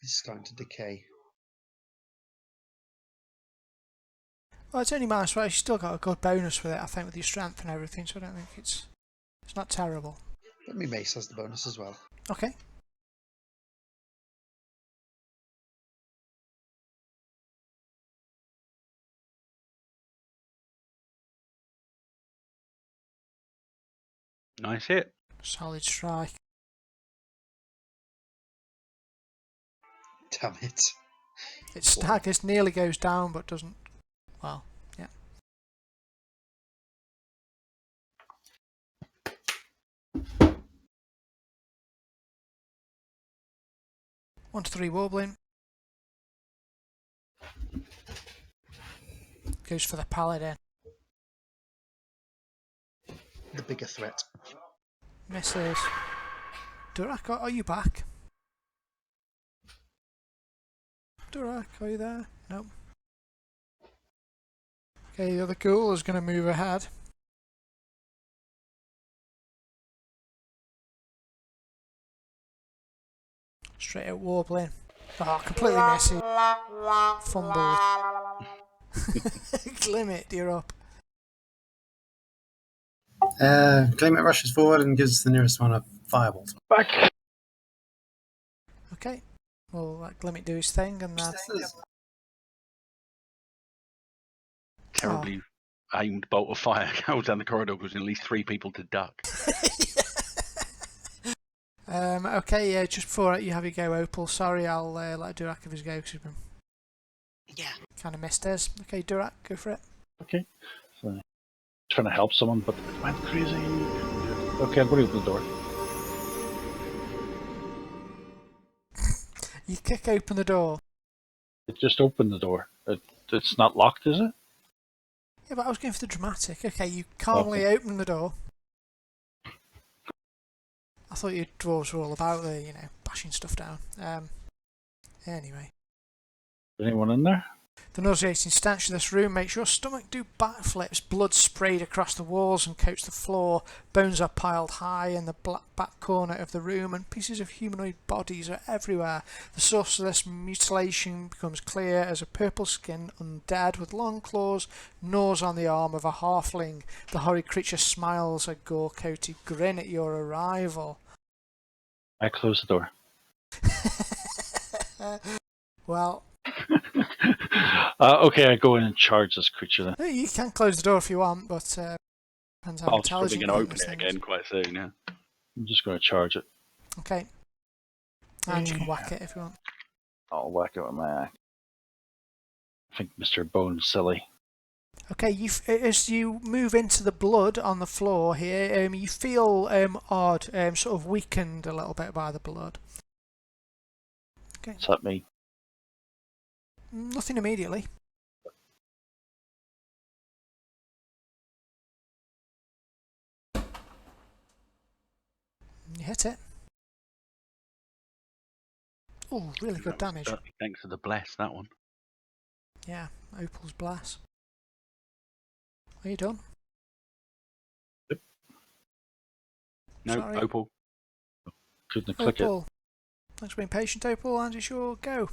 It's starting to decay. Well, it's only minus 1. You still got a good bonus with it, I think, with your strength and everything, so I don't think it's not terrible. But my mace has the bonus as well. Okay. Nice hit. Solid strike. Damn it! It staggers, nearly goes down, but doesn't. Well, yeah. One to 3 warbling. Goes for the paladin. The bigger threat. Misses. Durak, are you back? Durak, are you there? Nope. Okay, the other ghoul is going to move ahead. Straight at warbling. Oh, completely messy. Fumbled. Glimmet, you're up. Gleamit rushes forward and gives the nearest one a firebolt. Back. Okay. We'll let Glimmet do his thing and then... Terribly aimed bolt of fire goes down the corridor, causing at least 3 people to duck. Okay, yeah, just before you have your go, Opal, sorry, I'll let Durak have his go because he's been kind of missed his. Okay, Durak, go for it. Okay. So, trying to help someone, but it went crazy. Okay, I'm going to open the door. You kick open the door. It just opened the door. It's not locked, is it? Yeah, but I was going for the dramatic. Okay, you calmly open the door. I thought your dwarves were all about the, bashing stuff down. Anyway. Anyone in there? The nauseating stench of this room makes your stomach do backflips. Blood sprayed across the walls and coats the floor. Bones are piled high in the back corner of the room, and pieces of humanoid bodies are everywhere. The source of this mutilation becomes clear as a purple-skinned undead with long claws gnaws on the arm of a halfling. The horrid creature smiles a gore-coated grin at your arrival. I close the door. Well... Okay, I go in and charge this creature then. You can close the door if you want, but depends how I'm probably intelligent going to you open it again quite soon, yeah. I'm just going to charge it. Okay. And you can whack it if you want. I'll whack it with my axe. I think Mr. Bone's silly. Okay, as you move into the blood on the floor here, you feel odd, sort of weakened a little bit by the blood. Okay. What's that mean? Nothing immediately. You hit it. Oh, really good damage. Thanks to the bless, that one. Yeah, Opal's blast. Are you done? Yep. No, Sorry. Opal. Couldn't click Opal. Thanks for being patient, Opal, and it's your go.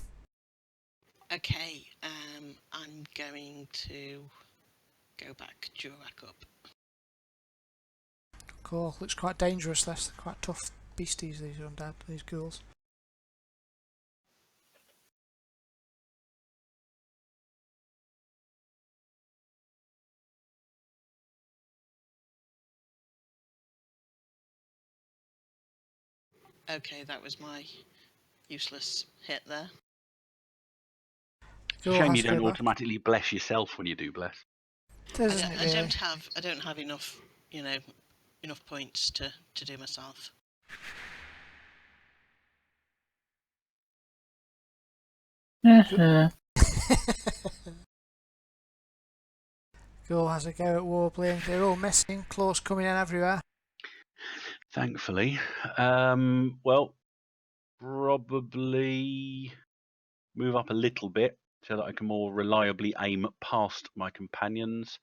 Okay, I'm going to go back, Durak up. Cool. Looks quite dangerous, this. They're quite tough beasties, these undead, these ghouls. Okay, that was my useless hit there. Ghoul Shame has you to don't go back. automatically bless yourself when you do bless. Doesn't it, really? I don't have enough, enough points to do myself. Ghoul has a go at warbling. They're all missing. Claws coming in everywhere. Thankfully. Well, probably move up a little bit so that I can more reliably aim past my companions.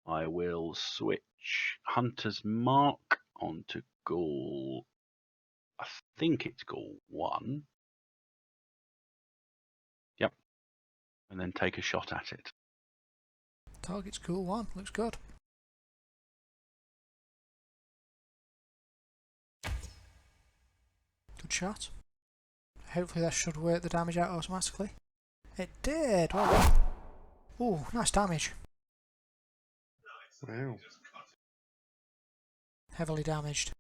I will switch Hunter's Mark onto Ghoul. I think it's Ghoul 1. Yep. And then take a shot at it. Target's Ghoul 1. Looks good. Good shot. Hopefully that should work the damage out automatically. It did! Well done. Ooh, nice damage. Wow. Heavily damaged.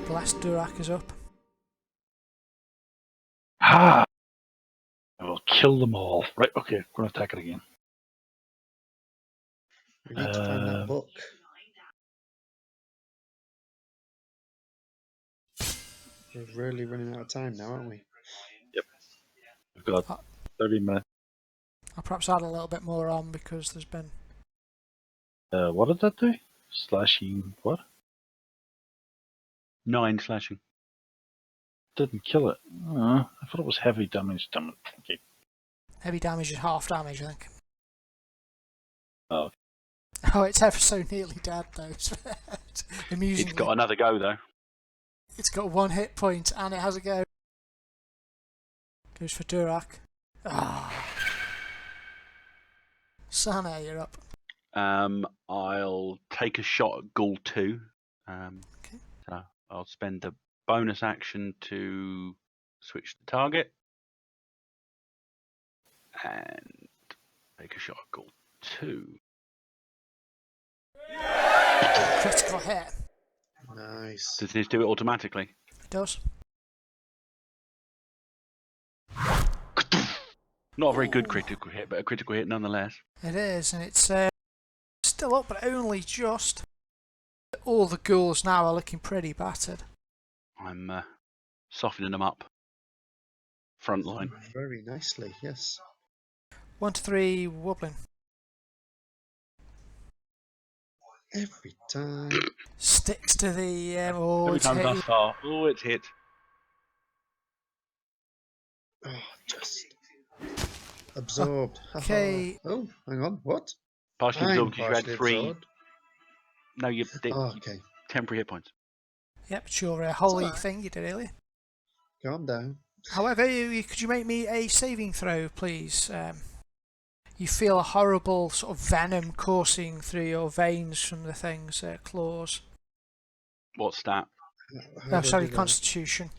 Blast Durak is up. Ah! I will kill them all. Right, okay, I'm going to attack it again. We need to find that book. We're really running out of time now, aren't we? Yep. We've got 30 minutes. I'll perhaps add a little bit more on because there's been... What did that do? Slashing what? 9 slashing. Didn't kill it. I thought it was heavy damage. Damn it. Okay. Heavy damage is half damage, I think. Oh. Oh, it's ever so nearly dead though. Amusingly, It's got another go though. it's got 1 hit point and it has a go. Goes for Durak. Ah. Sana, you're up. I'll take a shot at Ghoul 2. Okay. So I'll spend the bonus action to switch the target. And take a shot at Ghoul 2. Critical hit. Nice. Does this do it automatically? It does. Not a very good critical hit, but a critical hit nonetheless. It is, and it's still up, but only just. All the ghouls now are looking pretty battered. I'm softening them up. Front line. Very nicely, yes. 1 to 3, wobbling. Every time. Sticks to the. Oh, Every it's time hit I you. start, oh, it's hit. Oh, just absorbed. Okay. Oh, hang on. What? Partially I'm absorbed because you partially had 3. absorbed. No, you Oh, okay. temporary hit points. Yep, it's your holy alright. thing you did earlier. Calm down. However, could you make me a saving throw, please? You feel a horrible sort of venom coursing through your veins from the thing's claws. What stat? How Oh, do I sorry, do that? Constitution.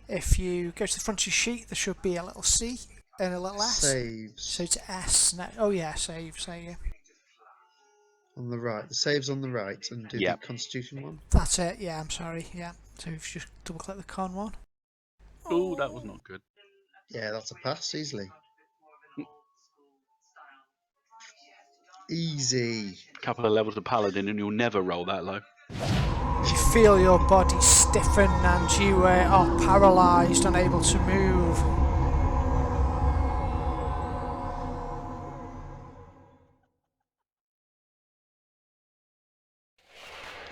If you go to the front of your sheet, there should be a little C and a little S. Saves. So it's S. No, oh yeah, saves. There you go. On the right. The saves on the right and do Yep. the Constitution one. That's it. Yeah, I'm sorry. Yeah. So if you just double click the con one. Oh, that was not good. Yeah, that's a pass easily. Easy. A couple of levels of Paladin and you'll never roll that low. You feel your body stiffen and you are paralysed, unable to move.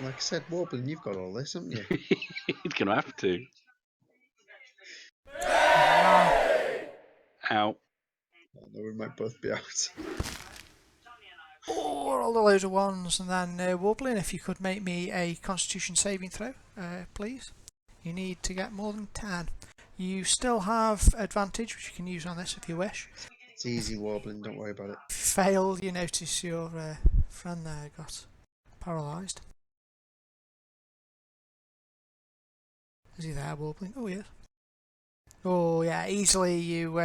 Like I said, Warbling, you've got all this, haven't you? He's going to have to. Ow. Oh, no, we might both be out. Oh, rolled a load of ones, and then wobbling. If you could make me a Constitution saving throw, please. You need to get more than 10. You still have advantage, which you can use on this if you wish. It's easy, Warbling, don't worry about it. If you fail, you notice your friend there got paralysed. Is he there, wobbling? Oh, yes. Oh, yeah. Easily you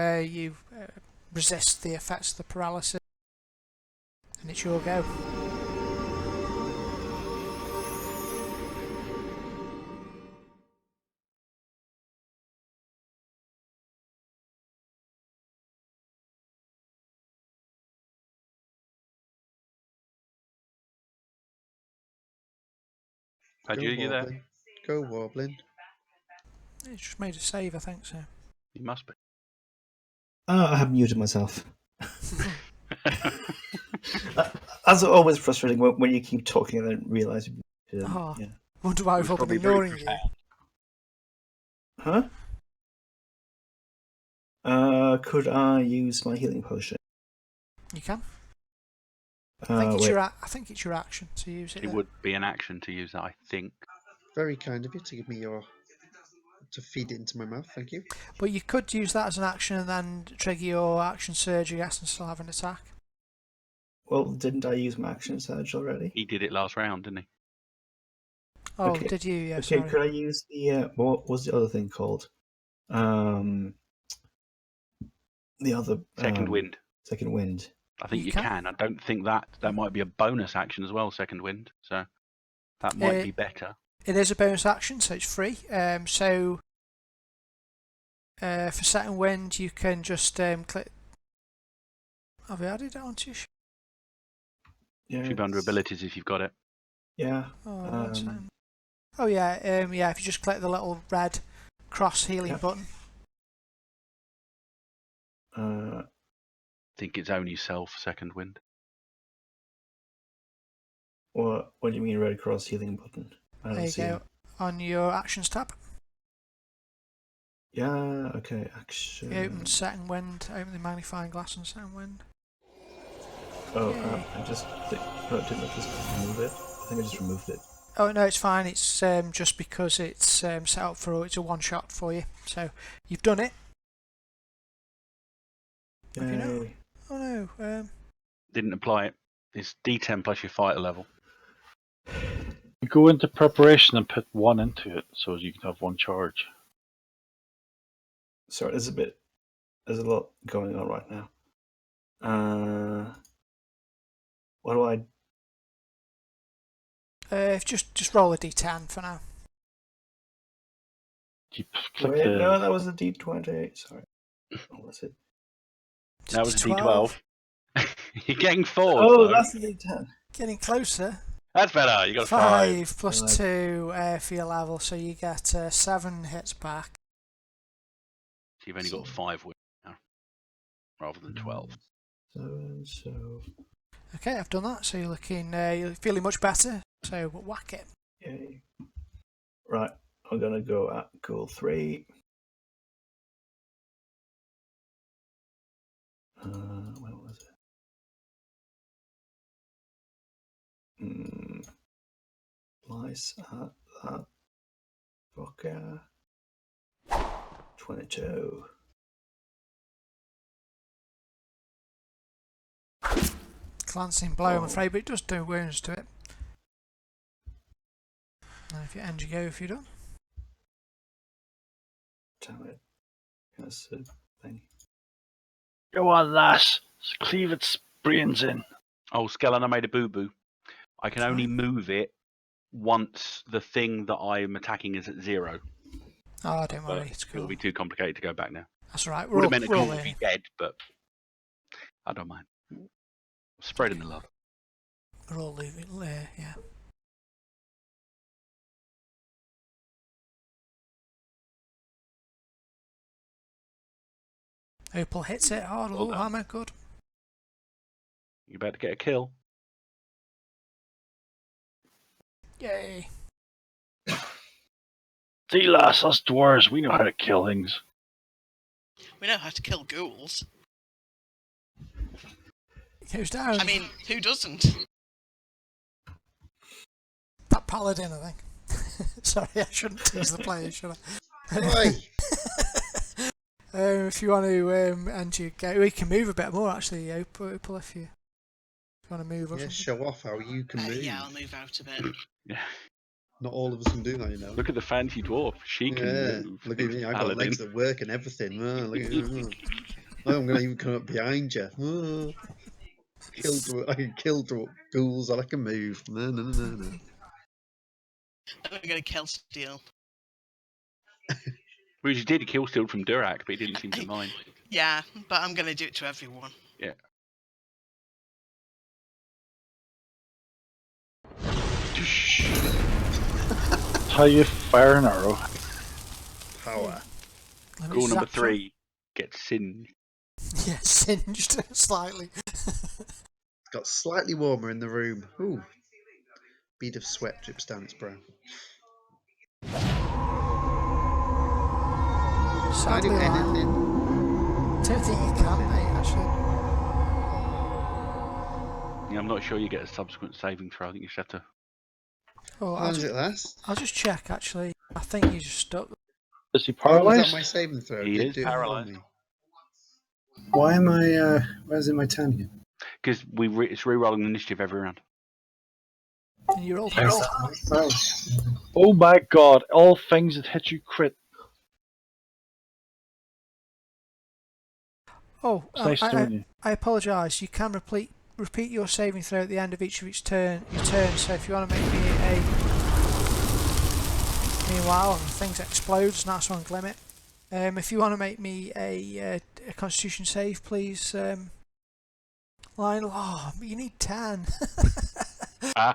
resist the effects of the paralysis, and it's your go. Go, Padgett, are you there? Warbling. Go, Warbling. It's just made a save, I think so. You must be. I have muted myself. As always, frustrating when you keep talking and then realise you muted. Oh. Yeah. Wonder why It was we've all been probably very ignoring you. profound. Huh? Could I use my healing potion? You can. I think Wait. I think it's your action to use it. It would be an action to use that, I think. Very kind of you to give me to feed it into my mouth, thank you. But you could use that as an action and then trigger your action surge, I guess, and still have an attack. Well, didn't I use my action surge already? He did it last round, didn't he? Oh, Okay. did you? Yeah, Okay, sorry. could I use the what was the other thing called? The other Second wind. Second wind. I think You you can. can. I don't think that might be a bonus action as well, second wind. So that might be better. It is a bonus action, so it's free. So for second wind, you can just click. Have we added it onto your? Yeah. Should be under abilities if you've got it. Yeah. Oh, one second. Oh yeah, yeah. If you just click the little red cross healing Yep. button. I think it's only self second wind. What do you mean red cross healing button? I don't There you see go. it. On your actions tab. Yeah, okay, action. You open second wind, open the magnifying glass on second wind. Oh, I just think. No, didn't I just remove it? I think I just removed it. Oh no, it's fine. It's just because it's set up for it's a one shot for you. So you've done it. Have you not? Yay. Oh no. Didn't apply it. It's D10 plus your fighter level. You go into preparation and put 1 into it, so you can have 1 charge. Sorry, there's a lot going on right now. What do I? Just roll a d10 for now. You click Wait, the... no, that was a D20. Sorry. What was it? That was a D12. D12. You're getting 4. Oh, though. that's the D10. Getting closer. That's better. You got a 5. 5 plus Five. 2 for your level, so you get 7 hits back. So you've only got 5 wins now, rather than 12. 7, so Okay, I've done that. So you're feeling much better. So whack it. yay. Right, I'm gonna go at goal 3. Where was it? Slice at that fucker. 22. Glancing blow, I'm afraid, but it does do wounds to it. And if you end your go, if you're done. Damn it. That's the thing. Go on, lass. Cleave its brains in. Oh, Skellen, I made a boo-boo. I can only move it once the thing that I'm attacking is at 0. Oh, don't But worry, it's cool. it'll be too complicated to go back now. That's all right. Would have meant a we're all ghoul would be dead, but I don't mind. Spreading the love. We're all leaving, yeah. Opal hits it hard, Well little done. hammer, good. You about to get a kill? Yay. See, lass, us dwarves, we know how to kill things. We know how to kill ghouls. It goes down. I mean, who doesn't? That paladin, I think. Sorry, I shouldn't tease the players, should I? Oi! If you want to end your go, we can move a bit more actually, Opal, if you want to move or Yeah, something. show off how you can move. Yeah, I'll move out a bit. Yeah. Not all of us can do that, you know. Look at the fancy dwarf. She can move. Look at me, I've got Paladin. legs that work and everything. Oh, look at me. Oh, I'm going to even come up behind you. Oh. I can kill ghouls and I can move. No. I'm going to kill Steel. Well, you did kill Steel from Durak, but he didn't seem to mind. Yeah, but I'm going to do it to everyone. Yeah. How you fire an arrow. Power. Let me Goal number zap 3 gets singed. you. Yeah, singed slightly. It's got slightly warmer in the room. Ooh. Bead of sweat drips down its brow. Can I Sadly, do Lyle, anything? don't think you can, mate, actually. Yeah, I'm not sure you get a subsequent saving throw. I think you just have to. Oh, How long does it last? I'll just check, actually. I think you just stuck. Is he How long was paralyzed? that my saving throw? He Did it is do it for paralysed. me? Why am I? Where's it my turn again? Because it's re-rolling the initiative every round. And you're all Oh my god, all things that hit you crit. Oh, It's nice doing you. I apologise. You can repeat your saving throw at the end of each of your turn. So if you want to make me a... Meanwhile, things explodes. Nice one, Glimmet. If you want to make me a Constitution save, please, Lionel. Oh, you need 10. All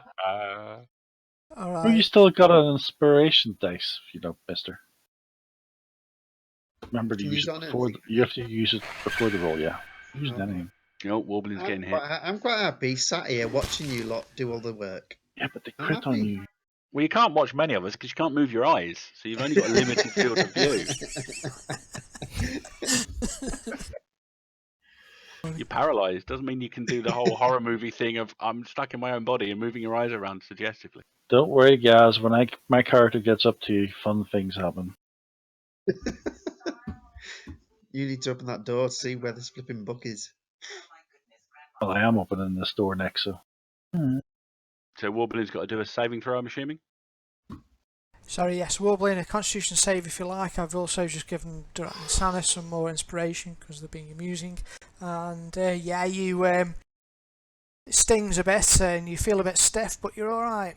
Oh, right. you still got an inspiration dice, mister. Remember to Can you use use it it on before. anything? You have to use it before the roll. Yeah, use it Okay. anything. You know, Warbling's getting hit. I'm quite happy sat here watching you lot do all the work. Yeah, but they I'm crit on happy. you. Well, you can't watch many of us because you can't move your eyes, so you've only got a limited field of view. You're paralysed. Doesn't mean you can do the whole horror movie thing of I'm stuck in my own body and moving your eyes around suggestively. Don't worry, guys. When my character gets up to you, fun things happen. You need to open that door to see where this flipping book is. Well, I am opening this door next, so. So Warbling's got to do a saving throw, I'm assuming? Sorry, yes, Warbling, a Constitution save if you like. I've also just given Durat and Sana some more inspiration because they're being amusing. And yeah, you it stings a bit and you feel a bit stiff, but you're all right.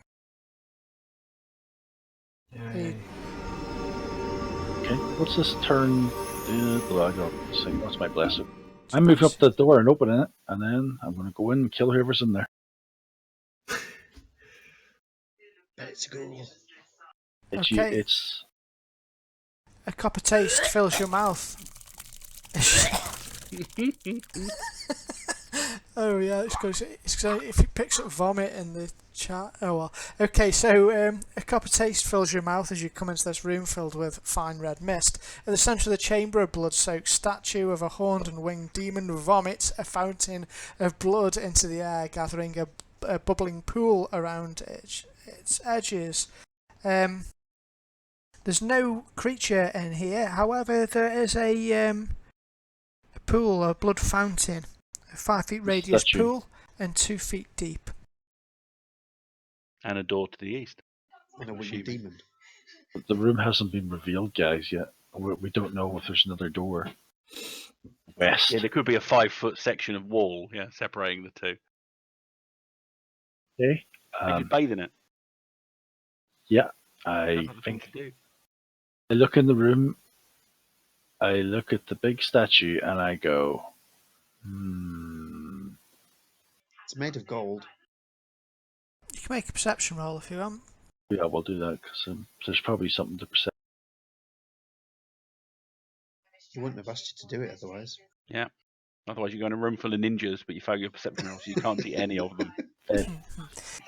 Yay. Okay, what's this turn? What's my blessing? I'm moving up the door and opening it, and then I'm going to go in and kill whoever's in there. It's a ghoul. Okay. It's A copper taste fills your mouth. Oh yeah, it's because if it picks up vomit in the chat. Oh well. Okay, so a copper taste fills your mouth as you come into this room filled with fine red mist. At the centre of the chamber, a blood-soaked statue of a horned and winged demon vomits a fountain of blood into the air, gathering a bubbling pool around its edges. There's no creature in here. However, there is a pool, a blood fountain, a 5 feet radius Statue. pool, and 2 feet deep. And a door to the east. And a winged demon. the room hasn't been revealed, guys, yet. We don't know if there's another door. West. Yeah, there could be a 5-foot section of wall, separating the two. Okay. You could bathe in it. Yeah, That's I another thing think to do. I look in the room, I look at the big statue, and I go, It's made of gold. You can make a perception roll if you want. yeah, we'll do that, because there's probably something to perceive. He wouldn't have asked you to do it otherwise. Yeah. Otherwise, you go in a room full of ninjas, but you fail your perception roll, so you can't see any of them.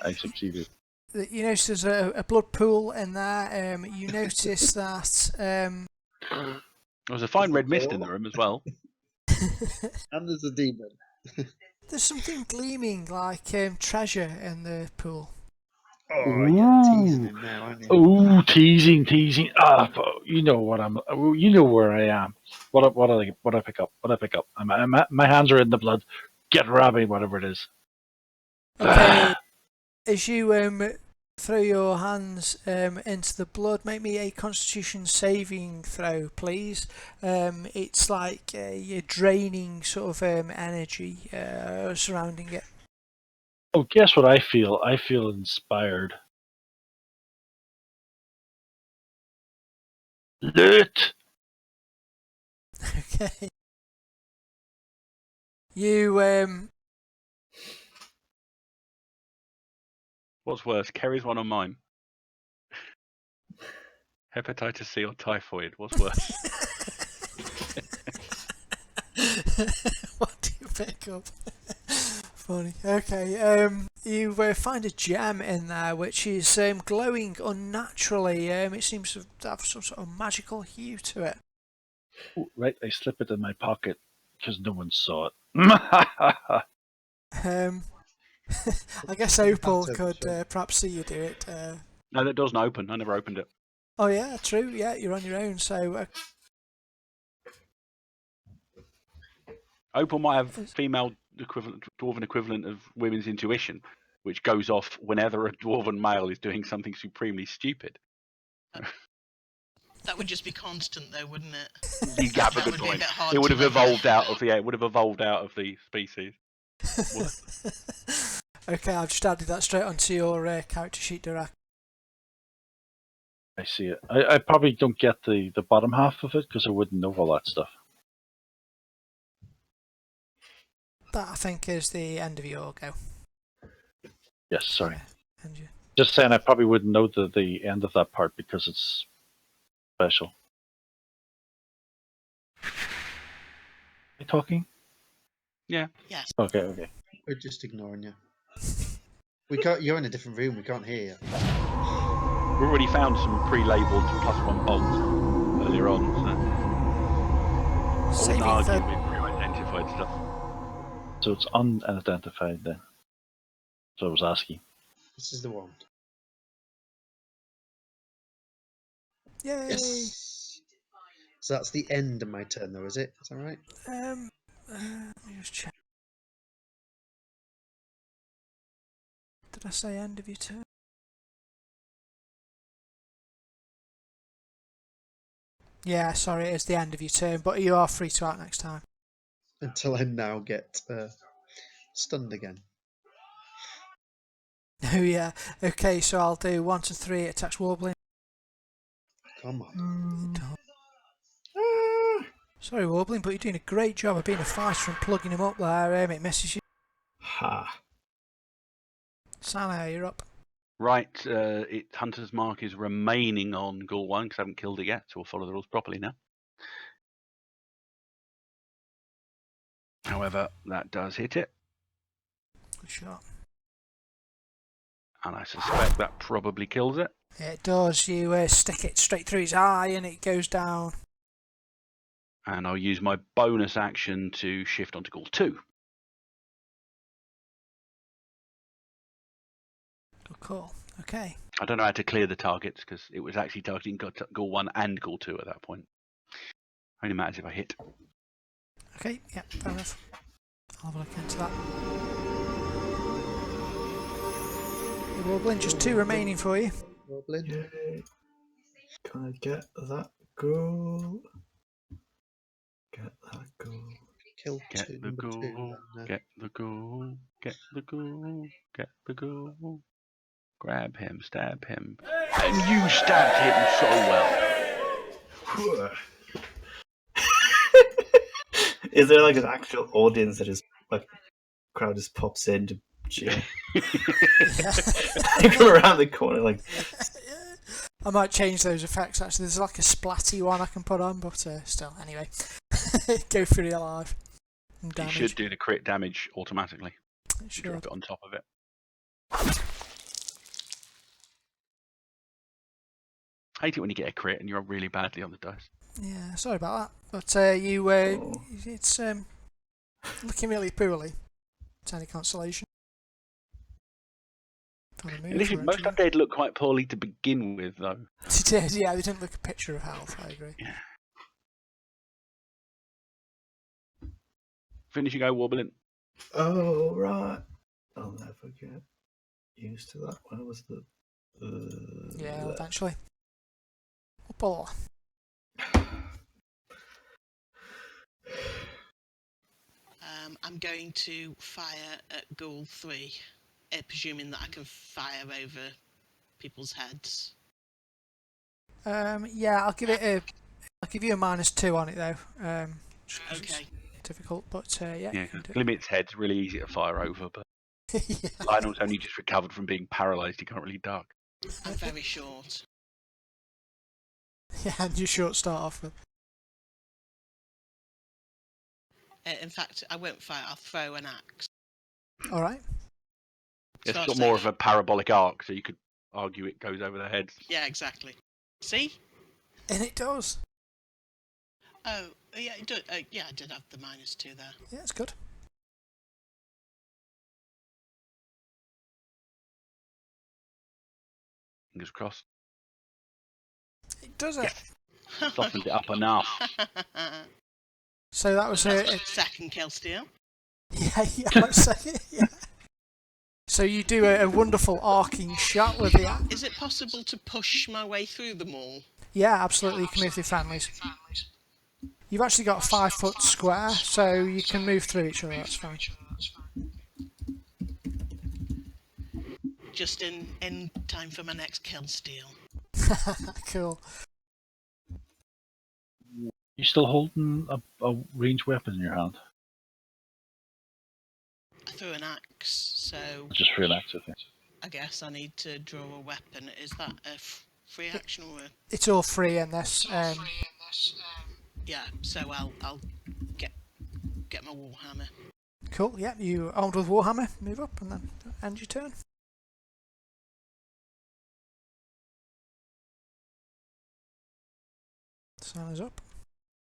I succeeded. You notice there's a blood pool in there. You notice that There was a fine red mist in the room as well. And there's a demon. there's something gleaming like treasure in the pool. Oh, you're teasing him now, aren't you? Oh, teasing. You know what you know where I am. What I pick up? My hands are in the blood. Get Robbie, whatever it is. Okay. As you throw your hands into the blood, make me a Constitution saving throw, please. It's like you're draining sort of energy surrounding it. Oh, guess what I feel? I feel inspired. Loot! Okay. You What's worse, Kerry's one or mine? Hepatitis C or typhoid? What's worse? what do you pick up? Funny. Okay. You find a gem in there which is glowing unnaturally. It seems to have some sort of magical hue to it. Oh, right, I slip it in my pocket because no one saw it. I guess Opal Battle, could sure. perhaps see you do it. No, that door's not open. I never opened it. Oh yeah, true. Yeah, you're on your own. So Opal might have female equivalent, dwarven equivalent of women's intuition, which goes off whenever a dwarven male is doing something supremely stupid. That would just be constant, though, wouldn't it? You have a That good would be a point. bit hard It would to have level. evolved out of it would have evolved out of the species. okay, I've just added that straight onto your character sheet, Durak. I see it. I probably don't get the bottom half of it because I wouldn't know all that stuff. That I think is the end of your go. Yes, sorry. And you. Just saying, I probably wouldn't know the end of that part because it's special. Are you talking? Yeah. Yes. Okay. We're just ignoring you. We can't. You're in a different room. We can't hear you. We already found some pre-labelled +1 bonds earlier on, so I wouldn't Saving argue throw. with pre-identified stuff. So it's unidentified then. So I was asking. This is the one. Yay! Yes. So that's the end of my turn, though, is it? Is that right? Let me just check. Did I say end of your turn? Yeah, sorry, it's the end of your turn, but you are free to act next time. Until I now get stunned again. Oh yeah. Okay, so I'll do 1 to 3 attacks warbling. Come on. Sorry, warbling, but you're doing a great job of being a fighter and plugging him up there. It misses you. Ha. Sana, you're up. Right, Hunter's Mark is remaining on Ghoul 1 because I haven't killed it yet, so we'll follow the rules properly now. However, that does hit it, Good shot. and I suspect that probably kills it. It does. You stick it straight through his eye and it goes down. And I'll use my bonus action to shift onto Ghoul 2. Good call. Okay. I don't know how to clear the targets because it was actually targeting Ghoul 1 and Ghoul 2 at that point. Only matters if I hit. Okay, yeah, fair enough. I'll have a look into that. Warbling, just 2 remaining for you. Wobbling. Yay. Can I get that goal? Get that goal. Kill Get two, the number 2. ghoul, And, get the ghoul, get the ghoul, get the ghoul. Grab him, stab him. And you stabbed him so well. Is there like an actual audience that is like crowd just pops in to cheer? They come around the corner like. I might change those effects actually. There's like a splatty one I can put on, but still, anyway. Go for real life. And It damage. should do the crit damage automatically. It You drop should. it on top of it. I hate it when you get a crit and you're really badly on the dice. Yeah, sorry about that. But it's looking really poorly. It's any consolation. Listen, most undead look quite poorly to begin with, though. It did, yeah, they didn't look a picture of health, I agree. Yeah. Finish you go wobbling. Oh right. I'll never get used to that. Where was the? Yeah, eventually. Up. I'm going to fire at Ghoul 3, presuming that I can fire over people's heads. Yeah, I'll give you a -2 on it though. Okay. Difficult, but yeah. Yeah, You can because do it. Limit's head's really easy to fire over, but Yeah. Lionel's only just recovered from being paralysed. He can't really duck. I'm very short. Yeah, and you short start off with. In fact, I won't fire, I'll throw an axe. Alright. It's So got more of a parabolic arc, so you could argue it goes over their heads. Yeah, exactly. See? And it does. Oh, yeah, it does. Yeah, I did have the -2 there. Yeah, it's good. Fingers crossed. It does it. Softened it up enough. So that was a Second kill steal. yeah, let's say it, yeah. So you do a wonderful arcing shot with the axe. Is it possible to push my way through them all? Yeah, absolutely. You can move through families. You've actually got a 5-foot square, so you can move through each other. That's fine. Just in time for my next kill steal. Cool. You still holding a ranged weapon in your hand? I threw an axe, so Just for an axe, I think. I guess I need to draw a weapon. Is that a free action or a... It's all free in this. Yeah, so I'll get my warhammer. Cool. Yeah, you armed with Warhammer. Move up and then end your turn. Sun is up.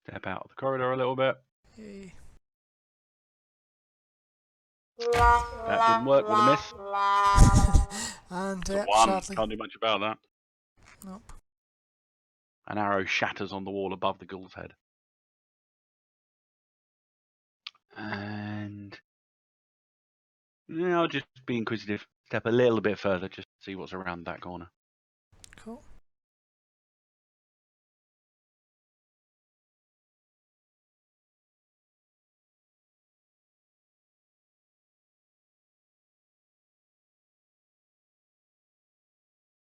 Step out of the corridor a little bit. Yay. That didn't work with a miss. And It's a one. sadly, Can't do much about that. nope. An arrow shatters on the wall above the ghoul's head. And I'll just be inquisitive. Step a little bit further just to see what's around that corner. Cool.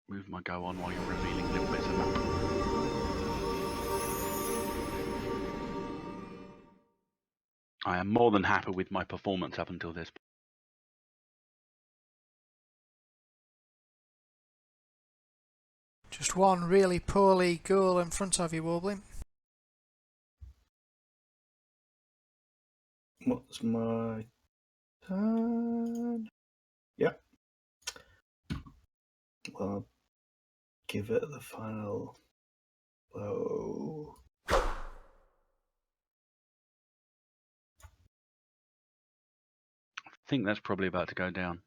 Move my go on while you're revealing little bits of map. I am more than happy with my performance up until this point. Just one really poorly ghoul in front of you, Warbling. What's my turn? Yep. Well, I'll give it the final blow. I think that's probably about to go down.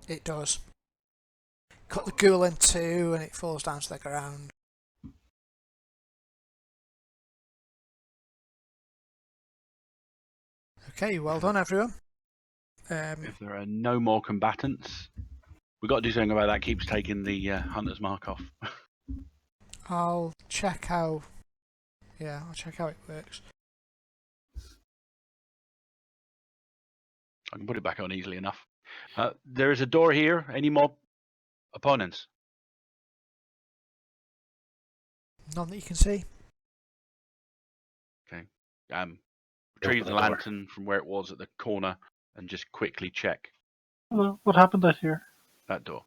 It does. Cut the ghoul in two and it falls down to the ground. Okay, well done everyone. If there are no more combatants, we've got to do something about that. Keeps taking the hunter's mark off. I'll check how... Yeah, I'll check how it works. I can put it back on easily enough. There is a door here. Any more opponents? None that you can see. Okay. Retrieve Open the the door. lantern from where it was at the corner and just quickly check Hello, what happened out here? that door.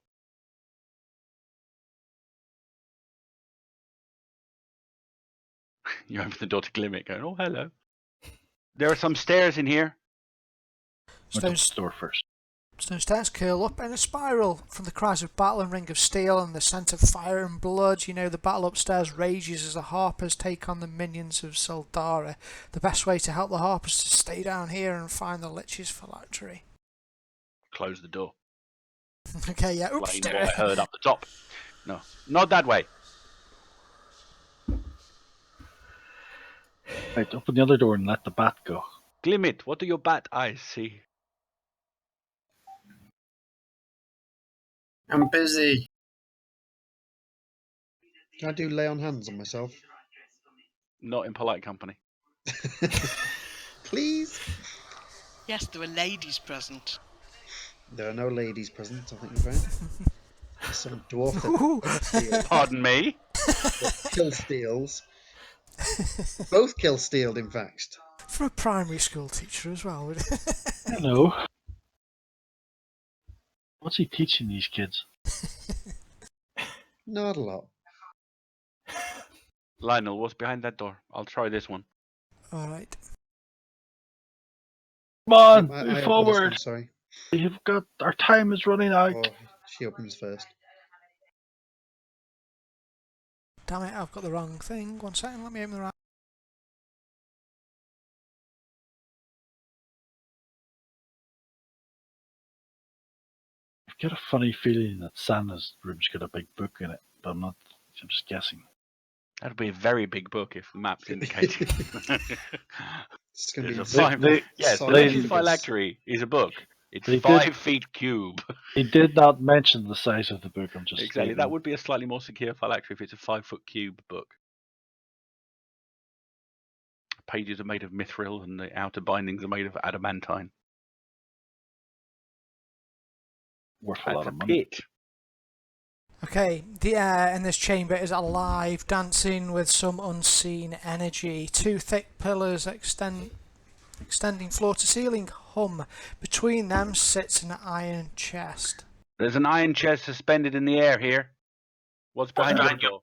You open the door to Glimmet going, oh, hello. There are some stairs in here. Went up Stones, the door first. stone stairs curl up in a spiral from the cries of battle and ring of steel and the scent of fire and blood. You know the battle upstairs rages as the Harpers take on the minions of Saldara. The best way to help the Harpers is to stay down here and find the Lich's phylactery. Close the door. Okay, yeah, oops. Explain what I heard up the top. No, not that way. Right, open the other door and let the bat go. Glimmet, what do your bat eyes see? I'm busy. Can I do lay on hands on myself? Not in polite company. Please? Yes, there were ladies present. There are no ladies present, I think you're right. There's some dwarf Ooh. that steals, Pardon me? kill steals. Both kill stealed, in fact. For a primary school teacher as well. Hello. What's he teaching these kids? Not a lot. Lionel, what's behind that door? I'll try this one. Alright. Come on, I move open this forward. one, sorry. You've got our time is running out. Oh, she opens first. Damn it, I've got the wrong thing. 1 second, let me open the right. I've got a funny feeling that Santa's room's got a big book in it, but I'm just guessing. That'll be a very big book if the map's indicated. It's going to be There's a five. Yes, the solid Lich's figures. phylactery is a book. It's They 5 feet cube. He did not mention the size of the book. I'm just Exactly. stating. That would be a slightly more secure phylactery if it's a 5-foot cube book. Pages are made of mithril and the outer bindings are made of adamantine. worth a That's lot a of money. pit. Okay, the air in this chamber is alive, dancing with some unseen energy. 2 thick pillars extending floor to ceiling hum. Between them sits an iron chest. There's an iron chest suspended in the air here. What's behind you?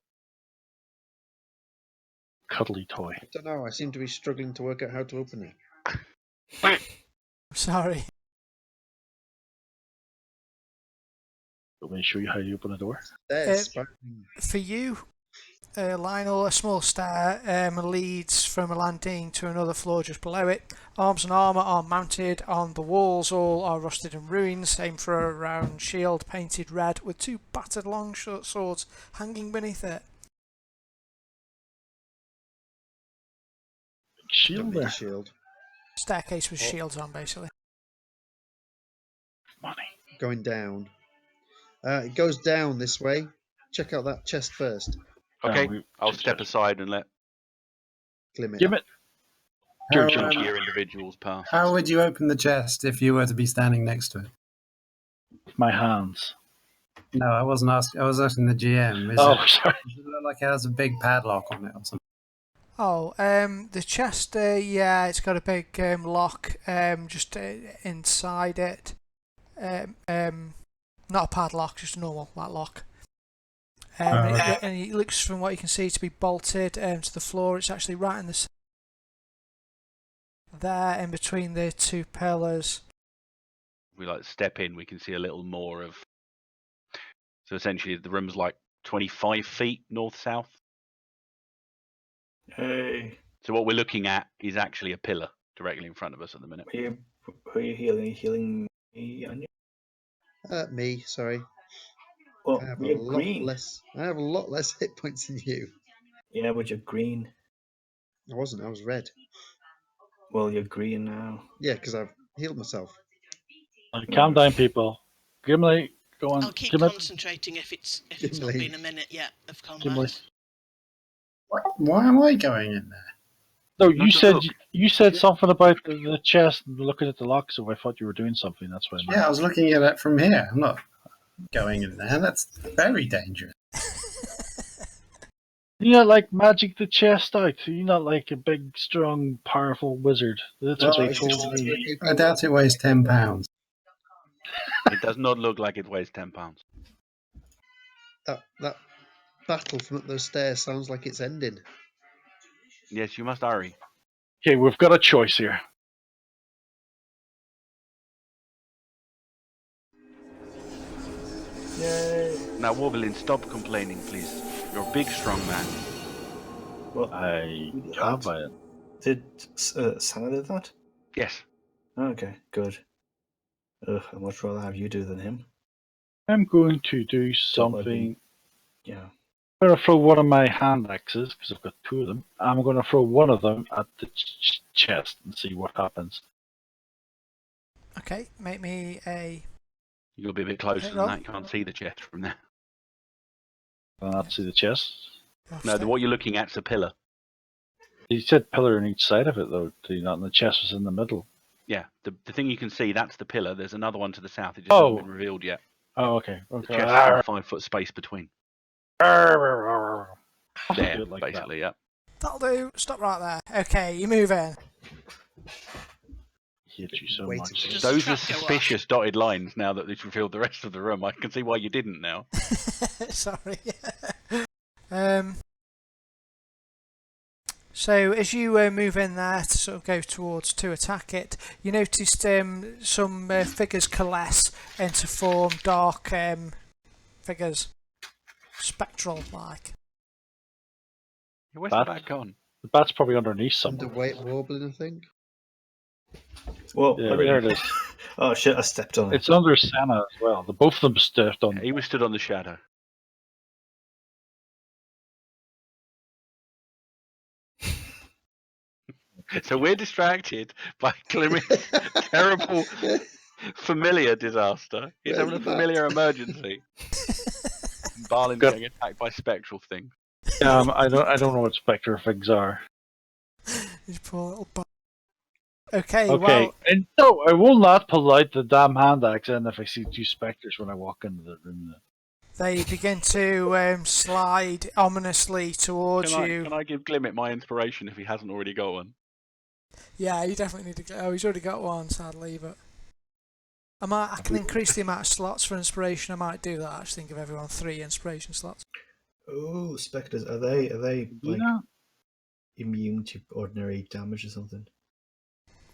Cuddly toy. I don't know, I seem to be struggling to work out how to open it. Sorry. Let me show you how you open a door. There's For you, Lionel, a small stair leads from a landing to another floor just below it. Arms and armour are mounted on the walls, all are rusted and ruined. Same for a round shield painted red with 2 battered long short swords hanging beneath it. Don't Shield need a there. shield. Staircase with shields on, basically. Money. Going down. It goes down this way. Check out that chest first. Okay, I'll step aside and let Glim Give up. it. How, Sure, chunkier individuals pass. how would you open the chest if you were to be standing next to it? With my hands. No, I wasn't asking. I was asking the GM. Oh, Does sorry. it look like it has a big padlock on it or something? Oh, the chest, yeah, it's got a big lock just inside it. Not a padlock, just a normal lock. Right. And it looks, from what you can see, to be bolted to the floor. It's actually right in the there, in between the 2 pillars. We like step in, we can see a little more of. So essentially, the room's like 25 feet north-south. Hey, So what we're looking at is actually a pillar directly in front of us at the minute. are you healing? Are you healing me? Anya? Me, sorry. Well, I have you're green. I have a lot less hit points than you. Yeah, but you're green. I wasn't. I was red. Well, you're green now. Yeah, because I've healed myself. Calm down, people. Gimli, go on. I'll keep Gimli. concentrating if it's not Gimli. been a minute yet of combat. Gimli. Why am I going in there? No, Not you to said look. you said something about the chest and looking at the lock, so I thought you were doing something. That's why. Yeah, I was looking at it from here. I'm not going in there. That's very dangerous. You're not like magic the chest out. You're not like a big, strong, powerful wizard. That's what they It's told just me. I doubt it weighs 10 pounds. It does not look like it weighs 10 pounds. that battle from up those stairs sounds like it's ending. Yes, you must hurry. Okay, we've got a choice here. Yay! Now, Warblin, stop complaining, please. You're a big, strong man. Well, I have it. did Santa did that? Yes. Okay, good. I'd much rather have you do than him. I'm going to do Don't let something. me- Yeah. I'm going to throw one of my hand axes, because I've got 2 of them. I'm going to throw one of them at the chest and see what happens. Okay, make me a. You'll be a bit closer Hit than roll. that. You can't see the chest from there. Can I not see the chest? No, what you're looking at's a pillar. You said pillar on each side of it, though, do you not? And the chest was in the middle. Yeah, the thing you can see, that's the pillar. There's another one to the south. It just Oh. hasn't been revealed yet. Oh, okay. The Okay. chest is in a 5-foot space between. I'll There, do it like basically, yeah. That'll do. Stop right there. Okay, you move in. Hate you so Wait much. a Does Those the are trap go off? suspicious dotted lines now that it's revealed the rest of the room. I can see why you didn't now. Sorry. So as you move in there to sort of go towards to attack it, you noticed some figures coalesce into form, dark figures, spectral like. Where's Bat? the bat gone? The bat's probably underneath somewhere. Underweight warbling, I think. Whoa, Yeah, look at there me. it is. Oh shit, I stepped on it. It's under Senna as well. The both of them stepped on. He was stood on the shadow. So we're distracted by Clement's terrible familiar disaster. He's Where's having a the bat? familiar emergency. Barlin's Good. getting attacked by spectral things. I don't know what spectre things are. His poor little Okay, Okay, well, and no, I will not pull out the damn hand axe in if I see 2 spectres when I walk into the room. they begin to slide ominously towards you. Can I give Glimmet my inspiration if he hasn't already got one? Yeah, you definitely need to go. Oh, he's already got one, sadly, but I can increase the amount of slots for inspiration. I might do that. I just think of everyone 3 inspiration slots. Oh, spectres. Are they like Yeah. immune to ordinary damage or something?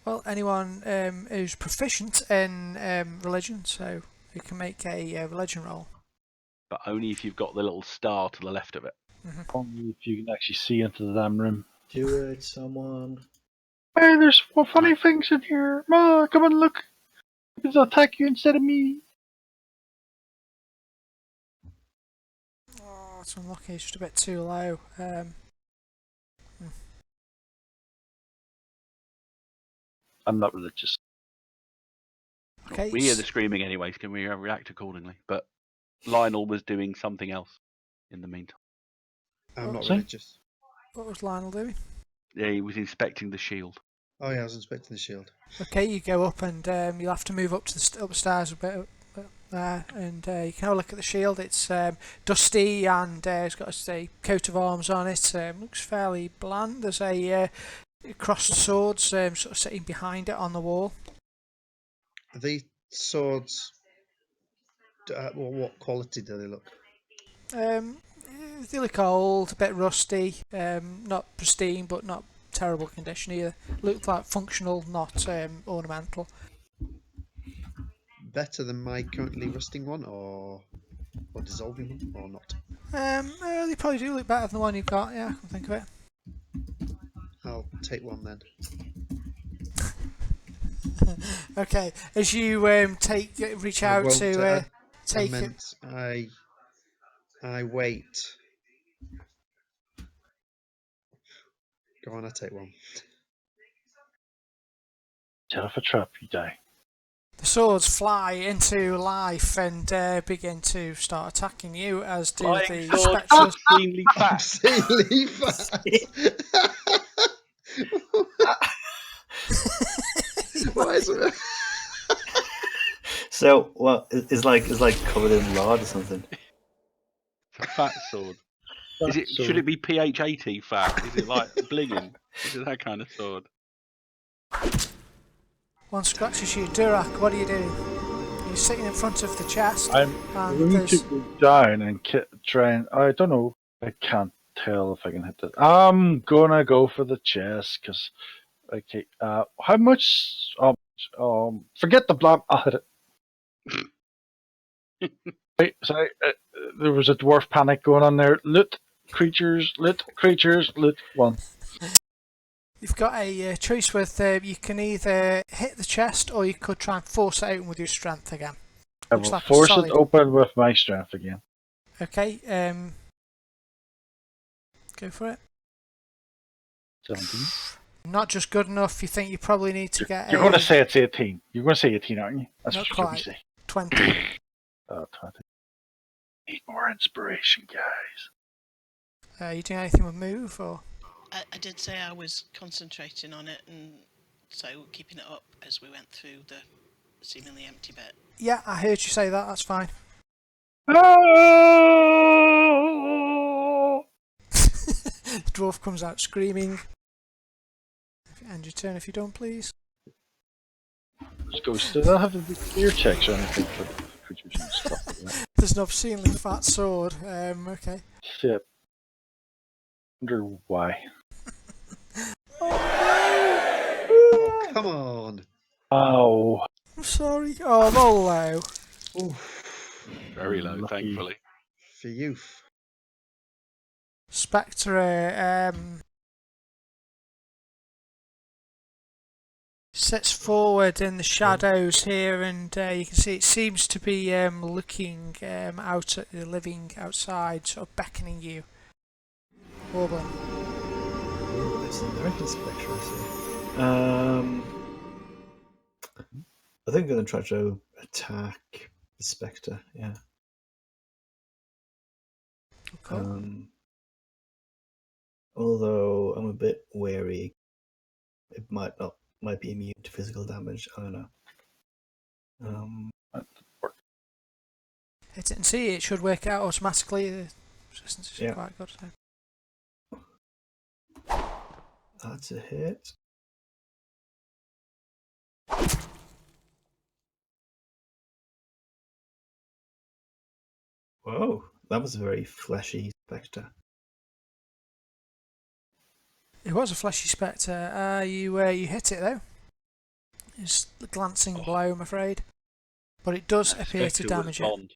Well, anyone who's proficient in religion, so you can make a religion roll. But only if you've got the little star to the left of it. Only if you can actually see into the damn room. Do it, someone. Hey, there's more funny things in here. Ma, come and look. It's attack you instead of me. Oh, it's unlucky. It's just a bit too low. I'm not religious. Okay. We hear the screaming anyways. Can we react accordingly? But Lionel was doing something else in the meantime. I'm not See? religious. What was Lionel doing? Yeah, he was inspecting the shield. Oh yeah, I was inspecting the shield. Okay, you go up and you'll have to move up to up the stairs a bit there, and you can have a look at the shield. It's dusty and it's got a coat of arms on it. Looks fairly bland. There's a crossed swords sort of sitting behind it on the wall. Are these swords? Well, what quality do they look? They look old, a bit rusty, not pristine but not terrible condition either. Look like functional, not ornamental. Better than my currently rusting one, or dissolving one, or not? They probably do look better than the one you've got. Yeah, I can think of it. I'll take one then. Okay, as you reach I out won't, to take I it. meant I wait. Go on, I take one. Set off a trap, you die. The swords fly into life and begin to start attacking you, as do Flying the sword, spectres. obscenely fat. Obscenely fast. Why is it? So, what is like covered in lard or something? It's a fat sword. Should it be pH-80 fat? Is it like blinging? Is it that kind of sword? One scratches you. Durak, what are you doing? You're sitting in front of the chest. I'm and going there's... to go down and try and... I don't know. I can't tell if I can hit it. I'm gonna go for the chest, because... Okay, how much... forget the blob. I'll hit it. Right, sorry, there was a dwarf panic going on there. Loot creatures, loot one. You've got a choice with you can either hit the chest or you could try and force it open with your strength again. I Looks will like a force it solid- open with my strength again. Okay, go for it. 17. Not just good enough. You think you probably need to get You're going to say it's 18. You're going to say 18, aren't you? That's Not what you're going quite. to say. 20. 20. Need more inspiration, guys. You doing anything with move or? I did say I was concentrating on it, and so keeping it up as we went through the seemingly empty bit. Yeah, I heard you say that. That's fine. Oh! The dwarf comes out screaming. End your turn if you don't, please. Does that have to do clear checks or anything for the creatures and stuff like that? There's an obscenely fat sword. Okay. Shit. Wonder why. Oh, come on. Oh. I'm sorry. Oh, roll low. Oof. Very low, Lucky. thankfully. For youth. Spectre sits forward in the shadows here, and you can see it seems to be looking out at the living outside, sort of beckoning you. Warbling. Oh, it's an American spectre, I see. I think I'm going to try to attack the spectre, yeah. Okay. Although I'm a bit wary, it might be immune to physical damage. I don't know. Hit it and see. It should work out automatically. The resistance is Yeah. quite good. So. That's a hit. Whoa, that was a very fleshy spectre. It was a fleshy spectre. You hit it though. It's a glancing blow, I'm afraid. But it does appear to Spectre was damage it. blonde.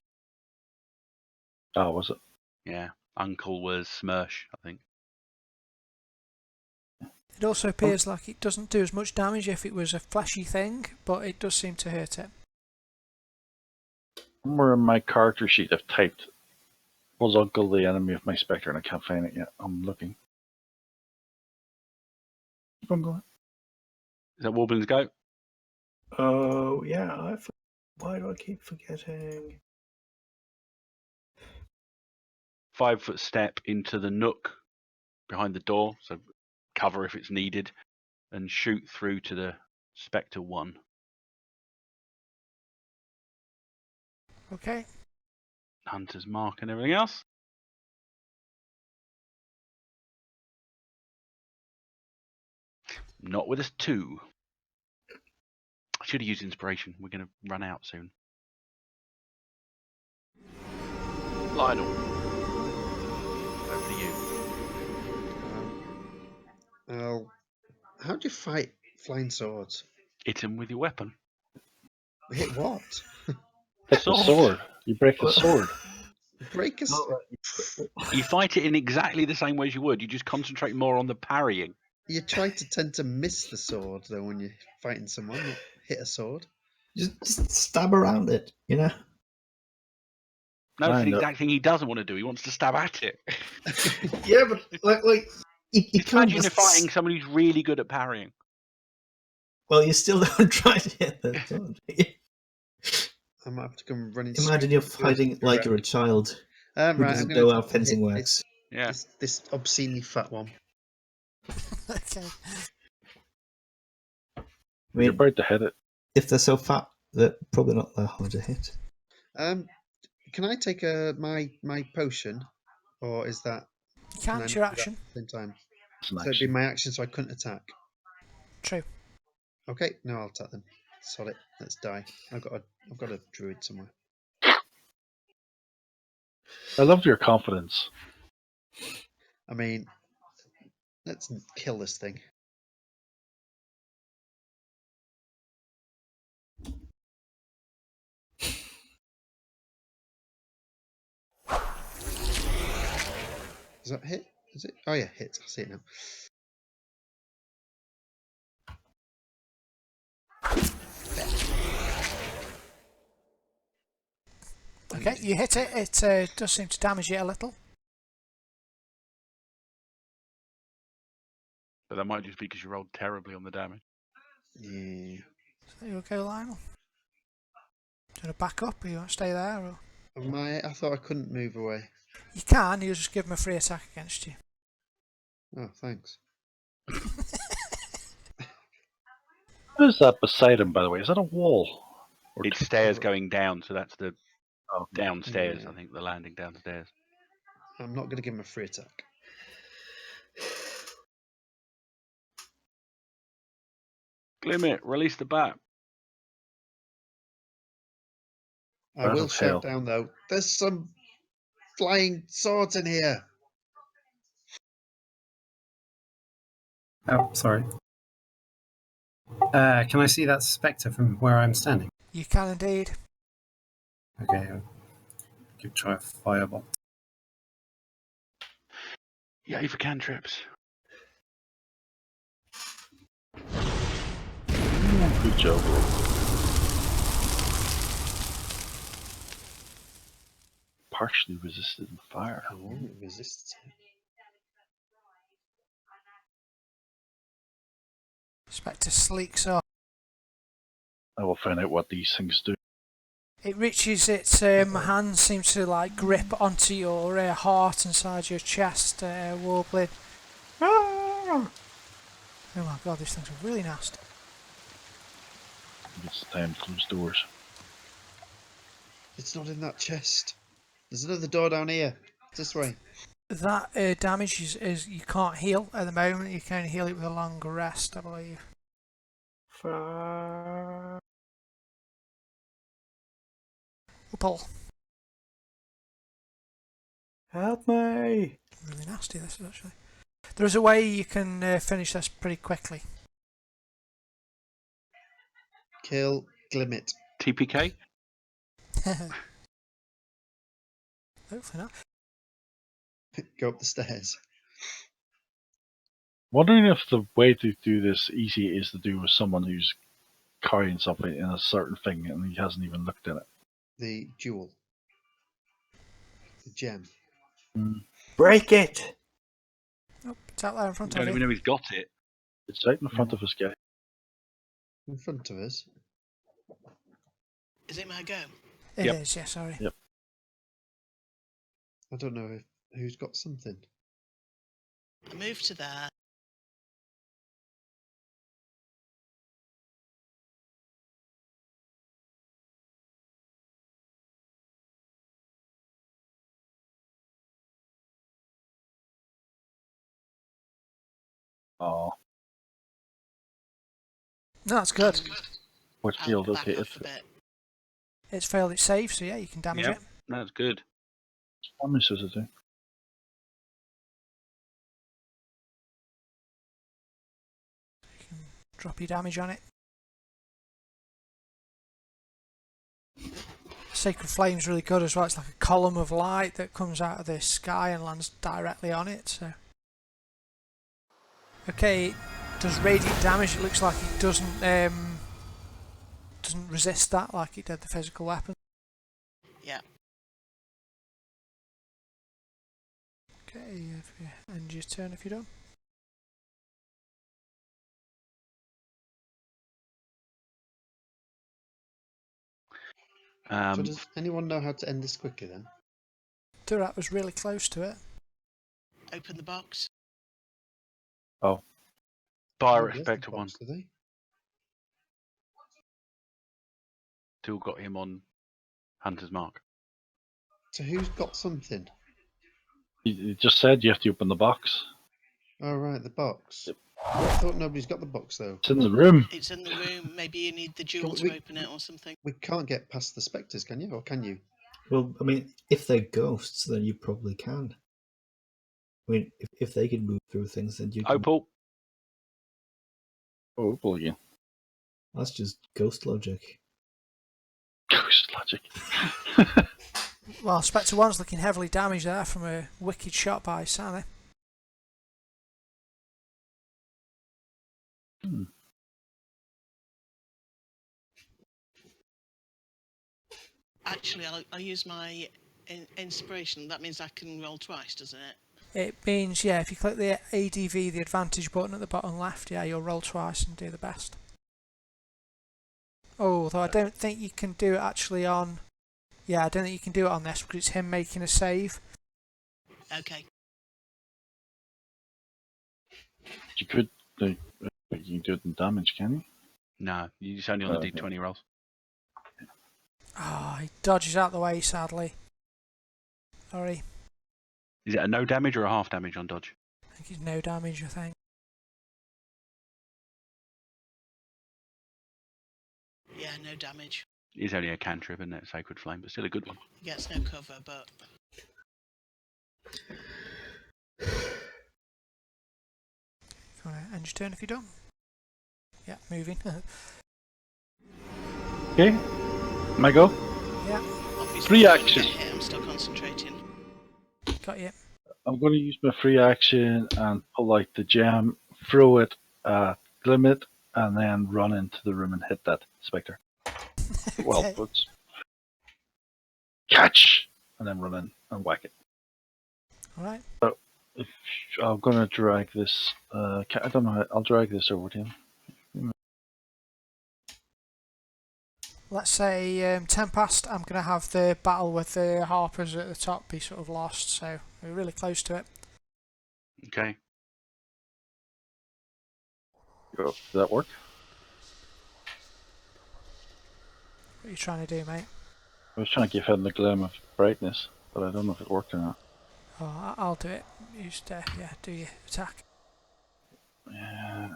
Oh, was it? Yeah. uncle was Smersh, I think. It also appears like it doesn't do as much damage if it was a fleshy thing, but it does seem to hurt it. Somewhere in my character sheet I've typed, was uncle the enemy of my spectre, and I can't find it yet. I'm looking. Keep on going. Is that Warblin's go? Oh, yeah. Why do I keep forgetting? 5-foot step into the nook behind the door, so cover if it's needed, and shoot through to the Spectre 1. Okay. Hunter's mark and everything else. Not with us 2. I should have used inspiration. We're going to run out soon. Lionel. Over to you. How do you fight flying swords? Hit him with your weapon. Hit what? Hit the sword. You break the sword. Break a You fight it in exactly the same way as you would. You just concentrate more on the parrying. You try to tend to miss the sword though when you're fighting someone, not hit a sword. Just stab around it, you know? No, it's the Kind of. exact thing he doesn't want to do. He wants to stab at it. Yeah, but like you Just can't imagine you're just fighting someone who's really good at parrying. Well, you still don't try to hit the sword. I might have to come running. Imagine you're fighting like you're a child who right, I'm doesn't gonna know how fencing hit works. Yeah. This obscenely fat one. Okay. I You're mean, about to hit it. if they're so fat, they're probably not that hard to hit. Can I take my potion, or is that? You can, I it's not your do that action. at the same time? It's an So it'd be action. my action, so I couldn't attack. True. Okay, no, I'll attack them. Sod it. Let's die. I've got a druid somewhere. I love your confidence. I mean, let's kill this thing. Does that hit? Is it? Oh yeah, hits. I see it now. Okay, you hit it. It does seem to damage it a little. But that might just be because you rolled terribly on the damage. Yeah. So there you go, Lionel. Do you want to back up, or you want to stay there? Or... I thought I couldn't move away. You can, you'll just give him a free attack against you. Oh, thanks. What is that beside him, by the way? Is that a wall? Or It's stairs going down, so that's the Oh, downstairs, Yeah. I think, the landing downstairs. I'm not going to give him a free attack. Glimmet, release the bat. I Bat will of shout hell. down though. There's some flying swords in here. Oh, sorry. Can I see that spectre from where I'm standing? You can indeed. Okay, I'll give try a fireball. Yay for cantrips. Good job. Partially resisted fire. Oh, it resists it. Spectre sleeks up. I will find out what these things do. It reaches its hand, seems to like grip onto your heart inside your chest, warbling. Oh my god, these things are really nasty. It's time to close doors. It's not in that chest. There's another door down here. This way. That damage is you can't heal at the moment. You can only heal it with a longer rest, I believe. Pull. Help me! Really nasty, this is actually. There is a way you can finish this pretty quickly. Kill Glimmet. TPK? Hopefully not. Go up the stairs. Wondering if the way to do this easy is to do with someone who's carrying something in a certain thing and he hasn't even looked at it. The jewel. The gem. Break it! Oh, it's out there in front Don't of even you. know he's got it. It's right in front of us, guy. In front of us. Is it my go? It Yep. is, yeah, sorry. Yep. I don't know who's got something. I move to there. Oh, No, that's good. what I'll field? back Okay, off it's a bit. It's failed its save, so yeah, you can damage Yep. it. That's good. how much does it do? You can drop your damage on it. Sacred Flame's really good as well. It's like a column of light that comes out of the sky and lands directly on it. So, okay, it does radiant damage. It looks like it doesn't resist that like it did the physical weapon. Yeah. Okay, if you end your turn if you're done. So does anyone know how to end this quickly then? Durat was really close to it. Open the box. Oh, Fire Nobody has the Expector 1 box, do they? still got him on Hunter's Mark. So who's got something? you just said you have to open the box. Oh right, the box. I thought nobody's got the box though. It's in the room. It's in the room. Maybe you need the jewel we- to open it or something. We can't get past the spectres, can you? Or can you? Well, I mean, if they're ghosts, then you probably can. I mean, if they can move through things, then you can. Opal. Oh, Opal again. That's just ghost logic. Ghost logic. Well, Spectre 1's looking heavily damaged there from a wicked shot by Sally. Actually, I'll use my inspiration. That means I can roll twice, doesn't it? It means, yeah, if you click the ADV, the advantage button at the bottom left, yeah, you'll roll twice and do the best. Oh, although I don't think you can do it actually on... Yeah, I don't think you can do it on this because it's him making a save. Okay. You could you can do it in damage, can you? No, it's only on the Okay. D20 rolls. Oh, he dodges out the way, sadly. Sorry. Is it a no damage or a half damage on dodge? I think it's no damage, I think. Yeah, no damage. It's only a cantrip, isn't it? Sacred Flame, but still a good one. He gets no cover, but If you want to end your turn if you're done. Yeah, moving. Okay. My go. Yeah, obviously Free when you action. get hit, I'm still concentrating. got you. I'm going to use my free action and pull out the gem, throw it, glim it, and then run into the room and hit that spectre. Well, Okay. but catch, and then run in and whack it. Alright. If I'm going to drag this, I don't know. I'll drag this over to him. Let's say 10 past, I'm going to have the battle with the Harpers at the top be sort of lost, so we're really close to it. Okay. Does that work? What are you trying to do, mate? I was trying to give him the glim of brightness, but I don't know if it worked or not. Oh, I'll do it. Just, yeah, do your attack. Yeah.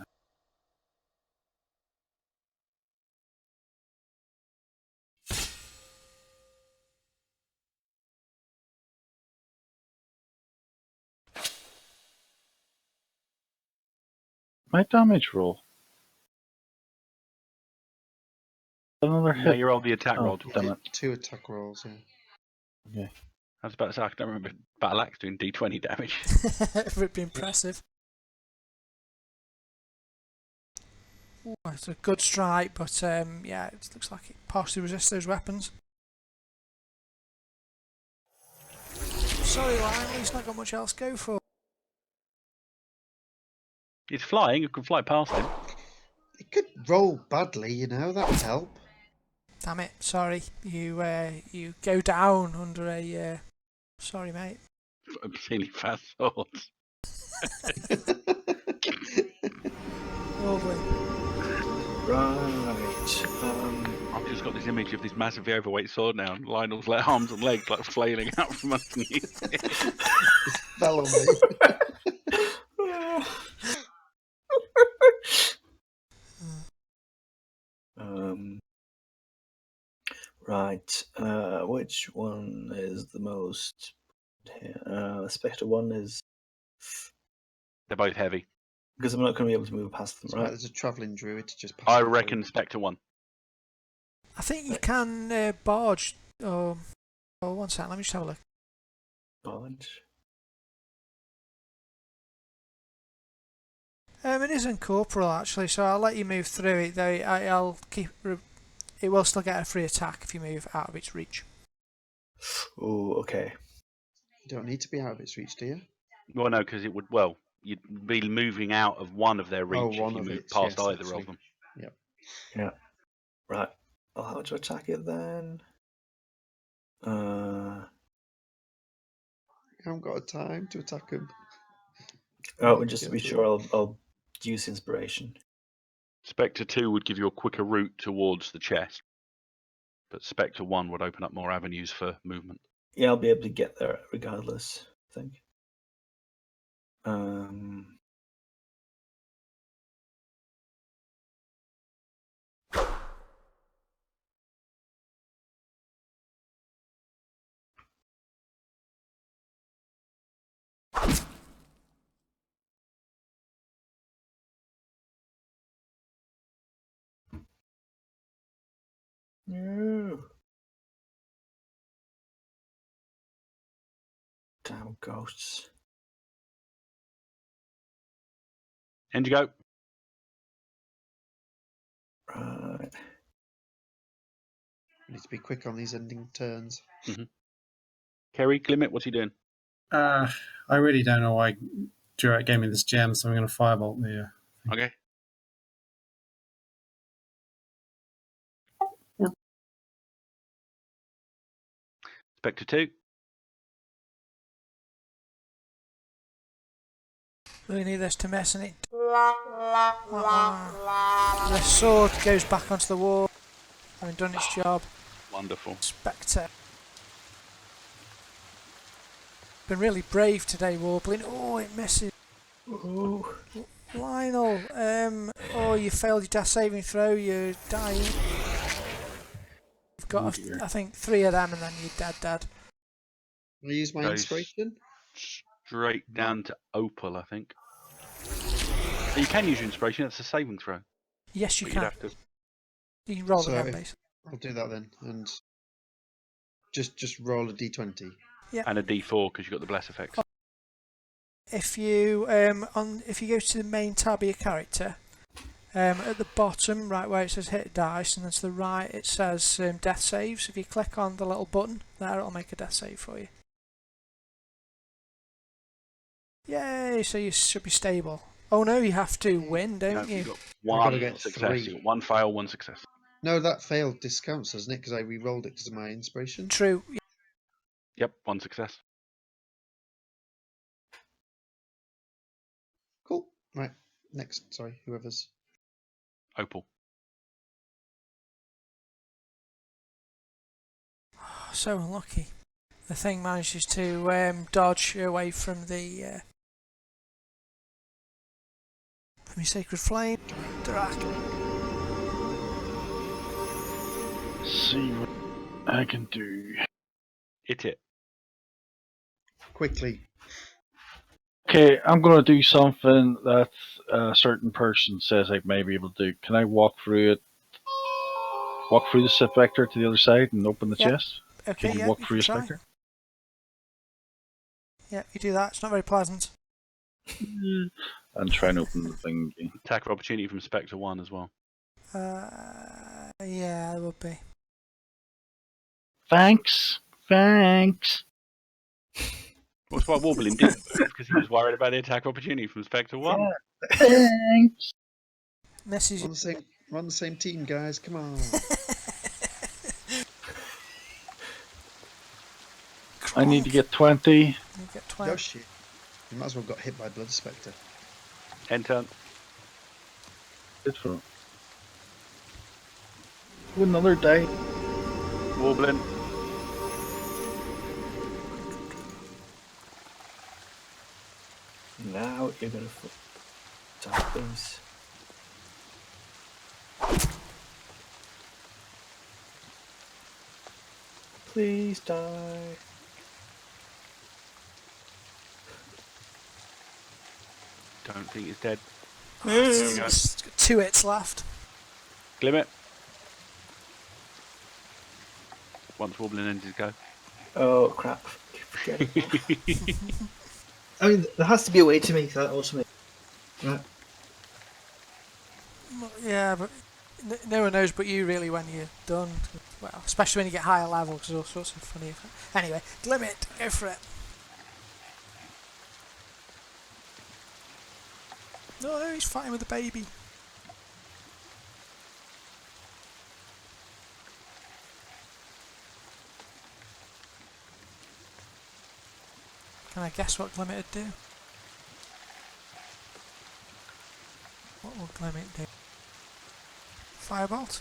My damage roll. Another No, hit. you rolled the attack Oh, roll. damn it. 2 attack rolls, yeah. Okay. I was about to say, I don't remember Battle Axe doing D20 damage. It'd be impressive. Ooh, it's a good strike, but yeah, it looks like it partially resists those weapons. Sorry, Lionel, he's not got much else to go for. He's flying, you can fly past him. It could roll badly, you know, that would help. Damn it, sorry. You go down under a... Sorry, mate. Obscenely fast swords. Lovely. Right. I've just got this image of this massively overweight sword now, and Lionel's arms and legs like flailing out from underneath it. Fell on me. Right. Which one is the most? Spectre one is They're both heavy. because I'm not going to be able to move past them, It's right? right, there's a travelling druid to just pass. I it through. reckon Spectre 1. I think you can barge... Oh, one second, let me just have a look. Barge. It is incorporeal, actually, so I'll let you move through it, though I'll keep... It will still get a free attack if you move out of its reach. Oh, okay. You don't need to be out of its reach, do you? Well, no, because it would, well, you'd be moving out of one of their reach Oh, if one you of moved its, past yes, either actually. of them. Yeah. Right. I'll have to attack it then. Uh. I haven't got a time to attack him. Oh, and just to be sure, I'll use inspiration. Spectre 2 would give you a quicker route towards the chest, but Spectre 1 would open up more avenues for movement. Yeah, I'll be able to get there regardless, I think. No. Damn ghosts. And you go. Right. We need to be quick on these ending turns. Kerry, Glimmet, what's he doing? I really don't know why Durat gave me this gem, so I'm going to firebolt the. Okay. Spectre 2. Really need this to mess in it. The sword goes back onto the wall, having done its job. Wonderful. Spectre. Been really brave today, Warbling. Oh, it misses. Oh. Lionel, oh, you failed your death saving throw, you're dying. You've got, I think, 3 of them and then you're dead. Will I use my Goes inspiration? straight down to Opal, I think. You can use your inspiration, it's a saving throw. Yes, you But can. you'd have to... You can roll So again, if- basically. I'll do that then, and just roll a d20. And a D4 because you've got the bless effects. If you if you go to the main tab of your character, at the bottom, right where it says hit dice, and then to the right it says death saves. If you click on the little button there, it'll make a death save for you. Yay! So you should be stable. Oh no, you have to win, don't you? You've got gotta one get success. 3. You've got 1 fail, 1 success. No, that failed discounts, doesn't it? Because I re-rolled it because of my inspiration. True. Yep, 1 success. Cool. Right. Next. Sorry, whoever's. Opal. So unlucky. The thing manages to dodge away from the from your sacred flame. Drak. See what I can do. Hit it. Quickly. Okay, I'm going to do something that a certain person says I may be able to do. Can I walk through it? Walk through the Sith Vector to the other side and open the Yep. chest? Okay, Can you yeah, walk you through can a try. Spectre? Yeah, you do that. It's not very pleasant. And try and open the thing again. Attack of opportunity from Spectre 1 as well. Yeah, it would be. Thanks. That's why Warbling didn't move, because he was worried about the attack of opportunity from Spectre 1. Yeah. Thanks. Messes. We're on the same team, guys. Come on. I need to get 20. You get 20. Oh shit! You might as well got hit by Blood Spectre. End turn. Good for it. Another day. Warbling. Now you're gonna type things. Please die. Don't think it's dead. It's got 2 hits left. Glimmet. Once Warbling ends his go. Oh crap. Forget it. I mean, there has to be a way to make that automate. Right. Yeah, but no one knows but you really when you're done. Well, especially when you get higher level, because there's all sorts of funny effects. Anyway, Glimmet, go for it. No, he's fighting with the baby. Can I guess what Glimmet would do? What will Glimmet do? Firebolt?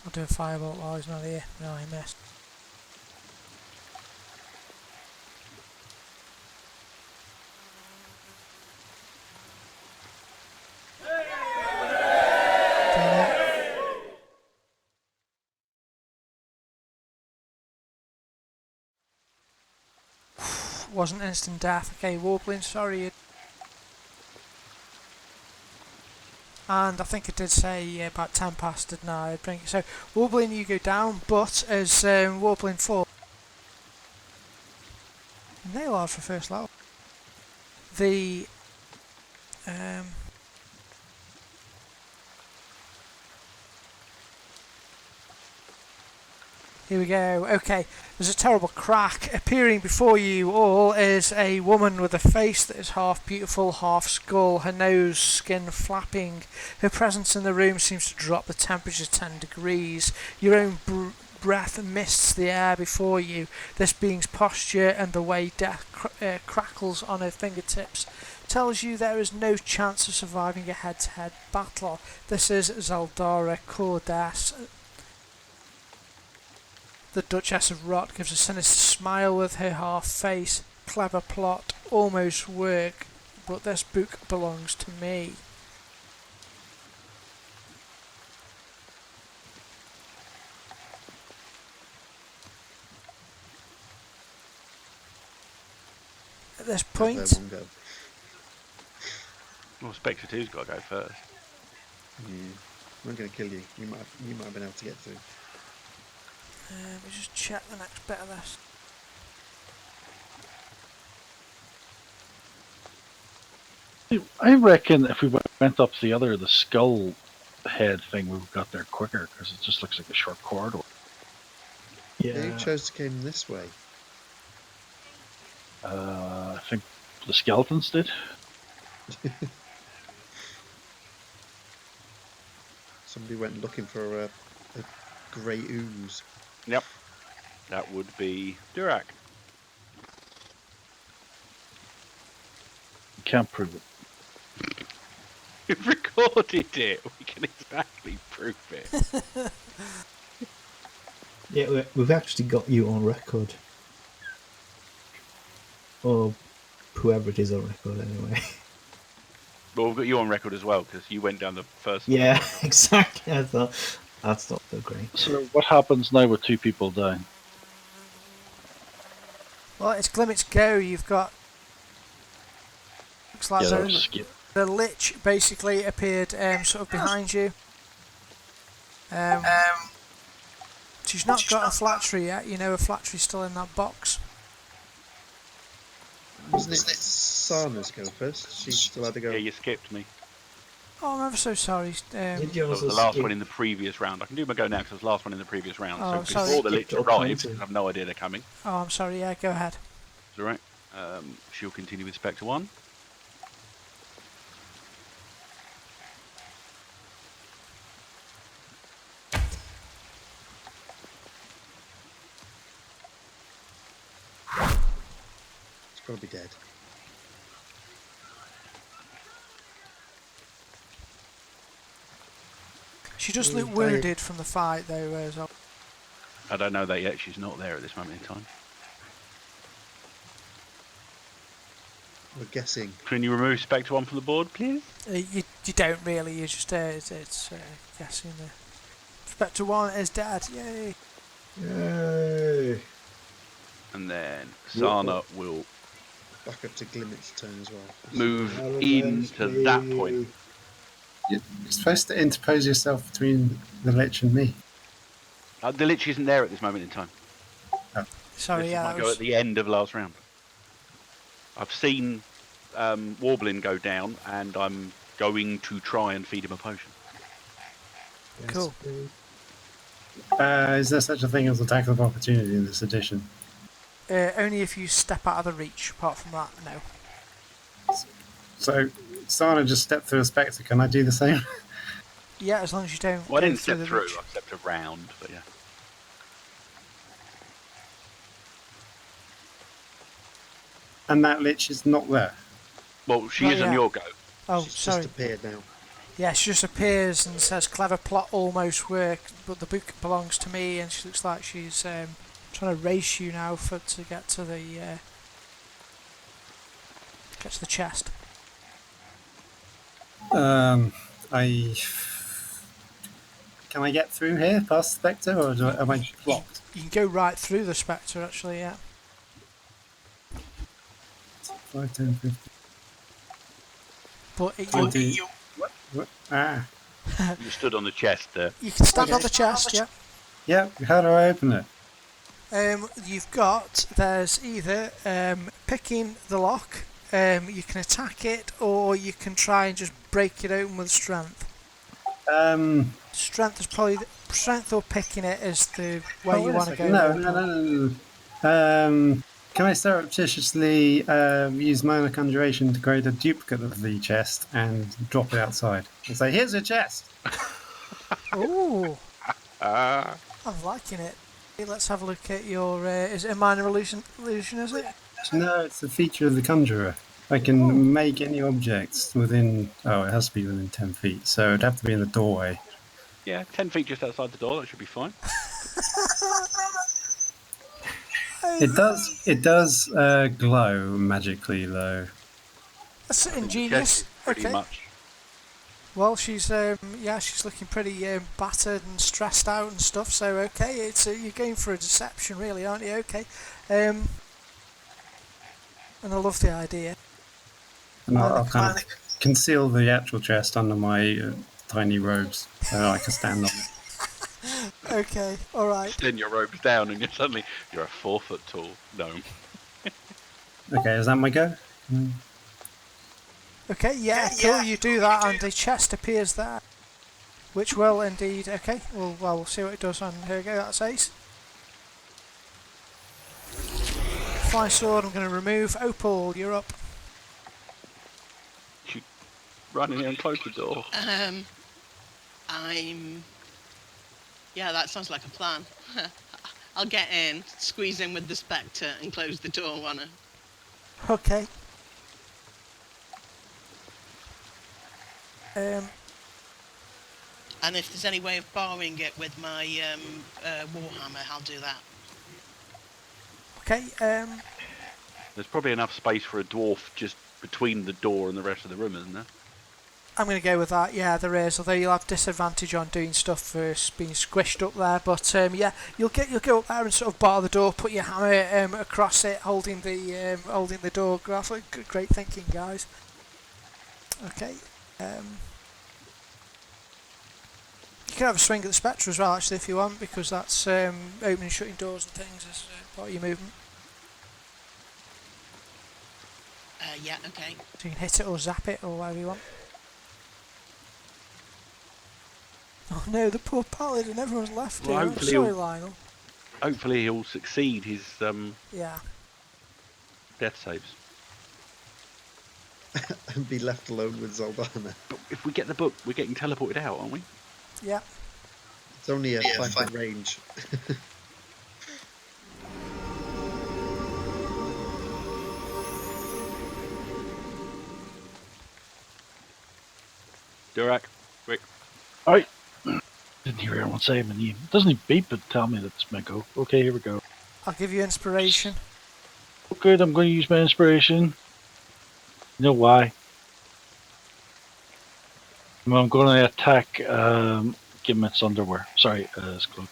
I'll do a firebolt while he's not here. No, he missed. Wasn't instant death. Okay, Warbling, sorry. And I think it did say about 10 past, didn't I? Bring it. So, Warbling, you go down, but as Warbling falls, nail hard for first level. The here we go. Okay, there's a terrible crack. Appearing before you all is a woman with a face that is half beautiful, half skull, her nose, skin flapping. Her presence in the room seems to drop the temperature 10 degrees. Your own breath mists the air before you. This being's posture and the way death crackles on her fingertips tells you there is no chance of surviving a head-to-head battle. This is Zaldara Cordes. The Duchess of Rot gives a sinister smile with her half face. Clever plot, almost work, but this book belongs to me. At this point, One go. Well, Spectre 2's got to go first. I'm going to kill you. You might have been able to get through. let me just check the next bit of this. I reckon if we went up the skull head thing, we got there quicker because it just looks like a short corridor. Who Yeah. chose to come this way? I think the skeletons did. Somebody went looking for a grey ooze. Yep. That would be Durak. Can't prove it. We've recorded it. We can exactly prove it. Yeah, we've actually got you on record. Or whoever it is on record, anyway. But we've got you on record as well because you went down the first. Yeah, exactly. I thought that's not so great. So what happens now with 2 people down? Well, it's Glimmet's go. You've got. Looks like Yeah, the Lich basically appeared sort of behind you. She's not got a flattery yet. You know, a flattery's still in that box. Wasn't it Sana's go first? She still had to go. Yeah, you skipped me. Oh, I'm ever so sorry. Did I was the last one in the previous round. I can do my go now because I was the last one in the previous round. Oh, so sorry. before the lich Skipped up arrives, onto. I have no idea they're coming. Oh, I'm sorry. Yeah, go ahead. It's alright. She'll continue with Spectre 1. It's got to be dead. She does Really look wounded from the fight, though. As well. I don't know that yet. She's not there at this moment in time. We're guessing. Can you remove Spectre 1 from the board, please? You don't really. You just it's guessing the Spectre 1 is dead. Yay! Yay! And then Sana will Back up to Glimmet's turn as well. move into that point. You're supposed to interpose yourself between the Lich and me. The Lich isn't there at this moment in time. Sorry, This yeah. might That go was, at the end of last round. I've seen Warblin go down, and I'm going to try and feed him a potion. Yes, Cool. please. Is there such a thing as attack of opportunity in this edition? only if you step out of the reach. Apart from that, no. So, Sana just stepped through a Spectre. Can I do the same? Yeah, as long as you don't. Well, I go didn't step the through. reach. I stepped around, but yeah. And that Lich is not there. Well, she Not is on yet. your go. Oh, She's sorry. just appeared now. Yeah, she just appears and says, "Clever plot almost worked, but the book belongs to me." And she looks like she's trying to race you now to get to the chest. I can I get through here past Spectre, or am I blocked? You can go right through the Spectre, actually. Yeah. 5, 10, 15. But I'll do. What? Ah, You stood on the chest there. you can stand on Okay. the chest. Yeah. yeah. How do I open it? You've got, there's either picking the lock, you can attack it, or you can try and just break it open with strength. Strength is probably, strength or picking it is the way Oh, you wait a want to go. second. No, there. no, no. Can I surreptitiously use minor conjuration to create a duplicate of the chest and drop it outside? And say, here's your chest! Ooh, Ah. I'm liking it. Okay, let's have a look at your, is it a minor illusion, is it? No, it's a feature of the conjurer. I can make any objects within... Oh, it has to be within 10 feet, so it'd have to be in the doorway. Yeah, 10 feet just outside the door. That should be fine. It does glow magically, though. That's Chest ingenious. is pretty Okay. much. Well, she's she's looking pretty battered and stressed out and stuff. So okay, it's you're going for a deception, really, aren't you? Okay, and I love the idea. And I'll kind of conceal the actual chest under my tiny robes so I can stand on it. Okay, all right. Then your robe's down, and you're a 4 foot tall gnome. Okay, is that my go? Okay, yeah, cool. You do that, and the chest appears there, which will indeed. Okay, we'll see what it does. And here we go. That's ace. Flying sword. I'm going to remove. Opal, you're up. Run in here and close the door. Yeah, that sounds like a plan. I'll get in, squeeze in with the Spectre, and close the door on her. Okay. And if there's any way of barring it with my Warhammer, I'll do that. Okay. There's probably enough space for a dwarf just between the door and the rest of the room, isn't there? I'm going to go with that. Yeah, there is. Although you'll have disadvantage on doing stuff for being squished up there. But yeah, you'll go up there and sort of bar the door, put your hammer across it, holding the door. Great thinking, guys. Okay. You can have a swing at the Spectre as well, actually, if you want, because that's opening and shutting doors and things as part of your movement. Yeah, okay. So you can hit it or zap it or whatever you want. Oh no, the poor paladin, everyone's left Well, here. I'm hopefully sorry, he'll- Lionel. Hopefully he'll succeed his Yeah. death saves. And be left alone with Zaldana. But if we get the book, we're getting teleported out, aren't we? Yeah. It's only a 5-foot range. Durak, quick. Alright. Didn't hear anyone say my name. Doesn't he beep but tell me that it's my go. Okay, here we go. I'll give you inspiration. Okay, I'm going to use my inspiration. You know why? Well, I'm going to attack give him its underwear. Sorry, his cloak.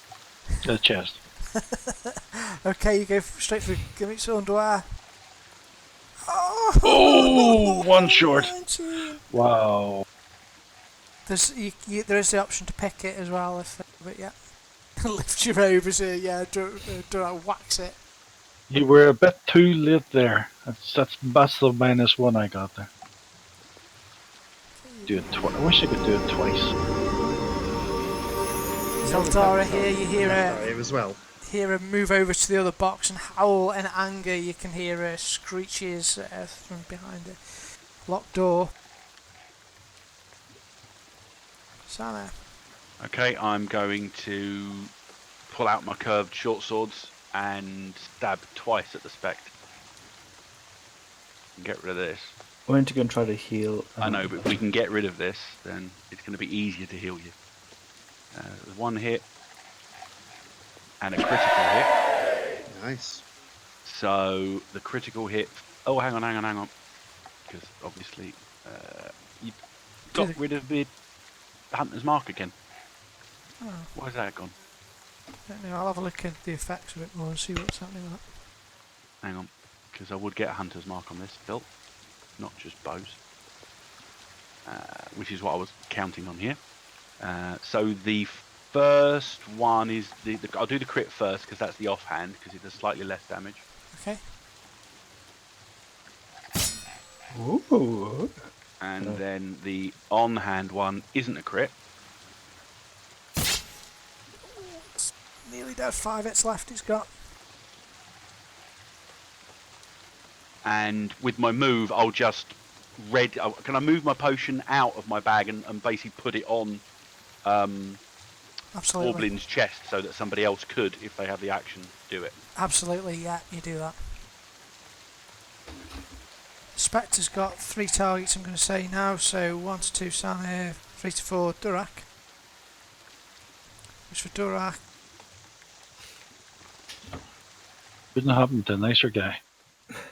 Chest. Okay, you go straight for Gimmick's underwear. Oh, one short. 19. Wow. There is the option to pick it as well, but yeah. Lift your robe as don't wax it. You were a bit too late there. That's the -1 I got there. Do it I wish I could do it twice. Zeldara here, you hear Here as well. her move over to the other box and howl in anger. You can hear her screeches from behind the locked door. Sana. Okay, I'm going to pull out my curved short swords and stab twice at the Spect. Get rid of this. I'm going to go and try to heal. I know, but if we can get rid of this, then it's going to be easier to heal you. One hit and a critical hit. Nice. So the critical hit. Oh, hang on. Because obviously you got rid of the Hunter's Mark again. Oh, Why's that gone? I don't know. I'll have a look at the effects a bit more and see what's happening with that. Hang on, because I would get a Hunter's Mark on this build, not just bows, which is what I was counting on here. So the first one is I'll do the crit first because that's the offhand because it does slightly less damage. Okay. Ooh. And then the on-hand one isn't a crit. It's nearly dead. 5 hits left. It's got. And with my move, I'll just can I move my potion out of my bag and basically put it on Absolutely. Orblin's chest so that somebody else could, if they have the action, do it. Absolutely, yeah, you do that. Spectre's got 3 targets, I'm going to say now, so 1 to 2 Sana, 3 to 4 Durak. Which for Durak, Couldn't happen to a nicer guy.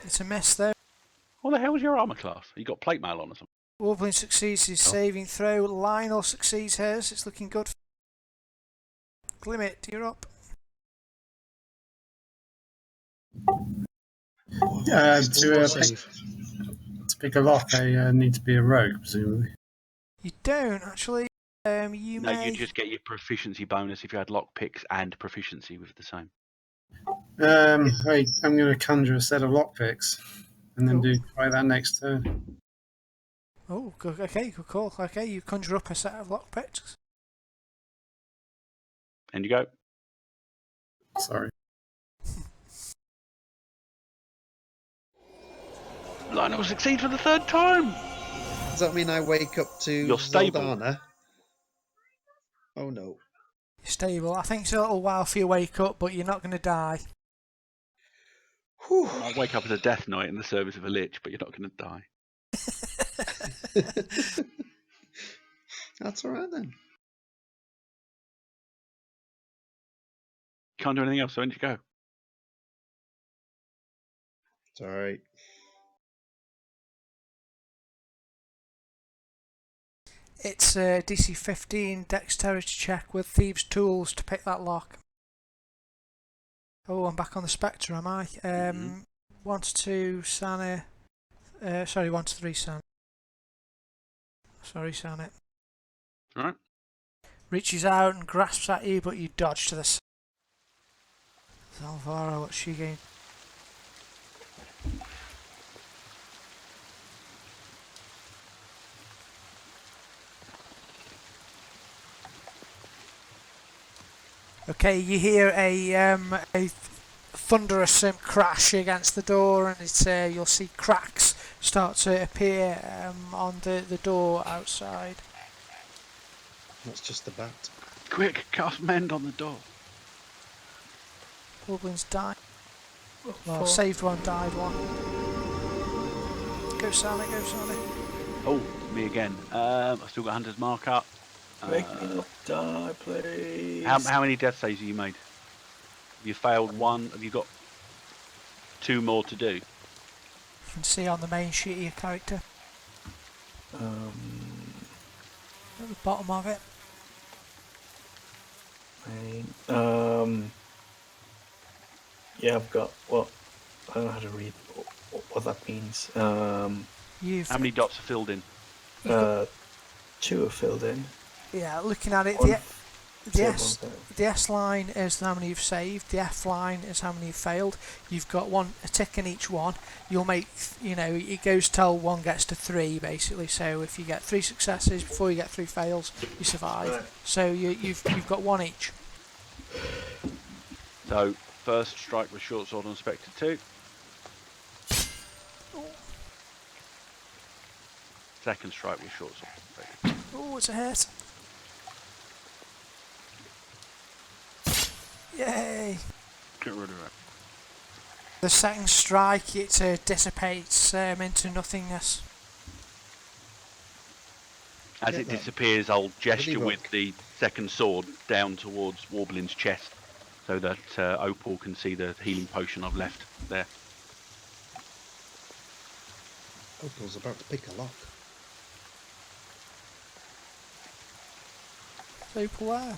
it's a miss though. What the hell is your armor class? You got plate mail on or something? Warblin succeeds his saving throw, Lionel succeeds hers, it's looking good. Glimmet, you're up. To pick a lock, I need to be a rogue, presumably. You don't actually, you No, may... you just get your proficiency bonus if you had lock picks and proficiency with the same. Right, I'm going to conjure a set of lockpicks and then Cool. try that next turn. Oh, good, okay, good call. Okay, you conjure up a set of lockpicks. And you go. Sorry. Lionel succeed for the 3rd time! Does that mean I wake up to You're stable. Zaldana? Oh no. You're stable. I think it's a little while for you to wake up, but you're not going to die. Whew. I'll wake up as a death knight in the service of a lich, but you're not going to die. That's alright then. You can't do anything else, so when did you go? It's alright. It's a DC 15 dexterity check with thieves' tools to pick that lock. Oh, I'm back on the Spectre, am I? 1 to 2 Sana. Sorry, 1 to 3 Sana. Sorry, Sana. Alright. reaches out and grasps at you, but you dodge to the side. Alvaro, what's she going? Okay, you hear a thunderous crash against the door, and it's you'll see cracks start to appear on the door outside. That's just the bat. Quick, cast mend on the door. Goblins died. Well, saved one, died one. Go Sonic, go Sonic. Oh, me again. I've still got Hunter's Mark up. Make me not die, please. How many death saves have you made? Have you failed one? Have you got 2 more to do? You can see on the main sheet of your character. At the bottom of it. Yeah, I've got what? I don't know how to read what that means. You've How many dots are filled in? 2 are filled in. Yeah, looking at it, One the S line is how many you've saved. The F line is how many you've failed. You've got a tick in each one. You'll make, it goes till 1 gets to 3 basically. So if you get 3 successes before you get 3 fails, you survive. Right. So you've got 1 each. So, first strike with short sword on Spectre 2. Second strike with short sword on Spectre 2. Oh, it's a hit. Yay! Get rid of it. The second strike, it dissipates into nothingness. As Get it that. disappears, I'll gesture Bloody with rock. the second sword down towards Warblin's chest so that Opal can see the healing potion I've left there. Opal's about to pick a lock. Super where?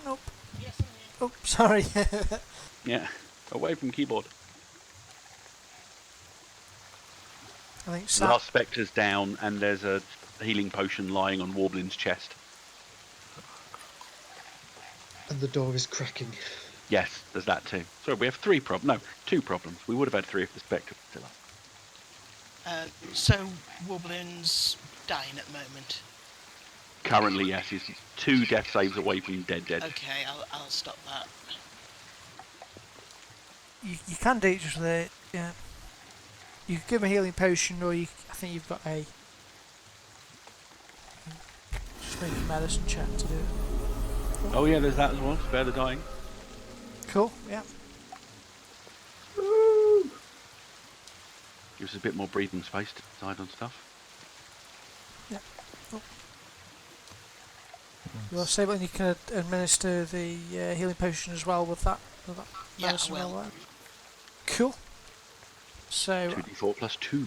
Nope. Oh, sorry. Yeah, away from keyboard. I think The Sam. last Spectre's down and there's a healing potion lying on Warblin's chest. And the door is cracking. Yes, there's that too. Sorry, we have 2 problems. We would have had 3 if the Spectre was still up. So Wobblin's dying at the moment. Currently, yes, he's 2 death saves away from dead. Okay, I'll stop that. You can do it just with it, yeah. You can give him a healing potion, or I think you've got a. Just make a medicine check to do it. Oh yeah, there's that as well. Spare the dying. Cool, yeah. Gives us a bit more breathing space to decide on stuff. Yeah. Oh. You'll save it and you can administer the healing potion as well with that. Yeah, I medicine will. roll there. Cool. So 2d4 plus 2.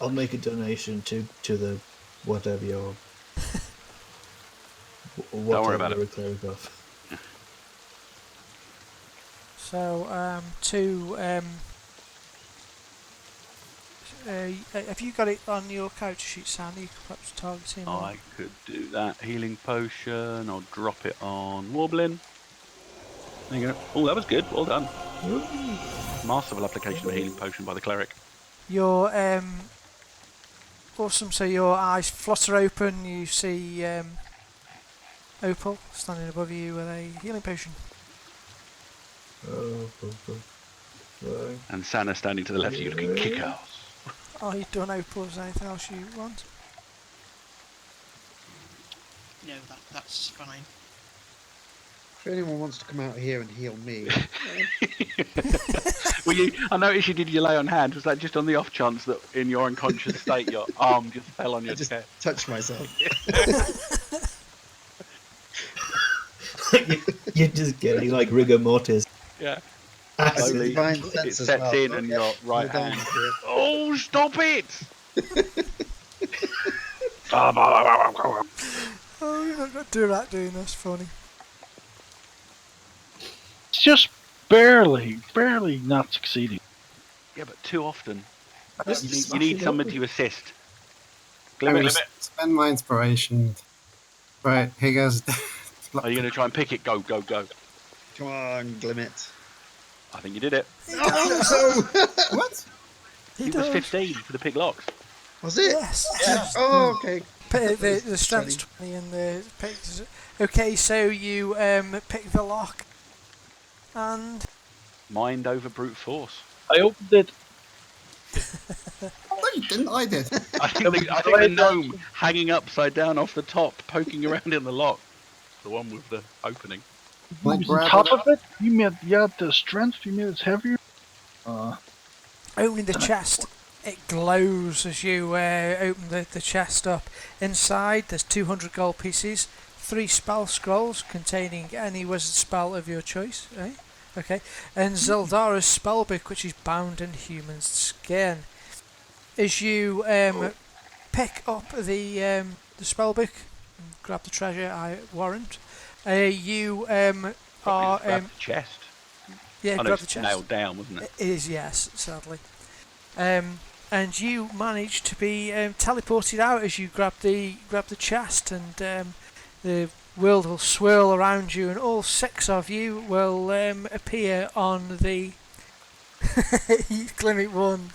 I'll make a donation to the whatever your Don't worry about it. cleric of. So, have you got it on your character sheet, Sandy? You could perhaps target him. I could do that. Healing potion. I'll drop it on Warblin. There you go. Oh, that was good. Well done. Masterful application of a healing potion by the cleric. You're awesome. So your eyes flutter open. You see Opal standing above you with a healing potion. Right. And Sana standing to the left of you looking kick-ass. Oh, you done, Opal? Is there anything else you want? No, that's fine. If anyone wants to come out here and heal me, Well, I noticed you did your lay on hand. Was that just on the off chance that in your unconscious state your arm just fell on I your just chest? touch myself. You're just getting like rigor mortis. Yeah. That's Slowly, divine it sense as sets well. in and your right You're down hand. here. Oh, stop it! Oh, you're not going to do that doing this. Funny. It's just barely not succeeding. Yeah, but too often You need someone to assist. I'm going Glimmet, to spend my inspiration. Right, here goes. are you going to try and pick it? Go, go, go. Come on, Glimmet. I think you did it. Oh, no! What? He It was does. 15 for the pick locks. Was it? Yes. Oh, okay. The strength's 20 and the picks. Okay, so you pick the lock and Mind over brute force. I opened it. No, you didn't. I did. I think the gnome hanging upside down off the top, poking around in the lock. The one with the opening. Like It was on grab top it of it. You made the strength. You made it heavier. opening the chest. It glows as you open the chest up. Inside, there's 200 gold pieces, 3 spell scrolls containing any wizard spell of your choice. Eh? Okay, and Zeldara's spellbook, which is bound in human skin. As you pick up the spellbook, and grab the treasure I warrant, you are Grab the chest. yeah, I know grab it's the chest. nailed down, wasn't it? It is, yes, sadly. And you manage to be teleported out as you grab the chest, and the world will swirl around you, and all 6 of you will appear on the Glimmet one,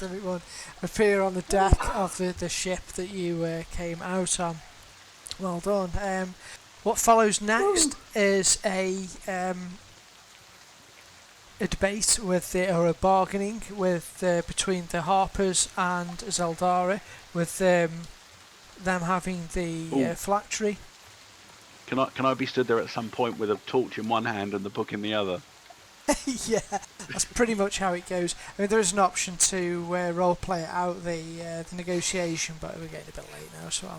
appear on the deck of the ship that you came out on. Well done. What follows next is a debate with or a bargaining with between the Harpers and Zeldara, with them having the phylactery. Can I be stood there at some point with a torch in one hand and the book in the other? Yeah, that's pretty much how it goes. I mean, there is an option to role play it out the negotiation, but we're getting a bit late now, so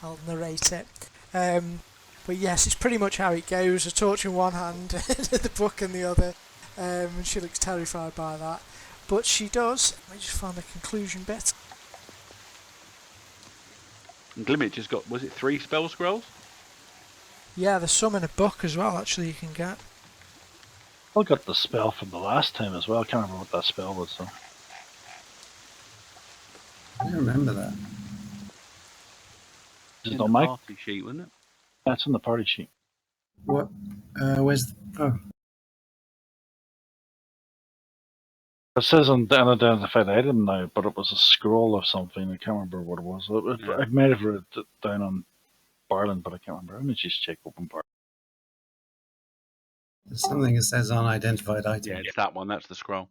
I'll narrate it. But yes, it's pretty much how it goes. A torch in one hand, the book in the other. And she looks terrified by that, but she does. Let me just find the conclusion bit. And Glimmet just got, was it 3 spell scrolls? Yeah, there's some in a book as well, actually, you can get. I got the spell from the last time as well. I can't remember what that spell was though. I don't remember that. Is In it the on my? party sheet, wasn't it? That's on the party sheet. What? Where's? Oh, It says on the unidentified item now, but it was a scroll of something. I can't remember what it was. I might have written it down on Barland, but I can't remember. Let me just check open Barland. there's something that says unidentified item. Yeah, it's that one. That's the scroll.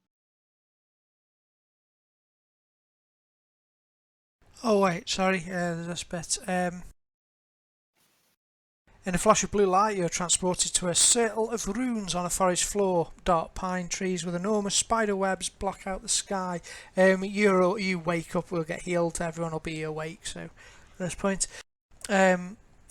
Oh wait, sorry, there's this bit. In a flash of blue light, you're transported to a circle of runes on a forest floor. Dark pine trees with enormous spider webs block out the sky. You wake up, we'll get healed, everyone will be awake, so at this point.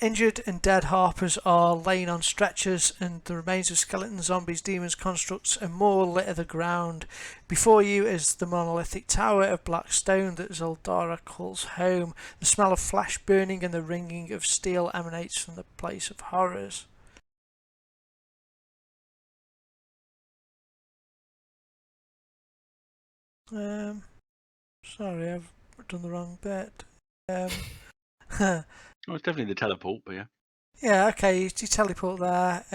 Injured and dead Harpers are laying on stretchers, and the remains of skeletons, zombies, demons, constructs and more litter the ground. Before you is the monolithic tower of black stone that Zeldara calls home. The smell of flesh burning and the ringing of steel emanates from the place of horrors. Sorry, I've done the wrong bit. Oh, it's definitely the teleport, but yeah. Yeah, okay, you teleport there.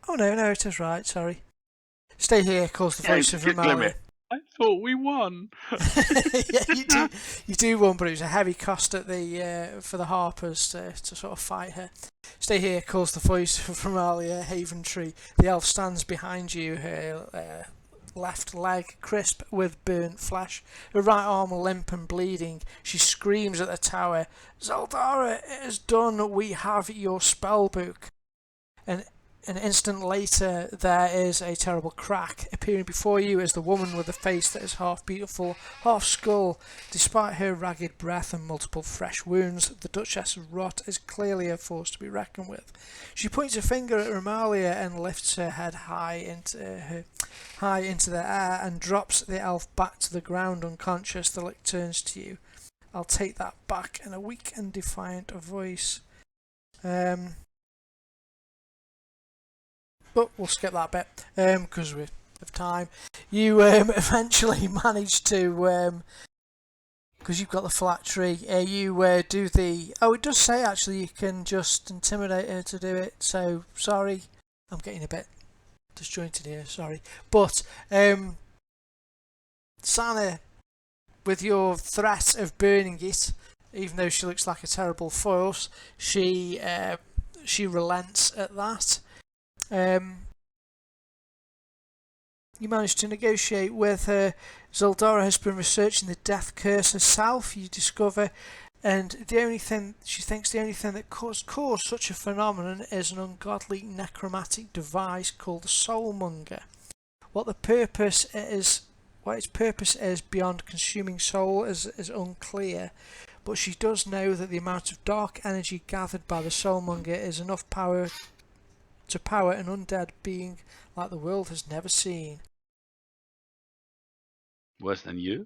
Oh no, it is right, sorry. Stay here, calls the voice of Romalia. I thought we won. Yeah, you do win, but it was a heavy cost at the for the Harpers to sort of fight her. Stay here, calls the voice of Romalia, Haven Tree. The elf stands behind you, her left leg crisp with burnt flesh, her right arm limp and bleeding. She screams at the tower, "Zeldara, it is done, we have your spellbook." And an instant later, there is a terrible crack. Appearing before you is the woman with the face that is half beautiful, half skull. Despite her ragged breath and multiple fresh wounds, the Duchess of Rot is clearly a force to be reckoned with. She points a finger at Romalia and lifts her head high into the air and drops the elf back to the ground unconscious. The lick turns to you. "I'll take that back," in a weak and defiant voice. But we'll skip that bit because we're of time. You eventually manage to, because you've got the phylactery, you do the... Oh, it does say actually you can just intimidate her to do it, so sorry. I'm getting a bit disjointed here, sorry. But, Sana, with your threat of burning it, even though she looks like a terrible force, she relents at that. You manage to negotiate with her. Zeldora has been researching the death curse herself, you discover, and the only thing that caused such a phenomenon is an ungodly necromantic device called the Soulmonger. What its purpose is beyond consuming soul is unclear, but she does know that the amount of dark energy gathered by the Soulmonger is enough power to power an undead being like the world has never seen. Worse than you?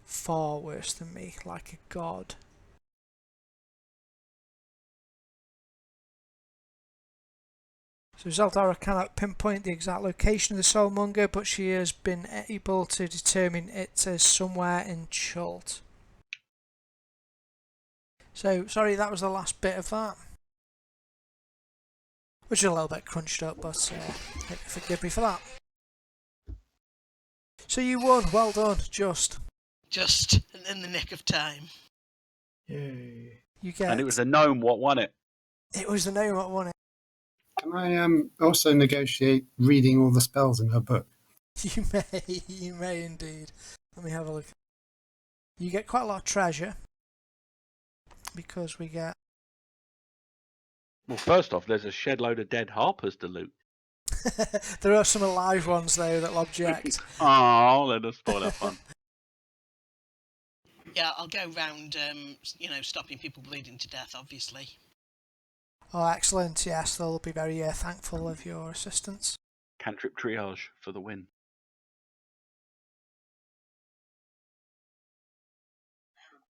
Far worse than me, like a god. So Zeldora cannot pinpoint the exact location of the Soulmonger, but she has been able to determine it is somewhere in Chult. So, sorry, that was the last bit of that. Which is a little bit crunched up, but forgive me for that. So you won, well done, just in the nick of time. Yay. You get. And it was the gnome what won it. It was the gnome that won it. Can I also negotiate reading all the spells in her book? You may indeed. Let me have a look. You get quite a lot of treasure because we get. Well, first off, there's a shed load of dead Harpers to loot. There are some alive ones though that'll object. Oh, let us spoil that fun. Yeah, I'll go round, stopping people bleeding to death, obviously. Oh, excellent! Yes, they'll be very thankful of your assistance. Cantrip triage for the win.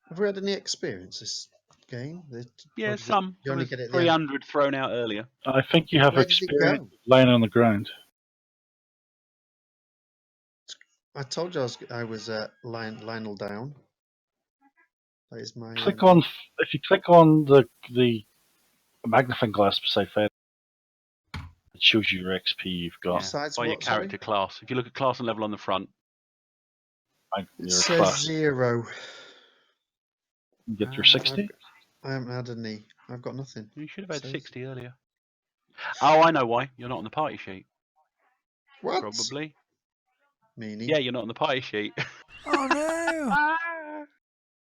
Have we had any experience this game? Yeah, Or some. You There only was get it at the end? 300 thrown out earlier. I think you have Where does it experience go? lying on the ground. I told you I was Lionel down. That is my. If you click on the magnifying glass beside Fed, it shows you your XP you've got. Besides By your what, sorry? character class. If you look at class and level on the front. It Your says class. 0. You get your 60. I haven't had any. I've got nothing. You should have had Says- 60 earlier. Oh, I know why. You're not on the party sheet. What? Probably. Meanie. Yeah, you're not on the party sheet. Oh no!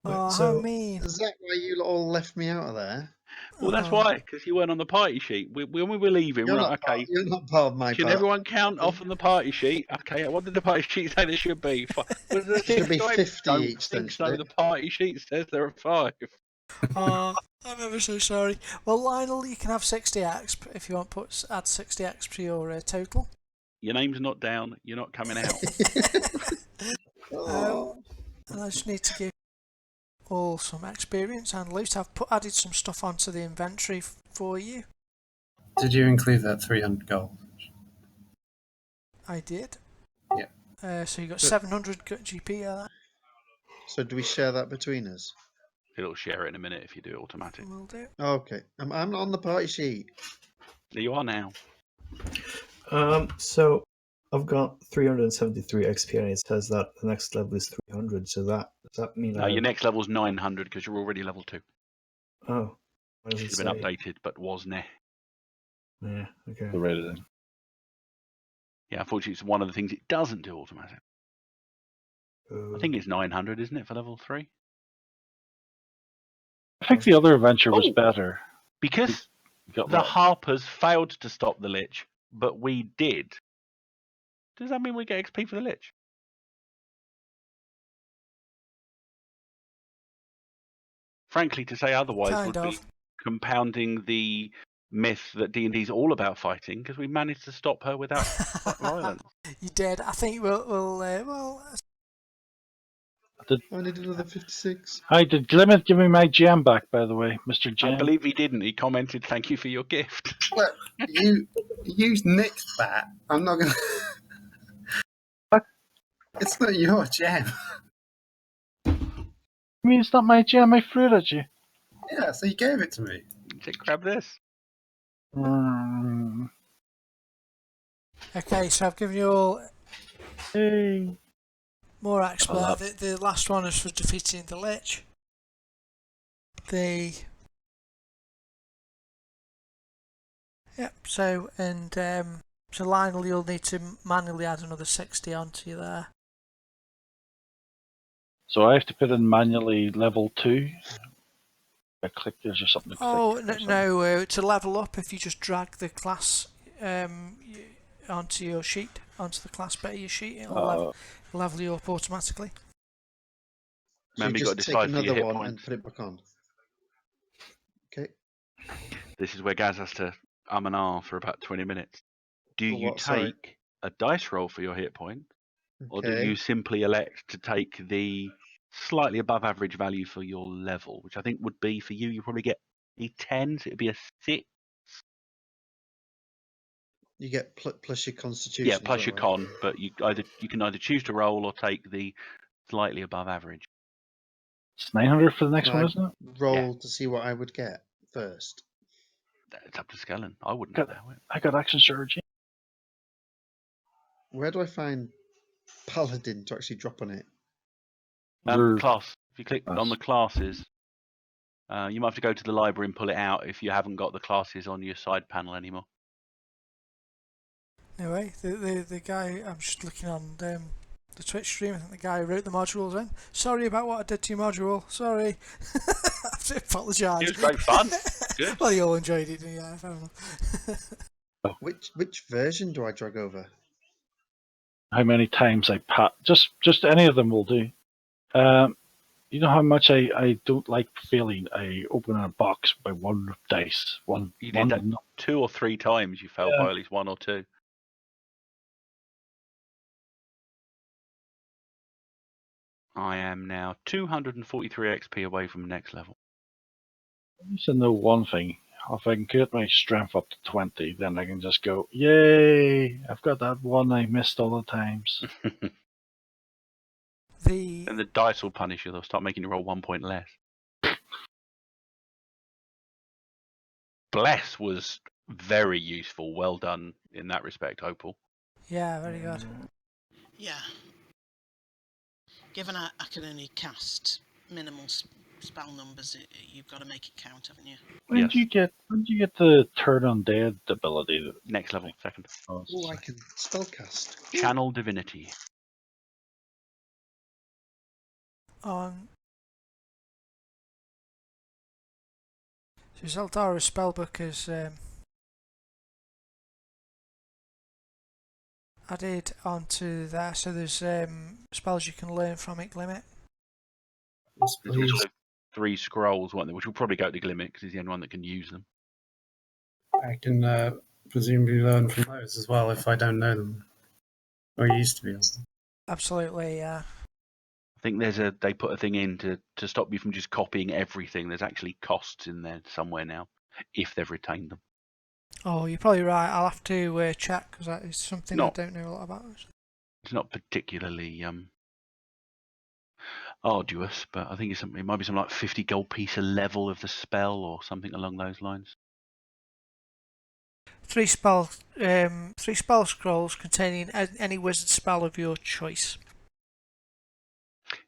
Wait, Oh, so how mean! Is that why you all left me out of there? Well, that's Oh. why, because you weren't on the party sheet. When we were leaving, You're we're not, like, okay, you're not part of my can part. everyone count off on the party sheet? Okay, what did the party sheet say there should be? Was there Should be 50 Don't each then, think should so. it? The party sheet says there are 5. Oh, I'm ever so sorry. Well, Lionel, you can have 60 exp if you want to add 60 exp to your total. Your name's not down. You're not coming out. And I just need to give all some experience and loot. I've added some stuff onto the inventory for you. Did you include that 300 gold? I did. Yeah. So you got 700 GP out of that. So do we share that between us? It'll share it in a minute if you do it automatic. Will do. Okay. I'm not on the party sheet. There you are now. So I've got 373 XP and it says that the next level is 300. So does that mean No, your next level's 900 because you're already level 2. Oh, what does it Should have say? been updated, but wasn't. Yeah. Okay. The right thing. Yeah, unfortunately, it's one of the things it doesn't do automatic. I think it's 900, isn't it, for level 3? I think the other adventure was Oh. better. Because You got the that. Harpers failed to stop the Lich, but we did. Does that mean we get XP for the Lich? Frankly, to say otherwise Kind would be of. compounding the myth that D&D's all about fighting, because we managed to stop her without violence. You did. I think we'll I need another 56. Hi, did Glimmet give me my gem back, by the way, Mr. I Gem? believe he didn't. He commented, "Thank you for your gift." Look, you nicked that. I'm not gonna. It's not your gem. I mean, it's not my gem. I threw it at you. Yeah, so you gave it to me. Just grab this. Mm. Okay, so I've given you all Hey. more expert. love- The last one is for defeating the Lich. So Lionel, you'll need to manually add another 60 onto you there. So I have to put in manually level 2. I click there's just something to click. Oh or something. no! To level up, if you just drag the class onto your sheet, onto the class bit of your sheet, it'll level you up automatically. So Remember, you you've got to just take decide for your another hit one points. and put it back on. Okay. This is where Gaz has to and ah for about 20 minutes. Do For you what, sorry? take a dice roll for your hit point, or do Okay. you simply elect to take the slightly above average value for your level, which I think would be for you probably get a 10, so it'd be a 6. You get plus your constitution. Yeah, is plus that your right? con, but you can either choose to roll or take the slightly above average. It's 900 for the next Can one, I isn't it? roll to see what I would get first? It's up to Skellen. I wouldn't Got- allow it. I got action surge. Where do I find Paladin to actually drop on it? Class. If you click Class. on the classes, you might have to go to the library and pull it out if you haven't got the classes on your side panel anymore. Anyway, the guy, I'm just looking on the Twitch stream. I think the guy who wrote the modules in. Sorry about what I did to your module. Sorry. I have to apologise. It was great fun. Good. Well, you all enjoyed it, yeah. Fair enough. Which version do I drag over? How many times I pat? Just any of them will do. You know how much I don't like failing. I open a box by one dice. You did that 2 or 3 times. You failed Yeah. by at least 1 or 2. I am now 243 XP away from next level. I used to know one thing. If I can get my strength up to 20, then I can just go, yay! I've got that one I missed all the times. And the dice will punish you. They'll start making you roll 1 point less. Bless was very useful. Well done in that respect, Opal. Yeah, very good. Yeah. Given I can only cast minimal spell numbers, you've got to make it count, haven't you? When Yes. do you get the turn undead ability? Next level, second. Oh, I can spellcast. Channel Divinity. On so Zeldara's spellbook is added onto there, so there's spells you can learn from it, Glimmet. Yes, There's please. also 3 scrolls, weren't there, which will probably go to Glimmet because he's the only one that can use them. I can presumably learn from those as well if I don't know them. Or used to be able to. Absolutely, yeah. I think they put a thing in to stop you from just copying everything. There's actually costs in there somewhere now, if they've retained them. Oh, you're probably right. I'll have to check because that is something No. I don't know a lot about. It's not particularly arduous, but I think it might be something like 50 gold piece a level of the spell or something along those lines. 3 spell scrolls containing any wizard spell of your choice.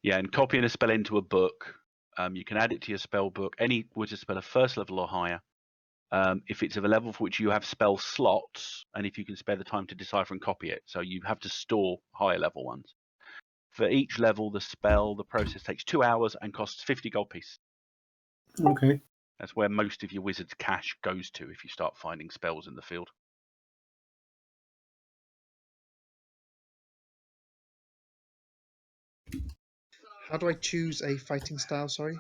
Yeah, and copying a spell into a book, you can add it to your spell book. Any wizard spell of first level or higher. If it's of a level for which you have spell slots, and if you can spare the time to decipher and copy it, so you have to store higher level ones. For each level, the process takes 2 hours and costs 50 gold piece. Okay. That's where most of your wizard's cash goes to if you start finding spells in the field. How do I choose a fighting style? Sorry.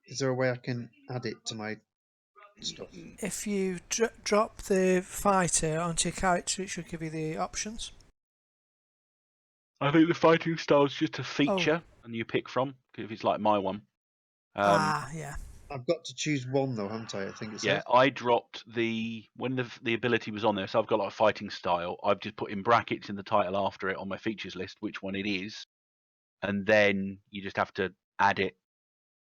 Is there a way I can add it to my stuff? If you drop the fighter onto your character, it should give you the options. I think the fighting style is just a feature, and you pick from. If it's like my one, Yeah. I've got to choose one though, haven't I? I think it Yeah, says. I dropped when the ability was on there, so I've got like a fighting style. I've just put in brackets in the title after it on my features list which one it is, and then you just have to add it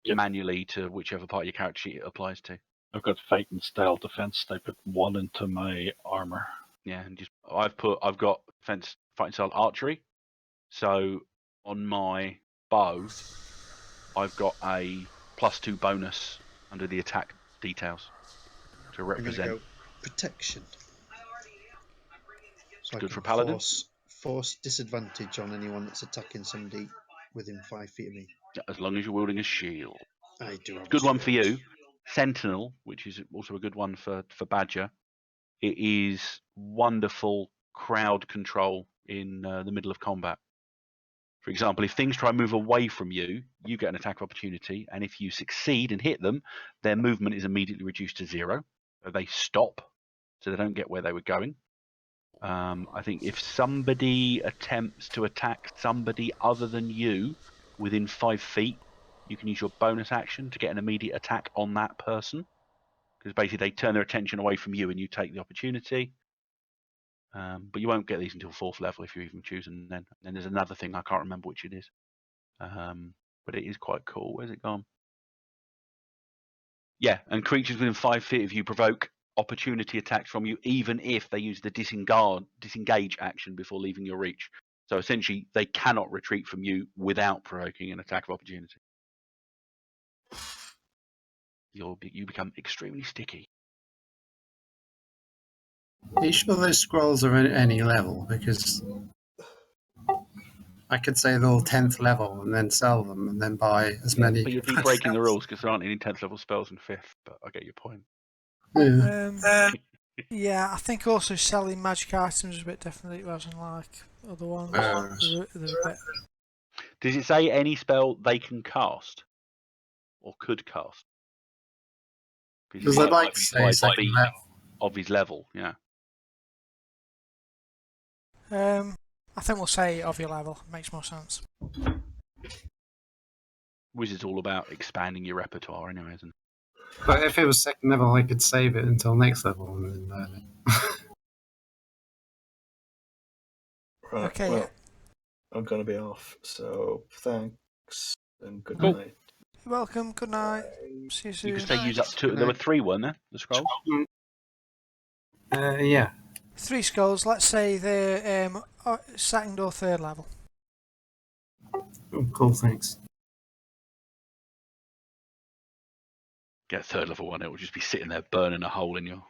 Yep. manually to whichever part of your character sheet it applies to. I've got fighting style defense. I put 1 into my armor. Yeah, and just I've got fighting style archery. So on my bow, I've got a +2 bonus under the attack details to I'm going to represent. go protection. So I Good can for paladin. force disadvantage on anyone that's attacking somebody within 5 feet of me. As long as you're wielding a shield. I do have Good a one for shield. you. Sentinel, which is also a good one for Badger. It is wonderful crowd control in the middle of combat. For example, if things try and move away from you, you get an attack of opportunity, and if you succeed and hit them, their movement is immediately reduced to 0. So they stop, so they don't get where they were going. I think if somebody attempts to attack somebody other than you within 5 feet, you can use your bonus action to get an immediate attack on that person. Because basically they turn their attention away from you and you take the opportunity. But you won't get these until 4th level if you even choose them then. And then there's another thing, I can't remember which it is. But it is quite cool. Where's it gone? Yeah, and creatures within 5 feet of you provoke opportunity attacks from you, even if they use the disengage action before leaving your reach. So essentially, they cannot retreat from you without provoking an attack of opportunity. You become extremely sticky. Are you sure those scrolls are at any level? Because I could say they're all 10th level and then sell them and then buy as many. But you'd be breaking the rules because there aren't any 10th level spells in 5th, but I get your point. Yeah. Yeah, I think also selling magic items is a bit different. It wasn't like other ones. There's a bit. Does it say any spell they can cast or could cast? Does it like say second level? Of his level, yeah. I think we'll say of your level. Makes more sense. Wizard's all about expanding your repertoire anyway, isn't it? But if it was second level, I could save it until next level and then learn it. Right, Okay. well, I'm going to be off, so thanks and good Cool. night. You're welcome. Good night. See you soon. You could say use up Good 2. There were night. 3, weren't there? The scrolls. Yeah. 3 skulls. Let's say they're 2nd or 3rd level. Oh, cool, thanks. Get a 3rd level one. It will just be sitting there burning a hole in your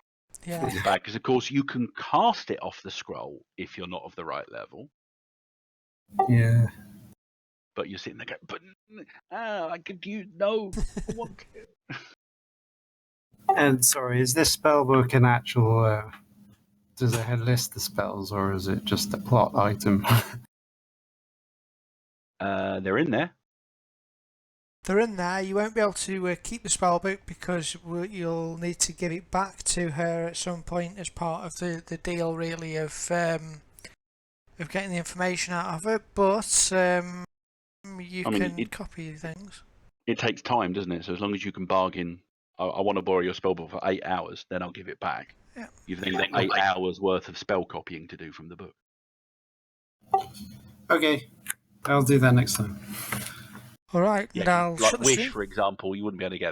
Yeah. bag. Because of course you can cast it off the scroll if you're not of the right level. Yeah. But you're sitting there going, but I could use no. I want to. And sorry, is this spellbook an actual? Does it list the spells, or is it just a plot item? They're in there. They're in there. You won't be able to keep the spellbook because you'll need to give it back to her at some point as part of the deal, really, of getting the information out of it. But you can copy things. It takes time, doesn't it? So as long as you can bargain, I want to borrow your spellbook for 8 hours, then I'll give it back. Yeah. You've then got 8 hours worth of spell copying to do from the book. Okay, I'll do that next time. All right, and I'll like shut the Wish, stream. for example, you wouldn't be able to get